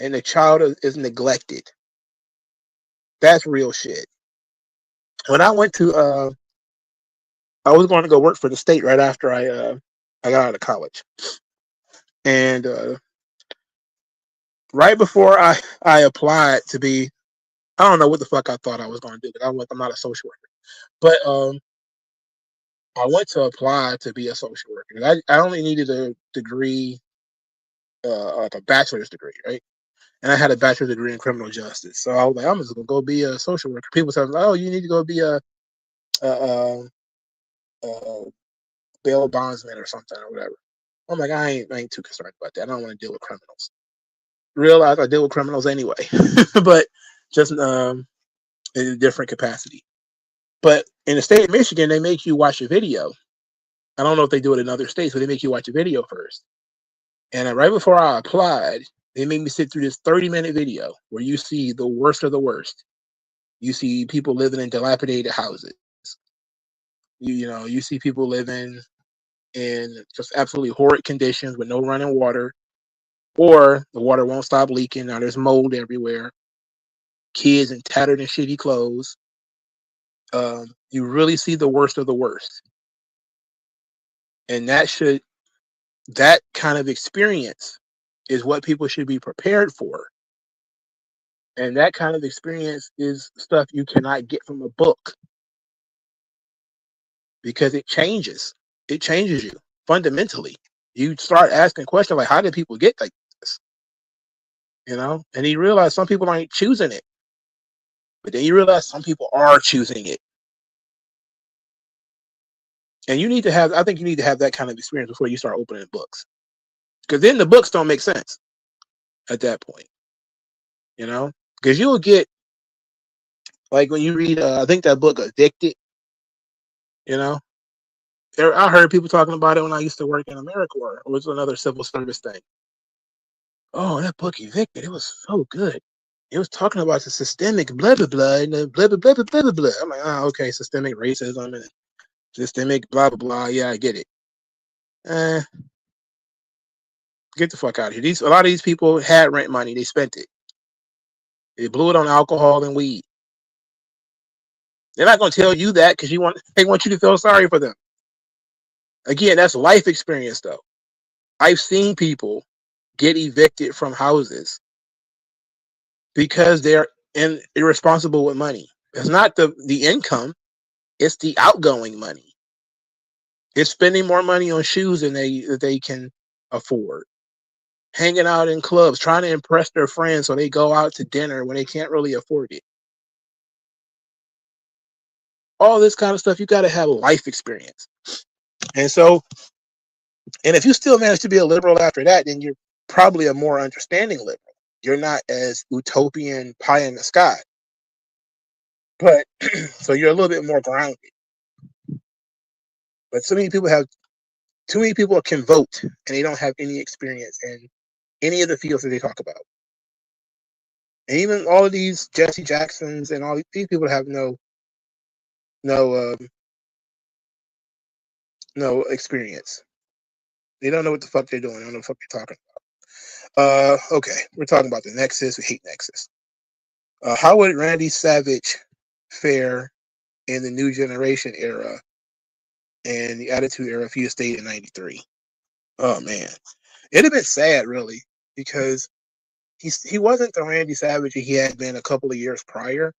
and the child is neglected. That's real shit. When I went to I was going to go work for the state right after I got out of college. And right before I applied to be, I don't know what the fuck I thought I was going to do, because I'm not a social worker. But I went to apply to be a social worker. I only needed a degree, like a bachelor's degree, right? And I had a bachelor's degree in criminal justice. So I was like, I'm just gonna go be a social worker. People tell me, oh, you need to go be a, a bail bondsman or something or whatever. I'm like, I ain't too concerned about that. I don't want to deal with criminals. Realize I deal with criminals anyway, but just in a different capacity. But in the state of Michigan, they make you watch a video. I don't know if they do it in other states, but they make you watch a video first. And right before I applied, they made me sit through this 30-minute video where you see the worst of the worst. You see people living in dilapidated houses. You see people living in just absolutely horrid conditions with no running water, or the water won't stop leaking. Now there's mold everywhere. Kids in tattered and shitty clothes. You really see the worst of the worst, and that kind of experience is what people should be prepared for. And that kind of experience is stuff you cannot get from a book, because it changes. It changes you fundamentally. You start asking questions like, how did people get like this? And you realize some people aren't choosing it. But then you realize some people are choosing it. And I think you need to have that kind of experience before you start opening books. Because then the books don't make sense at that point. Because you'll get, like when you read, I think that book, Addicted, I heard people talking about it when I used to work in AmeriCorps. It was another civil service thing. Oh, that book, Evicted, it was so good. It was talking about the systemic blah, blah, blah, and the blah, blah, blah, blah, blah, blah. I'm like, oh, okay, systemic racism and systemic blah, blah, blah. Yeah, I get it. Get the fuck out of here. A lot of these people had rent money. They spent it. They blew it on alcohol and weed. They're not going to tell you that because they want you to feel sorry for them. Again, that's life experience, though. I've seen people get evicted from houses because they're irresponsible with money. It's not the income. It's the outgoing money. It's spending more money on shoes than they can afford. Hanging out in clubs, trying to impress their friends so they go out to dinner when they can't really afford it. All this kind of stuff, you got to have life experience. And if you still manage to be a liberal after that, then you're probably a more understanding liberal. You're not as utopian pie in the sky. But so you're a little bit more grounded. But too many people can vote and they don't have any experience in any of the fields that they talk about. And even all of these Jesse Jacksons and all these people have no experience. They don't know what the fuck they're doing. They don't know what the fuck they're talking about. Okay, we're talking about the Nexus. We hate Nexus. How would Randy Savage fare in the New Generation era and the Attitude Era if he had stayed in '93? Oh man, it'd have been sad, really, because he wasn't the Randy Savage he had been a couple of years prior,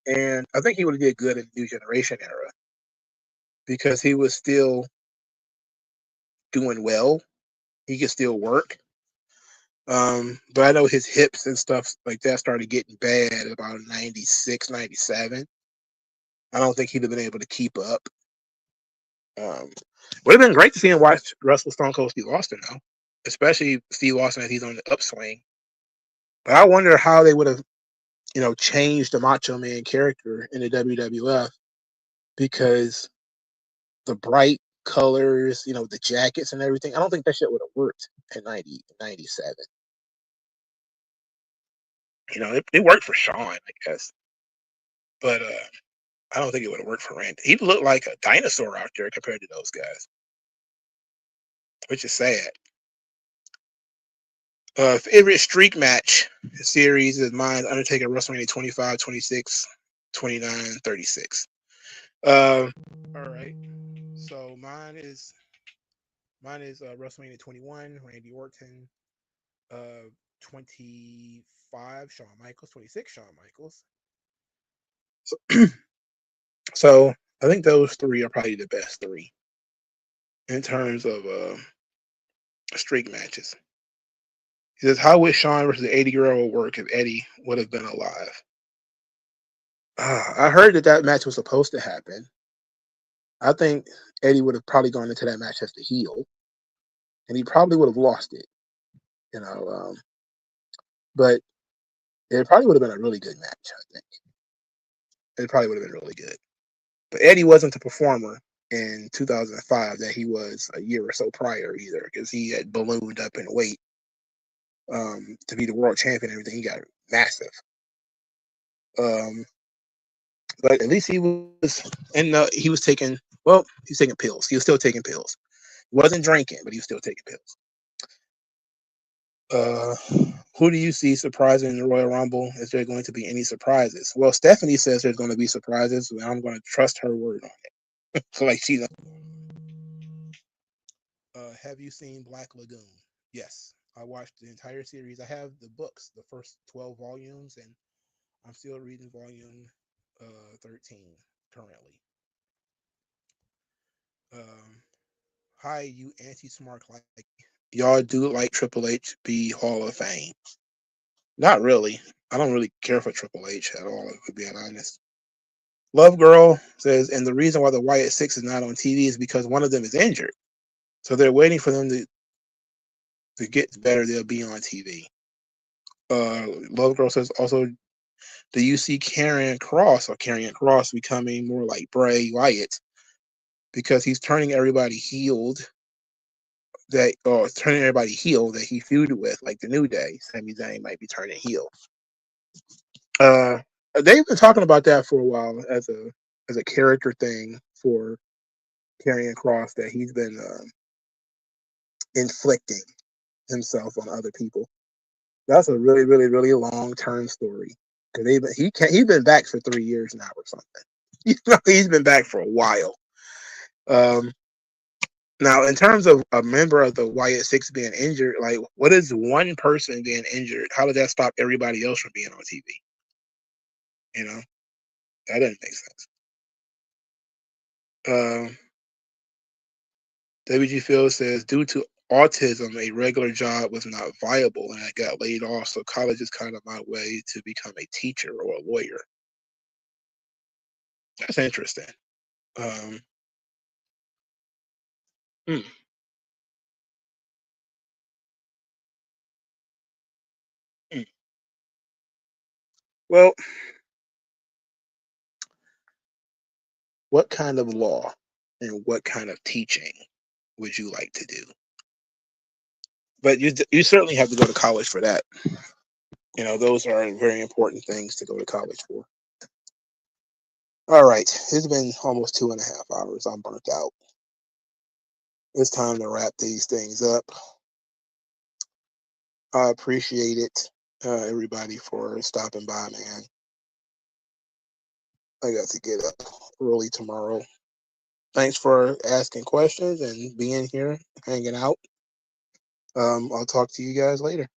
and I think he would have did good in the New Generation era because he was still doing well. He could still work. But I know his hips and stuff like that started getting bad about 96, 97. I don't think he'd have been able to keep up. Would have been great to see him watch wrestle Stone Cold Steve Austin though, especially Steve Austin as he's on the upswing. But I wonder how they would have, changed the Macho Man character in the WWF because the bright colors, the jackets and everything. I don't think that shit would have worked in 90, 97. It worked for Shawn, I guess, but I don't think it would have worked for Randy. He looked like a dinosaur out there compared to those guys, which is sad. Favorite streak match series is mine. Undertaker WrestleMania 25, 26, 29, 36. All right. So mine is WrestleMania 21, Randy Orton. 25, Shawn Michaels. 26, Shawn Michaels. So I think those three are probably the best three in terms of streak matches. He says, how would Shawn versus Eddie Guerrero work if Eddie would have been alive? I heard that match was supposed to happen. I think Eddie would have probably gone into that match as the heel, and he probably would have lost it, but it probably would have been a really good match, I think. It probably would have been really good. But Eddie wasn't the performer in 2005 that he was a year or so prior either, because he had ballooned up in weight to be the world champion and everything. He got massive. But at least he was, and he was taking, he's taking pills. He was still taking pills. He wasn't drinking, but he was still taking pills. Who do you see surprising in the Royal Rumble? Is there going to be any surprises? Well, Stephanie says there's going to be surprises, and I'm going to trust her word on it. So, like, she knows. Have you seen Black Lagoon? Yes, I watched the entire series. I have the books, the first 12 volumes, and I'm still reading volume 13 currently. Hi, you anti-smart like y'all do like Triple H be Hall of Fame? Not really. I don't really care for Triple H at all, if we're being honest. Love Girl says, and the reason why the Wyatt Six is not on TV is because one of them is injured. So they're waiting for them to get better. They'll be on TV. Love Girl says, also, do you see Karrion Kross becoming more like Bray Wyatt? Because he's turning everybody healed that he feuded with, like the New Day. Sami Zayn might be turning heel. They've been talking about that for a while as a character thing for Karrion Kross, that he's been inflicting himself on other people. That's a really, really, really long-term story. Because he's been back for 3 years now or something. He's been back for a while. Now, in terms of a member of the Wyatt Six being injured, like, what is one person being injured? How does that stop everybody else from being on TV? That doesn't make sense. WG Phil says, due to autism, a regular job was not viable and I got laid off, so college is kind of my way to become a teacher or a lawyer. That's interesting. Hmm. Well, what kind of law and what kind of teaching would you like to do? But you certainly have to go to college for that. Those are very important things to go to college for. All right, it's been almost 2.5 hours. I'm burnt out. It's time to wrap these things up. I appreciate it, everybody, for stopping by, man. I got to get up early tomorrow. Thanks for asking questions and being here, hanging out. I'll talk to you guys later.